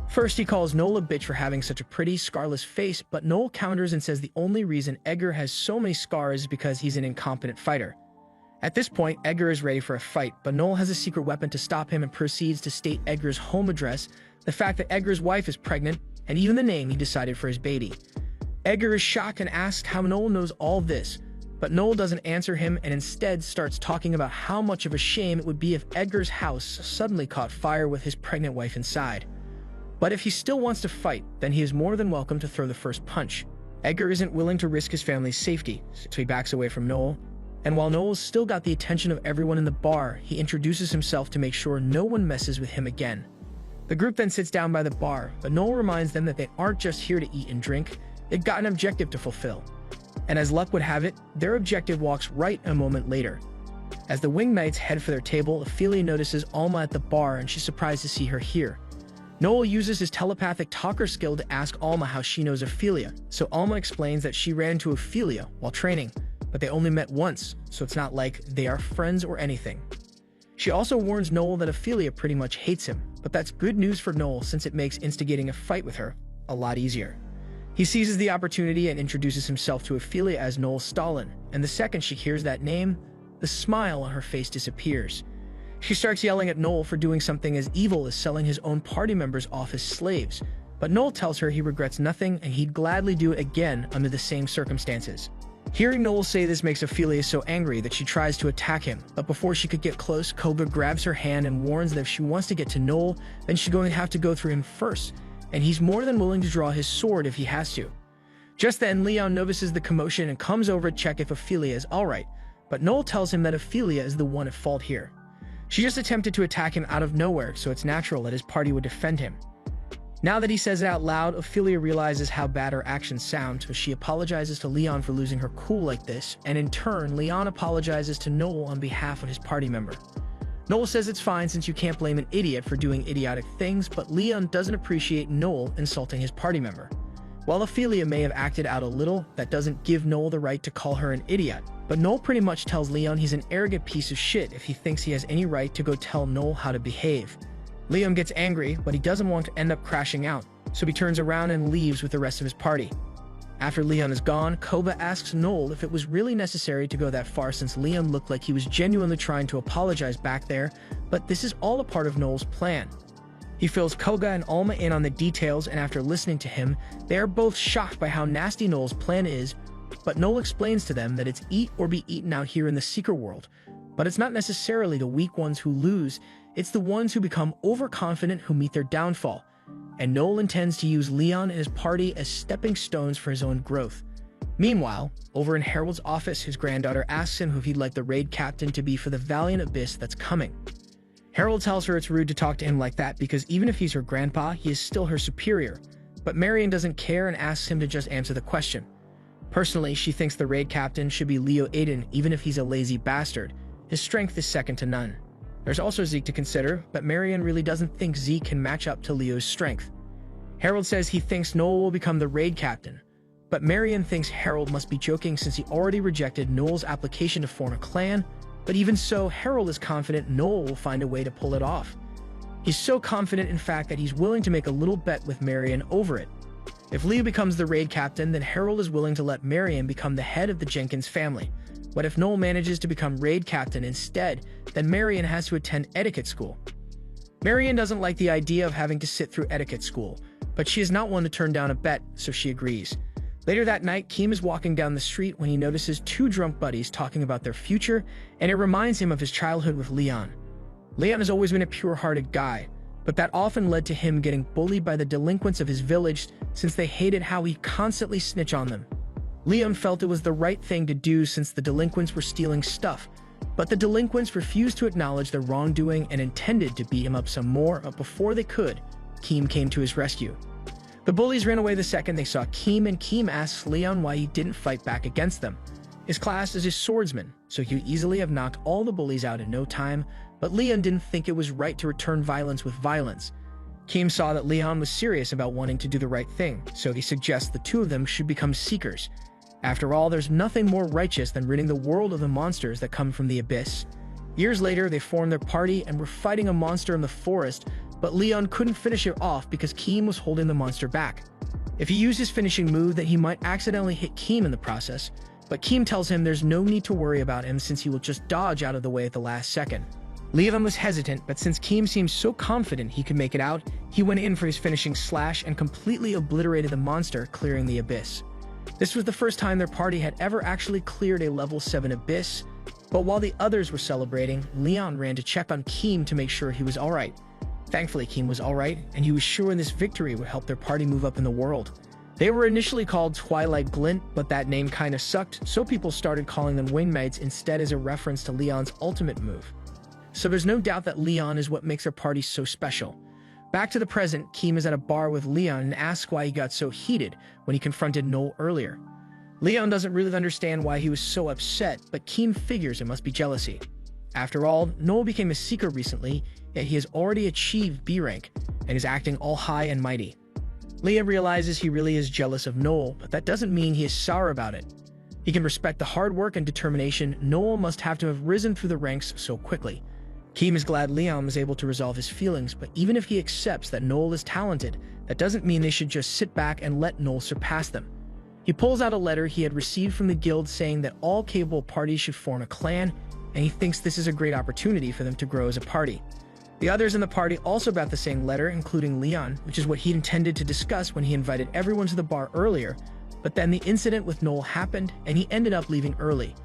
Speaker 1: First, he calls Noel a bitch for having such a pretty, scarless face, but Noel counters and says the only reason Edgar has so many scars is because he's an incompetent fighter. At this point, Edgar is ready for a fight, but Noel has a secret weapon to stop him and proceeds to state Edgar's home address, the fact that Edgar's wife is pregnant, and even the name he decided for his baby. Edgar is shocked and asks how Noel knows all this, but Noel doesn't answer him and instead starts talking about how much of a shame it would be if Edgar's house suddenly caught fire with his pregnant wife inside. But if he still wants to fight, then he is more than welcome to throw the first punch. Edgar isn't willing to risk his family's safety, so he backs away from Noel. And while Noel's still got the attention of everyone in the bar, he introduces himself to make sure no one messes with him again. The group then sits down by the bar, but Noel reminds them that they aren't just here to eat and drink, they've got an objective to fulfill. And as luck would have it, their objective walks right a moment later. As the Winged Knights head for their table, Ophelia notices Alma at the bar and she's surprised to see her here. Noel uses his telepathic talker skill to ask Alma how she knows Ophelia, so Alma explains that she ran into Ophelia while training, but they only met once, so it's not like they are friends or anything. She also warns Noel that Ophelia pretty much hates him, but that's good news for Noel since it makes instigating a fight with her a lot easier. He seizes the opportunity and introduces himself to Ophelia as Noel Stalin, and the second she hears that name, the smile on her face disappears. She starts yelling at Noel for doing something as evil as selling his own party members off as slaves, but Noel tells her he regrets nothing and he'd gladly do it again under the same circumstances. Hearing Noel say this makes Ophelia so angry that she tries to attack him, but before she could get close, Koga grabs her hand and warns that if she wants to get to Noel, then she's going to have to go through him first, and he's more than willing to draw his sword if he has to. Just then, Leon notices the commotion and comes over to check if Ophelia is alright, but Noel tells him that Ophelia is the one at fault here. She just attempted to attack him out of nowhere, so it's natural that his party would defend him. Now that he says it out loud, Ophelia realizes how bad her actions sound, so she apologizes to Leon for losing her cool like this, and in turn, Leon apologizes to Noel on behalf of his party member. Noel says it's fine since you can't blame an idiot for doing idiotic things, but Leon doesn't appreciate Noel insulting his party member. While Ophelia may have acted out a little, that doesn't give Noel the right to call her an idiot, but Noel pretty much tells Leon he's an arrogant piece of shit if he thinks he has any right to go tell Noel how to behave. Leon gets angry, but he doesn't want to end up crashing out, so he turns around and leaves with the rest of his party. After Leon is gone, Koba asks Noel if it was really necessary to go that far since Leon looked like he was genuinely trying to apologize back there, but this is all a part of Noel's plan. He fills Koga and Alma in on the details, and after listening to him, they are both shocked by how nasty Noel's plan is, but Noel explains to them that it's eat or be eaten out here in the Seeker world. But it's not necessarily the weak ones who lose, it's the ones who become overconfident who meet their downfall. And Noel intends to use Leon and his party as stepping stones for his own growth. Meanwhile, over in Harold's office, his granddaughter asks him who he'd like the raid captain to be for the Valiant Abyss that's coming. Harold tells her it's rude to talk to him like that because even if he's her grandpa, he is still her superior. But Marion doesn't care and asks him to just answer the question. Personally, she thinks the raid captain should be Leo Aiden, even if he's a lazy bastard. His strength is second to none. There's also Zeke to consider, but Marion really doesn't think Zeke can match up to Leo's strength. Harold says he thinks Noel will become the raid captain, but Marion thinks Harold must be joking since he already rejected Noel's application to form a clan, but even so, Harold is confident Noel will find a way to pull it off. He's so confident, in fact, that he's willing to make a little bet with Marion over it. If Leo becomes the raid captain, then Harold is willing to let Marion become the head of the Jenkins family. But if Noel manages to become raid captain instead, then Marion has to attend etiquette school. Marion doesn't like the idea of having to sit through etiquette school, but she is not one to turn down a bet, so she agrees. Later that night, Keem is walking down the street when he notices two drunk buddies talking about their future, and it reminds him of his childhood with Leon. Leon has always been a pure-hearted guy, but that often led to him getting bullied by the delinquents of his village since they hated how he constantly snitched on them. Leon felt it was the right thing to do since the delinquents were stealing stuff, but the delinquents refused to acknowledge their wrongdoing and intended to beat him up some more, but before they could, Keem came to his rescue. The bullies ran away the second they saw Keem, and Keem asks Leon why he didn't fight back against them. His class is a swordsman, so he would easily have knocked all the bullies out in no time, but Leon didn't think it was right to return violence with violence. Keem saw that Leon was serious about wanting to do the right thing, so he suggests the two of them should become Seekers. After all, there's nothing more righteous than ridding the world of the monsters that come from the Abyss. Years later, they formed their party and were fighting a monster in the forest, but Leon couldn't finish it off because Keem was holding the monster back. If he used his finishing move, then he might accidentally hit Keem in the process, but Keem tells him there's no need to worry about him since he will just dodge out of the way at the last second. Leon was hesitant, but since Keem seemed so confident he could make it out, he went in for his finishing slash and completely obliterated the monster, clearing the Abyss. This was the first time their party had ever actually cleared a level 7 Abyss, but while the others were celebrating, Leon ran to check on Keem to make sure he was alright. Thankfully, Keem was alright, and he was sure this victory would help their party move up in the world. They were initially called Twilight Glint, but that name kinda sucked, so people started calling them Wingmates instead as a reference to Leon's ultimate move. So there's no doubt that Leon is what makes their party so special. Back to the present, Keem is at a bar with Leon and asks why he got so heated when he confronted Noel earlier. Leon doesn't really understand why he was so upset, but Keem figures it must be jealousy. After all, Noel became a Seeker recently, yet he has already achieved B rank and is acting all high and mighty. Leon realizes he really is jealous of Noel, but that doesn't mean he is sour about it. He can respect the hard work and determination Noel must have to have risen through the ranks so quickly. Keem is glad Leon was able to resolve his feelings, but even if he accepts that Noel is talented, that doesn't mean they should just sit back and let Noel surpass them. He pulls out a letter he had received from the guild saying that all capable parties should form a clan, and he thinks this is a great opportunity for them to grow as a party. The others in the party also got the same letter, including Leon, which is what he'd intended to discuss when he invited everyone to the bar earlier, but then the incident with Noel happened, and he ended up leaving early.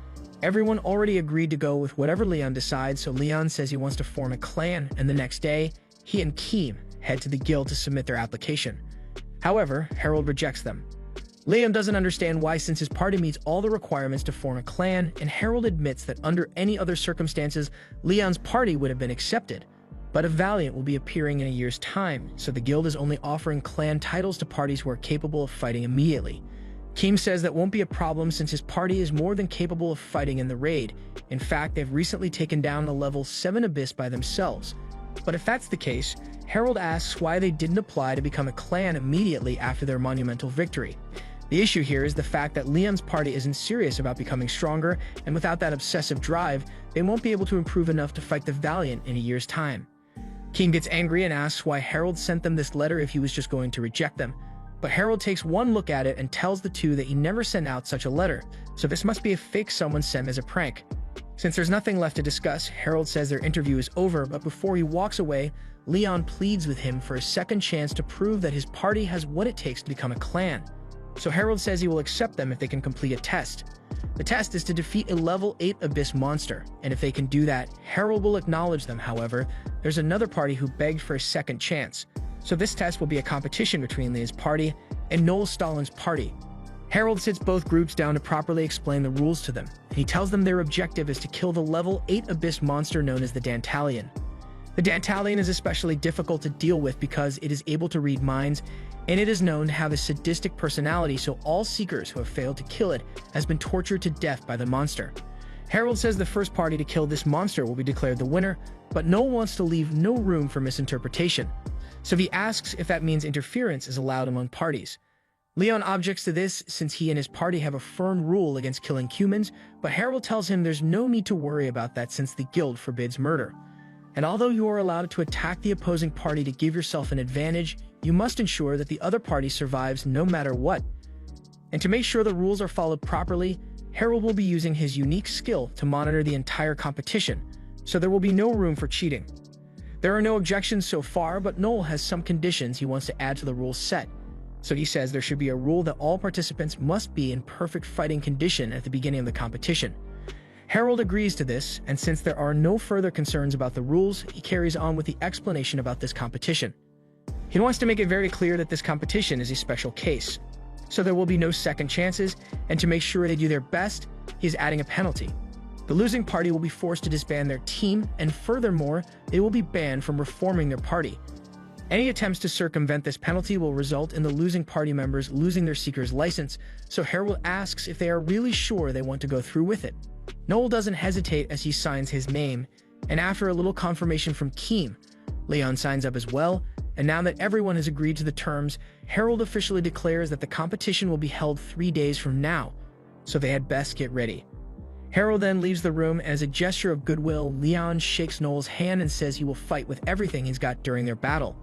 Speaker 1: Everyone already agreed to go with whatever Leon decides, so Leon says he wants to form a clan, and the next day, he and Keem head to the guild to submit their application. However, Harold rejects them. Leon doesn't understand why since his party meets all the requirements to form a clan, and Harold admits that under any other circumstances, Leon's party would have been accepted. But a Valiant will be appearing in a year's time, so the guild is only offering clan titles to parties who are capable of fighting immediately. Keem says that won't be a problem since his party is more than capable of fighting in the raid. In fact, they've recently taken down a level 7 Abyss by themselves. But if that's the case, Harold asks why they didn't apply to become a clan immediately after their monumental victory. The issue here is the fact that Leon's party isn't serious about becoming stronger, and without that obsessive drive, they won't be able to improve enough to fight the Valiant in a year's time. Keem gets angry and asks why Harold sent them this letter if he was just going to reject them. But Harold takes one look at it and tells the two that he never sent out such a letter, so this must be a fake someone sent as a prank. Since there's nothing left to discuss, Harold says their interview is over, but before he walks away, Leon pleads with him for a second chance to prove that his party has what it takes to become a clan. So Harold says he will accept them if they can complete a test. The test is to defeat a level 8 Abyss monster, and if they can do that, Harold will acknowledge them. However, there's another party who begged for a second chance, so this test will be a competition between Leah's party and Noel Stalin's party. Harold sits both groups down to properly explain the rules to them, and he tells them their objective is to kill the level 8 Abyss monster known as the Dantalion. The Dantalion is especially difficult to deal with because it is able to read minds, and it is known to have a sadistic personality, so all seekers who have failed to kill it has been tortured to death by the monster. Harold says the first party to kill this monster will be declared the winner, but Noel wants to leave no room for misinterpretation, so he asks if that means interference is allowed among parties. Leon objects to this since he and his party have a firm rule against killing humans, but Harold tells him there's no need to worry about that since the guild forbids murder. And although you are allowed to attack the opposing party to give yourself an advantage, you must ensure that the other party survives no matter what. And to make sure the rules are followed properly, Harold will be using his unique skill to monitor the entire competition, so there will be no room for cheating. There are no objections so far, but Noel has some conditions he wants to add to the rules set. So he says there should be a rule that all participants must be in perfect fighting condition at the beginning of the competition. Harold agrees to this, and since there are no further concerns about the rules, he carries on with the explanation about this competition. He wants to make it very clear that this competition is a special case, so there will be no second chances, and to make sure they do their best, he is adding a penalty. The losing party will be forced to disband their team, and furthermore, they will be banned from reforming their party. Any attempts to circumvent this penalty will result in the losing party members losing their Seeker's license, so Harold asks if they are really sure they want to go through with it. Noel doesn't hesitate as he signs his name, and after a little confirmation from Keem, Leon signs up as well, and now that everyone has agreed to the terms, Harold officially declares that the competition will be held 3 days from now, so they had best get ready. Harold then leaves the room, and as a gesture of goodwill, Leon shakes Noel's hand and says he will fight with everything he's got during their battle.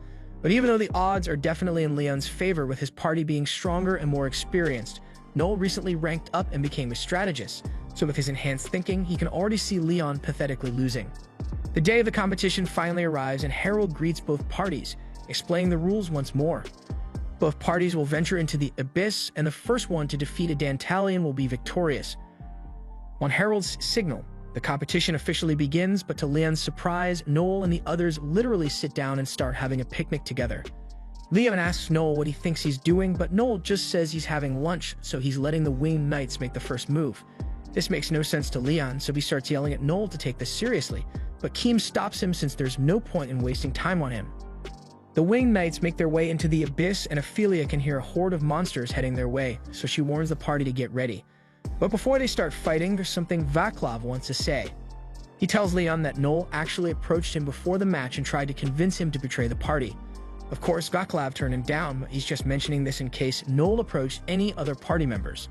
Speaker 1: But even though the odds are definitely in Leon's favor with his party being stronger and more experienced, Noel recently ranked up and became a strategist, so with his enhanced thinking, he can already see Leon pathetically losing. The day of the competition finally arrives and Harold greets both parties, explaining the rules once more. Both parties will venture into the Abyss, and the first one to defeat a Dantalion will be victorious. On Harold's signal, the competition officially begins, but to Leon's surprise, Noel and the others literally sit down and start having a picnic together. Leon asks Noel what he thinks he's doing, but Noel just says he's having lunch, so he's letting the Winged Knights make the first move. This makes no sense to Leon, so he starts yelling at Noel to take this seriously, but Keem stops him since there's no point in wasting time on him. The Winged Knights make their way into the Abyss, and Ophelia can hear a horde of monsters heading their way, so she warns the party to get ready. But before they start fighting, there's something Vaclav wants to say. He tells Leon that Noel actually approached him before the match and tried to convince him to betray the party. Of course, Vaclav turned him down, but he's just mentioning this in case Noel approached any other party members.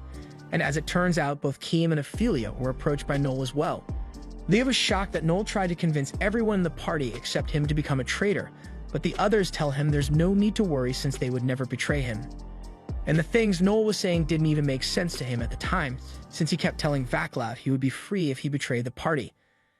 Speaker 1: And as it turns out, both Keem and Ophelia were approached by Noel as well. Leah was shocked that Noel tried to convince everyone in the party except him to become a traitor, but the others tell him there's no need to worry since they would never betray him. And the things Noel was saying didn't even make sense to him at the time, since he kept telling Vaclav he would be free if he betrayed the party.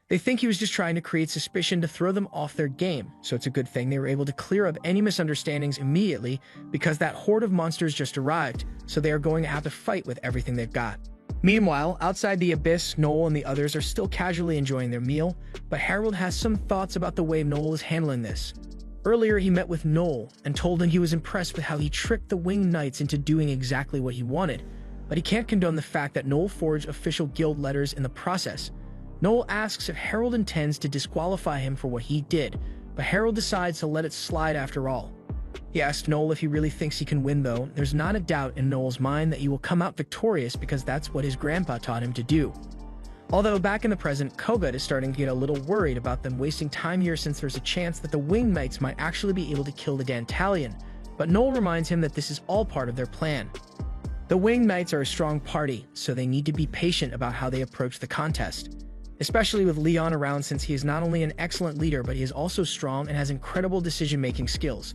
Speaker 1: They think he was just trying to create suspicion to throw them off their game, so it's a good thing they were able to clear up any misunderstandings immediately because that horde of monsters just arrived, so they are going to have to fight with everything they've got. Meanwhile, outside the Abyss, Noel and the others are still casually enjoying their meal, but Harold has some thoughts about the way Noel is handling this. Earlier, he met with Noel and told him he was impressed with how he tricked the Winged Knights into doing exactly what he wanted, but he can't condone the fact that Noel forged official guild letters in the process. Noel asks if Harold intends to disqualify him for what he did, but Harold decides to let it slide after all. He asks Noel if he really thinks he can win though. There's not a doubt in Noel's mind that he will come out victorious because that's what his grandpa taught him to do. Although back in the present, Kogut is starting to get a little worried about them wasting time here since there's a chance that the Winged Knights might actually be able to kill the Dantalion, but Noel reminds him that this is all part of their plan. The Winged Knights are a strong party, so they need to be patient about how they approach the contest. especially with Leon around, since he is not only an excellent leader, but he is also strong and has incredible decision-making skills.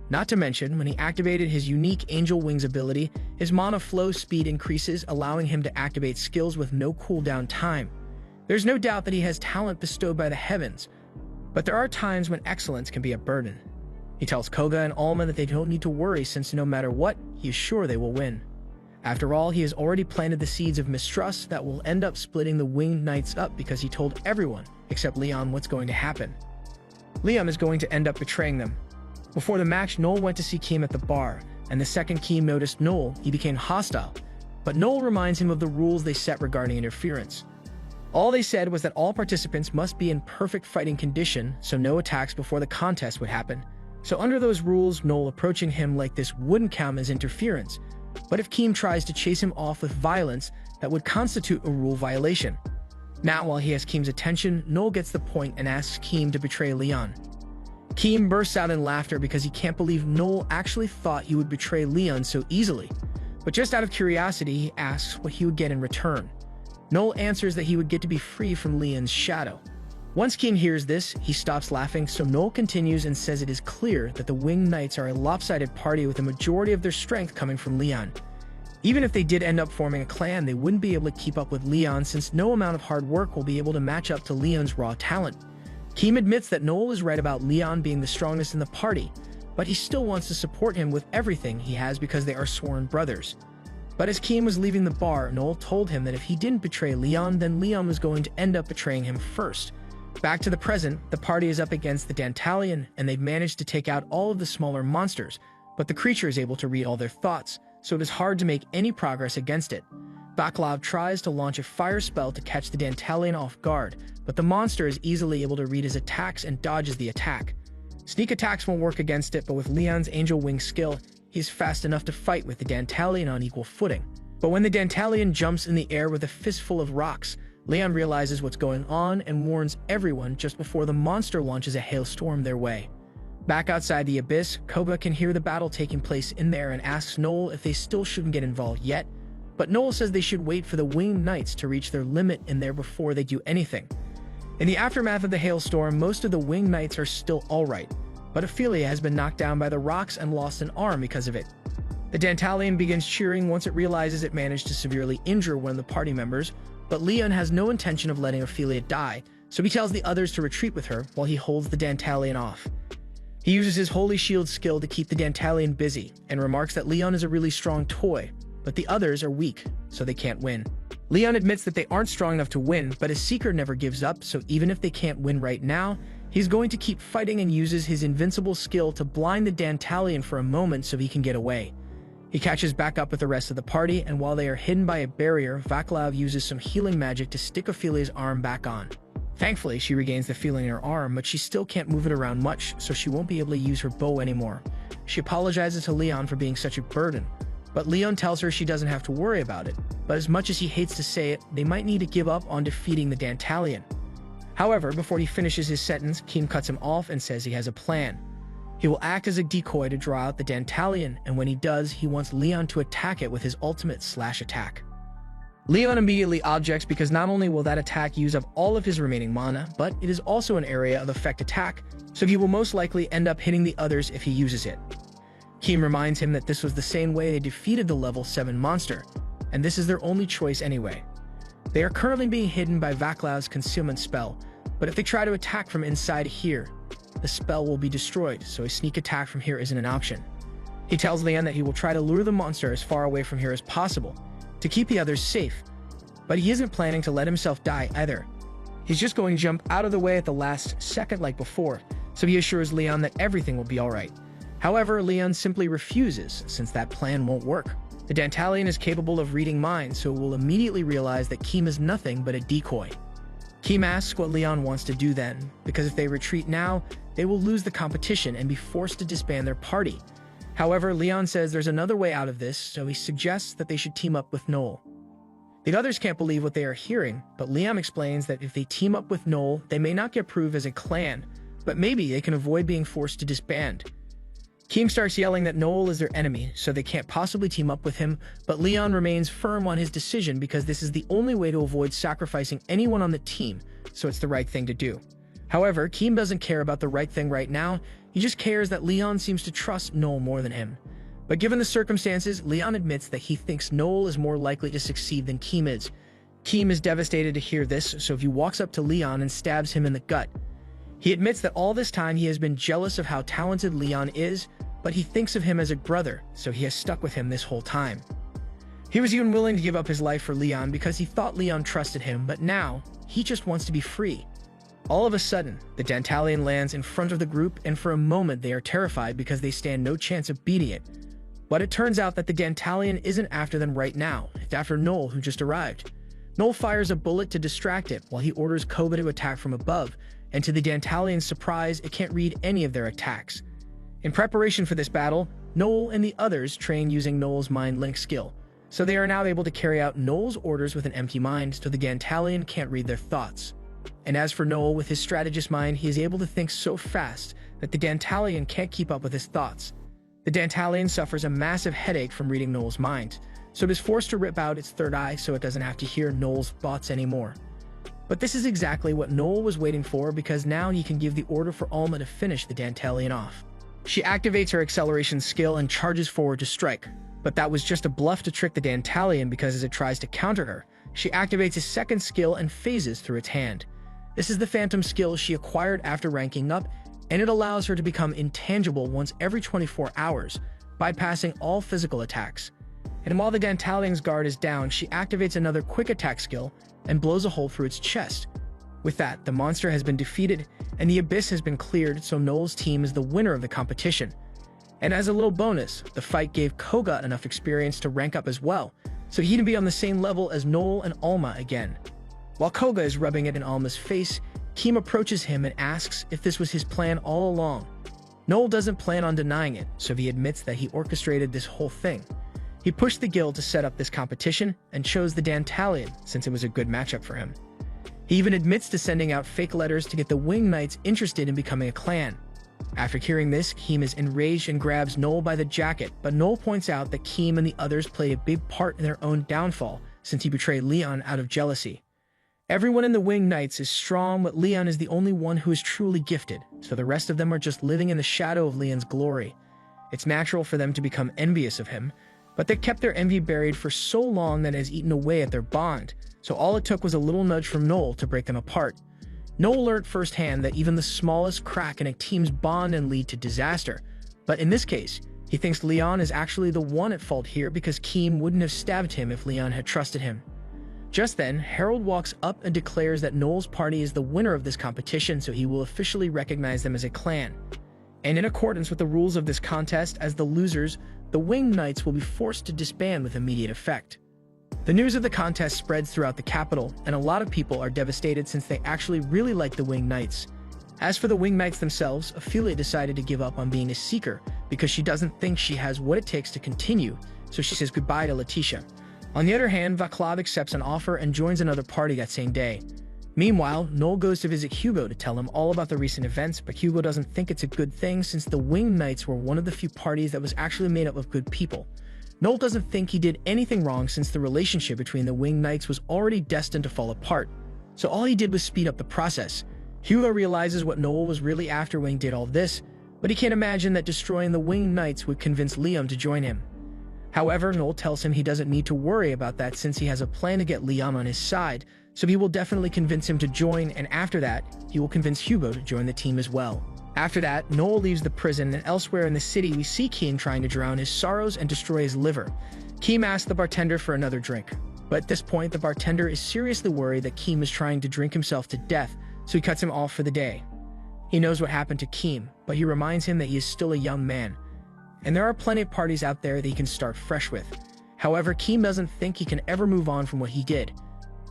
Speaker 1: Not to mention, when he activated his unique Angel Wings ability, his mana flow speed increases, allowing him to activate skills with no cooldown time. There's no doubt that he has talent bestowed by the heavens, but there are times when excellence can be a burden. He tells Koga and Alma that they don't need to worry, since no matter what, he is sure they will win. After all, he has already planted the seeds of mistrust that will end up splitting the Winged Knights up, because he told everyone, except Leon, what's going to happen. Leon is going to end up betraying them. Before the match, Noel went to see Keem at the bar, and the second Keem noticed Noel, he became hostile. But Noel reminds him of the rules they set regarding interference. All they said was that all participants must be in perfect fighting condition, so no attacks before the contest would happen. So under those rules, Noel approaching him like this wouldn't count as interference. But if Keem tries to chase him off with violence, that would constitute a rule violation. Now, while he has Keem's attention, Noel gets the point and asks Keem to betray Leon. Keem bursts out in laughter because he can't believe Noel actually thought he would betray Leon so easily. But just out of curiosity, he asks what he would get in return. Noel answers that he would get to be free from Leon's shadow. Once Keem hears this, he stops laughing, so Noel continues and says it is clear that the Winged Knights are a lopsided party with a majority of their strength coming from Leon. Even if they did end up forming a clan, they wouldn't be able to keep up with Leon, since no amount of hard work will be able to match up to Leon's raw talent. Keem admits that Noel is right about Leon being the strongest in the party, but he still wants to support him with everything he has because they are sworn brothers. But as Keem was leaving the bar, Noel told him that if he didn't betray Leon, then Leon was going to end up betraying him first. Back to the present, the party is up against the Dantalion, and they've managed to take out all of the smaller monsters, but the creature is able to read all their thoughts, so it is hard to make any progress against it. Vaclav tries to launch a fire spell to catch the Dantalion off guard, but the monster is easily able to read his attacks and dodges the attack. Sneak attacks won't work against it, but with Leon's Angel Wing skill, he's fast enough to fight with the Dantalion on equal footing. But when the Dantalion jumps in the air with a fistful of rocks, Leon realizes what's going on and warns everyone just before the monster launches a hailstorm their way. Back outside the abyss, Koga can hear the battle taking place in there and asks Noel if they still shouldn't get involved yet, but Noel says they should wait for the Winged Knights to reach their limit in there before they do anything. In the aftermath of the hailstorm, most of the Winged Knights are still alright, but Ophelia has been knocked down by the rocks and lost an arm because of it. The Dantalion begins cheering once it realizes it managed to severely injure one of the party members, but Leon has no intention of letting Ophelia die, so he tells the others to retreat with her while he holds the Dantalion off. He uses his Holy Shield skill to keep the Dantalion busy, and remarks that Leon is a really strong toy, but the others are weak, so they can't win. Leon admits that they aren't strong enough to win, but his Seeker never gives up, so even if they can't win right now, he's going to keep fighting and uses his invincible skill to blind the Dantalion for a moment so he can get away. He catches back up with the rest of the party, and while they are hidden by a barrier, Vaclav uses some healing magic to stick Ophelia's arm back on. Thankfully, she regains the feeling in her arm, but she still can't move it around much, so she won't be able to use her bow anymore. She apologizes to Leon for being such a burden, but Leon tells her she doesn't have to worry about it. But as much as he hates to say it, they might need to give up on defeating the Dantalion. However, before he finishes his sentence, Keem cuts him off and says he has a plan. He will act as a decoy to draw out the Dantalion, and when he does, he wants Leon to attack it with his ultimate slash attack. Leon immediately objects because not only will that attack use up all of his remaining mana, but it is also an area of effect attack, so he will most likely end up hitting the others if he uses it. Keem reminds him that this was the same way they defeated the level 7 monster, and this is their only choice anyway. They are currently being hidden by Vaclav's concealment spell, but if they try to attack from inside here, the spell will be destroyed, so a sneak attack from here isn't an option. He tells Leon that he will try to lure the monster as far away from here as possible, to keep the others safe, but he isn't planning to let himself die either. He's just going to jump out of the way at the last second like before, so he assures Leon that everything will be alright. However, Leon simply refuses, since that plan won't work. The Dantalion is capable of reading minds, so it will immediately realize that Keem is nothing but a decoy. Keem asks what Leon wants to do then, because if they retreat now, they will lose the competition and be forced to disband their party. However, Leon says there's another way out of this, so he suggests that they should team up with Noel. The others can't believe what they are hearing, but Leon explains that if they team up with Noel, they may not get approved as a clan, but maybe they can avoid being forced to disband. Keem starts yelling that Noel is their enemy, so they can't possibly team up with him, but Leon remains firm on his decision because this is the only way to avoid sacrificing anyone on the team, so it's the right thing to do. However, Keem doesn't care about the right thing right now, he just cares that Leon seems to trust Noel more than him. But given the circumstances, Leon admits that he thinks Noel is more likely to succeed than Keem is. Keem is devastated to hear this, so he walks up to Leon and stabs him in the gut. He admits that all this time he has been jealous of how talented Leon is, but he thinks of him as a brother, so he has stuck with him this whole time. He was even willing to give up his life for Leon because he thought Leon trusted him, but now, he just wants to be free. All of a sudden, the Dantalian lands in front of the group, and for a moment they are terrified because they stand no chance of beating it. But it turns out that the Dantalian isn't after them right now, it's after Noel, who just arrived. Noel fires a bullet to distract it while he orders Koga to attack from above, and to the Dantalian's surprise, it can't read any of their attacks. In preparation for this battle, Noel and the others train using Noel's mind link skill, so they are now able to carry out Noel's orders with an empty mind so the Dantalian can't read their thoughts. And as for Noel, with his strategist mind, he is able to think so fast that the Dantalian can't keep up with his thoughts. The Dantalian suffers a massive headache from reading Noel's mind, so it is forced to rip out its third eye so it doesn't have to hear Noel's thoughts anymore. But this is exactly what Noel was waiting for, because now he can give the order for Alma to finish the Dantalian off. She activates her acceleration skill and charges forward to strike, but that was just a bluff to trick the Dantalian because as it tries to counter her, she activates his second skill and phases through its hand. This is the Phantom skill she acquired after ranking up, and it allows her to become intangible once every 24 hours, bypassing all physical attacks. And while the Dantalian's guard is down, she activates another quick attack skill and blows a hole through its chest. With that, the monster has been defeated, and the abyss has been cleared, so Noel's team is the winner of the competition. And as a little bonus, the fight gave Koga enough experience to rank up as well, so he can be on the same level as Noel and Alma again. While Koga is rubbing it in Alma's face, Keem approaches him and asks if this was his plan all along. Noel doesn't plan on denying it, so he admits that he orchestrated this whole thing. He pushed the guild to set up this competition and chose the Dantalian since it was a good matchup for him. He even admits to sending out fake letters to get the Winged Knights interested in becoming a clan. After hearing this, Keem is enraged and grabs Noel by the jacket, but Noel points out that Keem and the others played a big part in their own downfall since he betrayed Leon out of jealousy. Everyone in the Winged Knights is strong, but Leon is the only one who is truly gifted, so the rest of them are just living in the shadow of Leon's glory. It's natural for them to become envious of him, but they kept their envy buried for so long that it has eaten away at their bond, so all it took was a little nudge from Noel to break them apart. Noel learned firsthand that even the smallest crack in a team's bond can lead to disaster, but in this case, he thinks Leon is actually the one at fault here because Keem wouldn't have stabbed him if Leon had trusted him. Just then, Harold walks up and declares that Noel's party is the winner of this competition, so he will officially recognize them as a clan. And in accordance with the rules of this contest, as the losers, the Winged Knights will be forced to disband with immediate effect. The news of the contest spreads throughout the capital, and a lot of people are devastated since they actually really like the Winged Knights. As for the Winged Knights themselves, Ophelia decided to give up on being a Seeker because she doesn't think she has what it takes to continue, so she says goodbye to Letitia. On the other hand, Vaclav accepts an offer and joins another party that same day. Meanwhile, Noel goes to visit Hugo to tell him all about the recent events, but Hugo doesn't think it's a good thing since the Winged Knights were one of the few parties that was actually made up of good people. Noel doesn't think he did anything wrong since the relationship between the Winged Knights was already destined to fall apart, so all he did was speed up the process. Hugo realizes what Noel was really after when he did all this, but he can't imagine that destroying the Winged Knights would convince Liam to join him. However, Noel tells him he doesn't need to worry about that since he has a plan to get Liam on his side, so he will definitely convince him to join, and after that, he will convince Hugo to join the team as well. After that, Noel leaves the prison, and elsewhere in the city we see Keem trying to drown his sorrows and destroy his liver. Keem asks the bartender for another drink, but at this point the bartender is seriously worried that Keem is trying to drink himself to death, so he cuts him off for the day. He knows what happened to Keem, but he reminds him that he is still a young man, and there are plenty of parties out there that he can start fresh with. However, Keem doesn't think he can ever move on from what he did.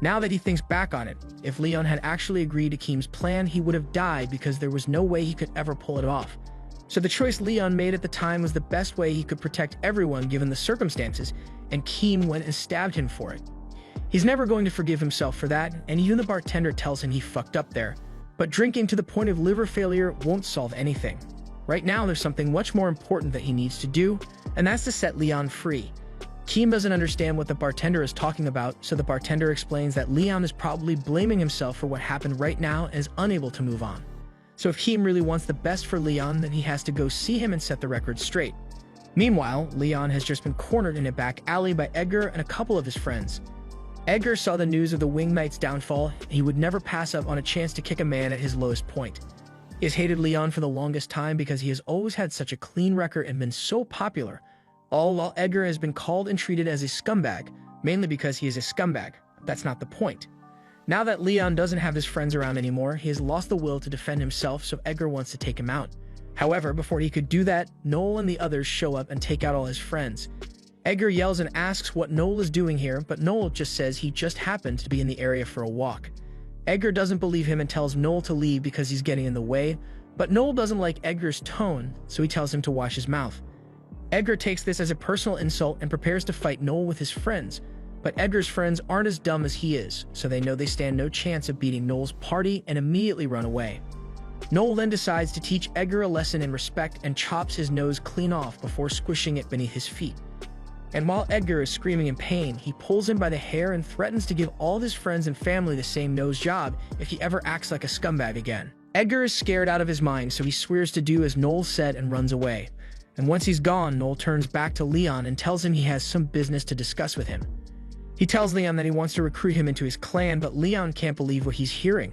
Speaker 1: Now that he thinks back on it, if Leon had actually agreed to Keem's plan, he would have died because there was no way he could ever pull it off. So the choice Leon made at the time was the best way he could protect everyone given the circumstances, and Keem went and stabbed him for it. He's never going to forgive himself for that, and even the bartender tells him he fucked up there. But drinking to the point of liver failure won't solve anything. Right now, there's something much more important that he needs to do, and that's to set Leon free. Keem doesn't understand what the bartender is talking about, so the bartender explains that Leon is probably blaming himself for what happened right now and is unable to move on. So if Keem really wants the best for Leon, then he has to go see him and set the record straight. Meanwhile, Leon has just been cornered in a back alley by Edgar and a couple of his friends. Edgar saw the news of the Winged Knight's downfall, and he would never pass up on a chance to kick a man at his lowest point. He has hated Leon for the longest time because he has always had such a clean record and been so popular, all while Edgar has been called and treated as a scumbag, mainly because he is a scumbag. That's not the point. Now that Leon doesn't have his friends around anymore, he has lost the will to defend himself, so Edgar wants to take him out. However, before he could do that, Noel and the others show up and take out all his friends. Edgar yells and asks what Noel is doing here, but Noel just says he just happened to be in the area for a walk. Edgar doesn't believe him and tells Noel to leave because he's getting in the way, but Noel doesn't like Edgar's tone, so he tells him to wash his mouth. Edgar takes this as a personal insult and prepares to fight Noel with his friends, but Edgar's friends aren't as dumb as he is, so they know they stand no chance of beating Noel's party and immediately run away. Noel then decides to teach Edgar a lesson in respect and chops his nose clean off before squishing it beneath his feet. And while Edgar is screaming in pain, he pulls him by the hair and threatens to give all of his friends and family the same nose job if he ever acts like a scumbag again. Edgar is scared out of his mind, so he swears to do as Noel said and runs away. And once he's gone, Noel turns back to Leon and tells him he has some business to discuss with him. He tells Leon that he wants to recruit him into his clan, but Leon can't believe what he's hearing.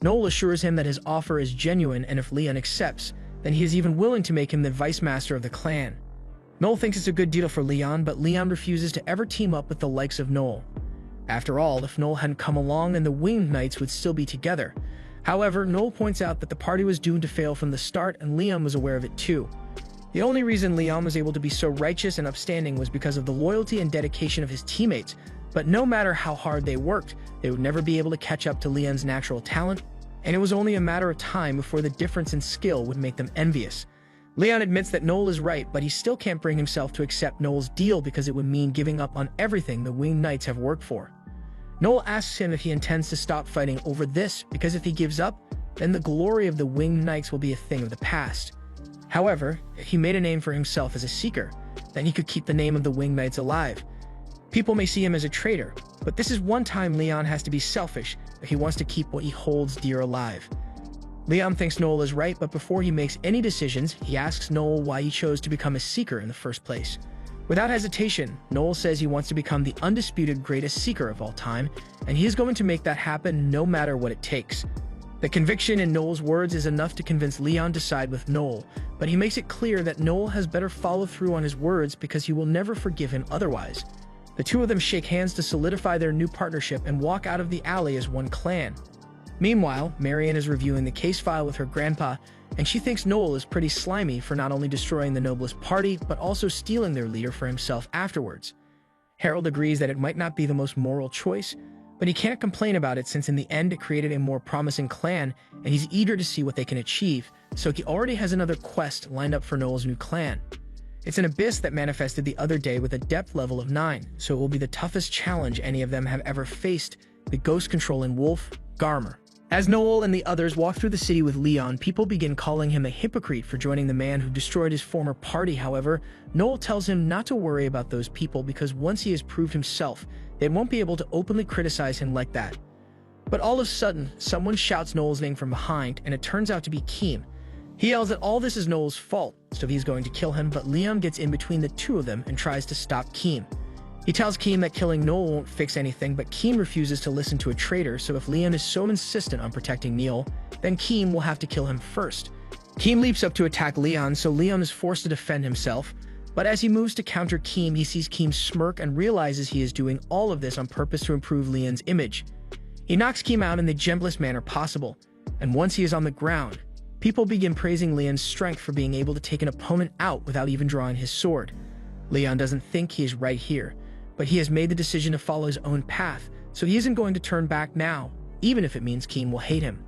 Speaker 1: Noel assures him that his offer is genuine, and if Leon accepts, then he is even willing to make him the vice master of the clan. Noel thinks it's a good deal for Leon, but Leon refuses to ever team up with the likes of Noel. After all, if Noel hadn't come along, then the Winged Knights would still be together. However, Noel points out that the party was doomed to fail from the start, and Leon was aware of it too. The only reason Leon was able to be so righteous and upstanding was because of the loyalty and dedication of his teammates, but no matter how hard they worked, they would never be able to catch up to Leon's natural talent, and it was only a matter of time before the difference in skill would make them envious. Leon admits that Noel is right, but he still can't bring himself to accept Noel's deal because it would mean giving up on everything the Winged Knights have worked for. Noel asks him if he intends to stop fighting over this, because if he gives up, then the glory of the Winged Knights will be a thing of the past. However, if he made a name for himself as a seeker, then he could keep the name of the Winged Knights alive. People may see him as a traitor, but this is one time Leon has to be selfish if he wants to keep what he holds dear alive. Leon thinks Noel is right, but before he makes any decisions, he asks Noel why he chose to become a seeker in the first place. Without hesitation, Noel says he wants to become the undisputed greatest seeker of all time, and he is going to make that happen no matter what it takes. The conviction in Noel's words is enough to convince Leon to side with Noel, but he makes it clear that Noel has better follow through on his words because he will never forgive him otherwise. The two of them shake hands to solidify their new partnership and walk out of the alley as one clan. Meanwhile, Marion is reviewing the case file with her grandpa, and she thinks Noel is pretty slimy for not only destroying the Noblest Party, but also stealing their leader for himself afterwards. Harold agrees that it might not be the most moral choice, but he can't complain about it since in the end it created a more promising clan, and he's eager to see what they can achieve, so he already has another quest lined up for Noel's new clan. It's an abyss that manifested the other day with a depth level of 9, so it will be the toughest challenge any of them have ever faced, the ghost-controlling wolf, Garmer. As Noel and the others walk through the city with Leon, people begin calling him a hypocrite for joining the man who destroyed his former party. However, Noel tells him not to worry about those people because once he has proved himself, they won't be able to openly criticize him like that. But all of a sudden, someone shouts Noel's name from behind, and it turns out to be Keem. He yells that all this is Noel's fault, so he's going to kill him, but Leon gets in between the two of them and tries to stop Keem. He tells Keem that killing Noel won't fix anything, but Keem refuses to listen to a traitor, so if Leon is so insistent on protecting Neil, then Keem will have to kill him first. Keem leaps up to attack Leon, so Leon is forced to defend himself, but as he moves to counter Keem, he sees Keem smirk and realizes he is doing all of this on purpose to improve Leon's image. He knocks Keem out in the gentlest manner possible, and once he is on the ground, people begin praising Leon's strength for being able to take an opponent out without even drawing his sword. Leon doesn't think he is right here, but he has made the decision to follow his own path, so he isn't going to turn back now, even if it means Keem will hate him.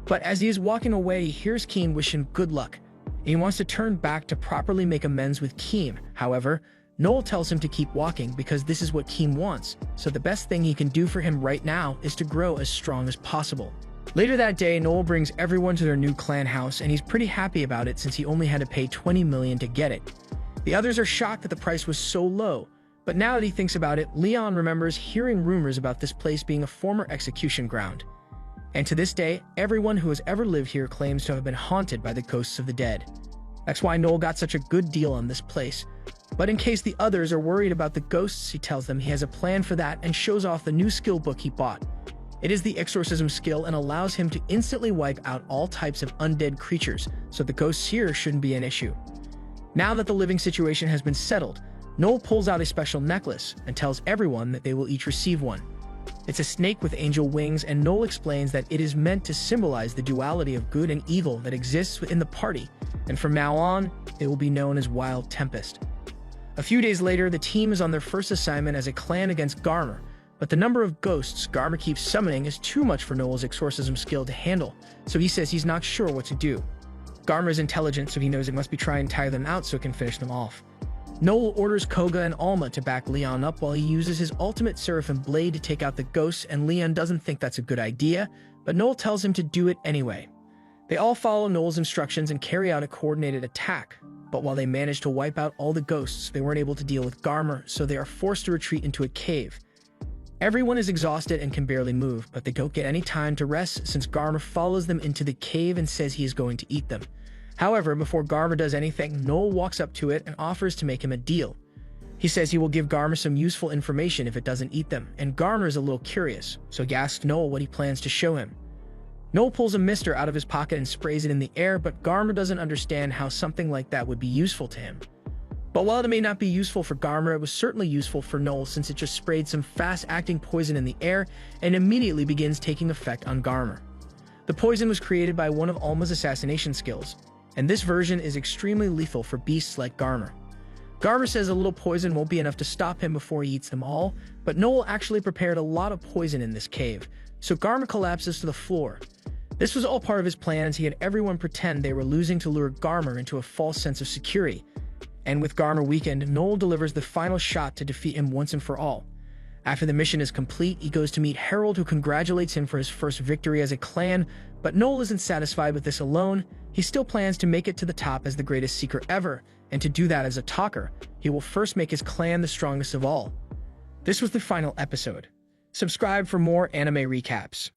Speaker 1: But as he is walking away, he hears Keem wish him good luck, and he wants to turn back to properly make amends with Keem. However, Noel tells him to keep walking because this is what Keem wants, so the best thing he can do for him right now is to grow as strong as possible. Later that day, Noel brings everyone to their new clan house, and he's pretty happy about it since he only had to pay 20 million to get it. The others are shocked that the price was so low, but now that he thinks about it, Leon remembers hearing rumors about this place being a former execution ground. And to this day, everyone who has ever lived here claims to have been haunted by the ghosts of the dead. That's why Noel got such a good deal on this place. But in case the others are worried about the ghosts, he tells them he has a plan for that and shows off the new skill book he bought. It is the exorcism skill and allows him to instantly wipe out all types of undead creatures, so the ghosts here shouldn't be an issue. Now that the living situation has been settled, Noel pulls out a special necklace and tells everyone that they will each receive one. It's a snake with angel wings, and Noel explains that it is meant to symbolize the duality of good and evil that exists within the party, and from now on, it will be known as Wild Tempest. A few days later, the team is on their first assignment as a clan against Garmer, but the number of ghosts Garmer keeps summoning is too much for Noel's exorcism skill to handle, so he says he's not sure what to do. Garmer is intelligent, so he knows he must be trying to tire them out so he can finish them off. Noel orders Koga and Alma to back Leon up while he uses his ultimate Seraphim blade to take out the ghosts, and Leon doesn't think that's a good idea, but Noel tells him to do it anyway. They all follow Noel's instructions and carry out a coordinated attack, but while they manage to wipe out all the ghosts, they weren't able to deal with Garmer, so they are forced to retreat into a cave. Everyone is exhausted and can barely move, but they don't get any time to rest since Garmer follows them into the cave and says he is going to eat them. However, before Garmer does anything, Noel walks up to it and offers to make him a deal. He says he will give Garmer some useful information if it doesn't eat them, and Garmer is a little curious, so he asks Noel what he plans to show him. Noel pulls a mister out of his pocket and sprays it in the air, but Garmer doesn't understand how something like that would be useful to him. But while it may not be useful for Garmer, it was certainly useful for Noel since it just sprayed some fast-acting poison in the air and immediately begins taking effect on Garmer. The poison was created by one of Alma's assassination skills, and this version is extremely lethal for beasts like Garmer. Garmer says a little poison won't be enough to stop him before he eats them all, but Noel actually prepared a lot of poison in this cave, so Garmer collapses to the floor. This was all part of his plan, as he had everyone pretend they were losing to lure Garmer into a false sense of security. And with Garmer weakened, Noel delivers the final shot to defeat him once and for all. After the mission is complete, he goes to meet Harold, who congratulates him for his first victory as a clan, but Noel isn't satisfied with this alone. He still plans to make it to the top as the greatest seeker ever, and to do that as a talker, he will first make his clan the strongest of all. This was the final episode. Subscribe for more anime recaps.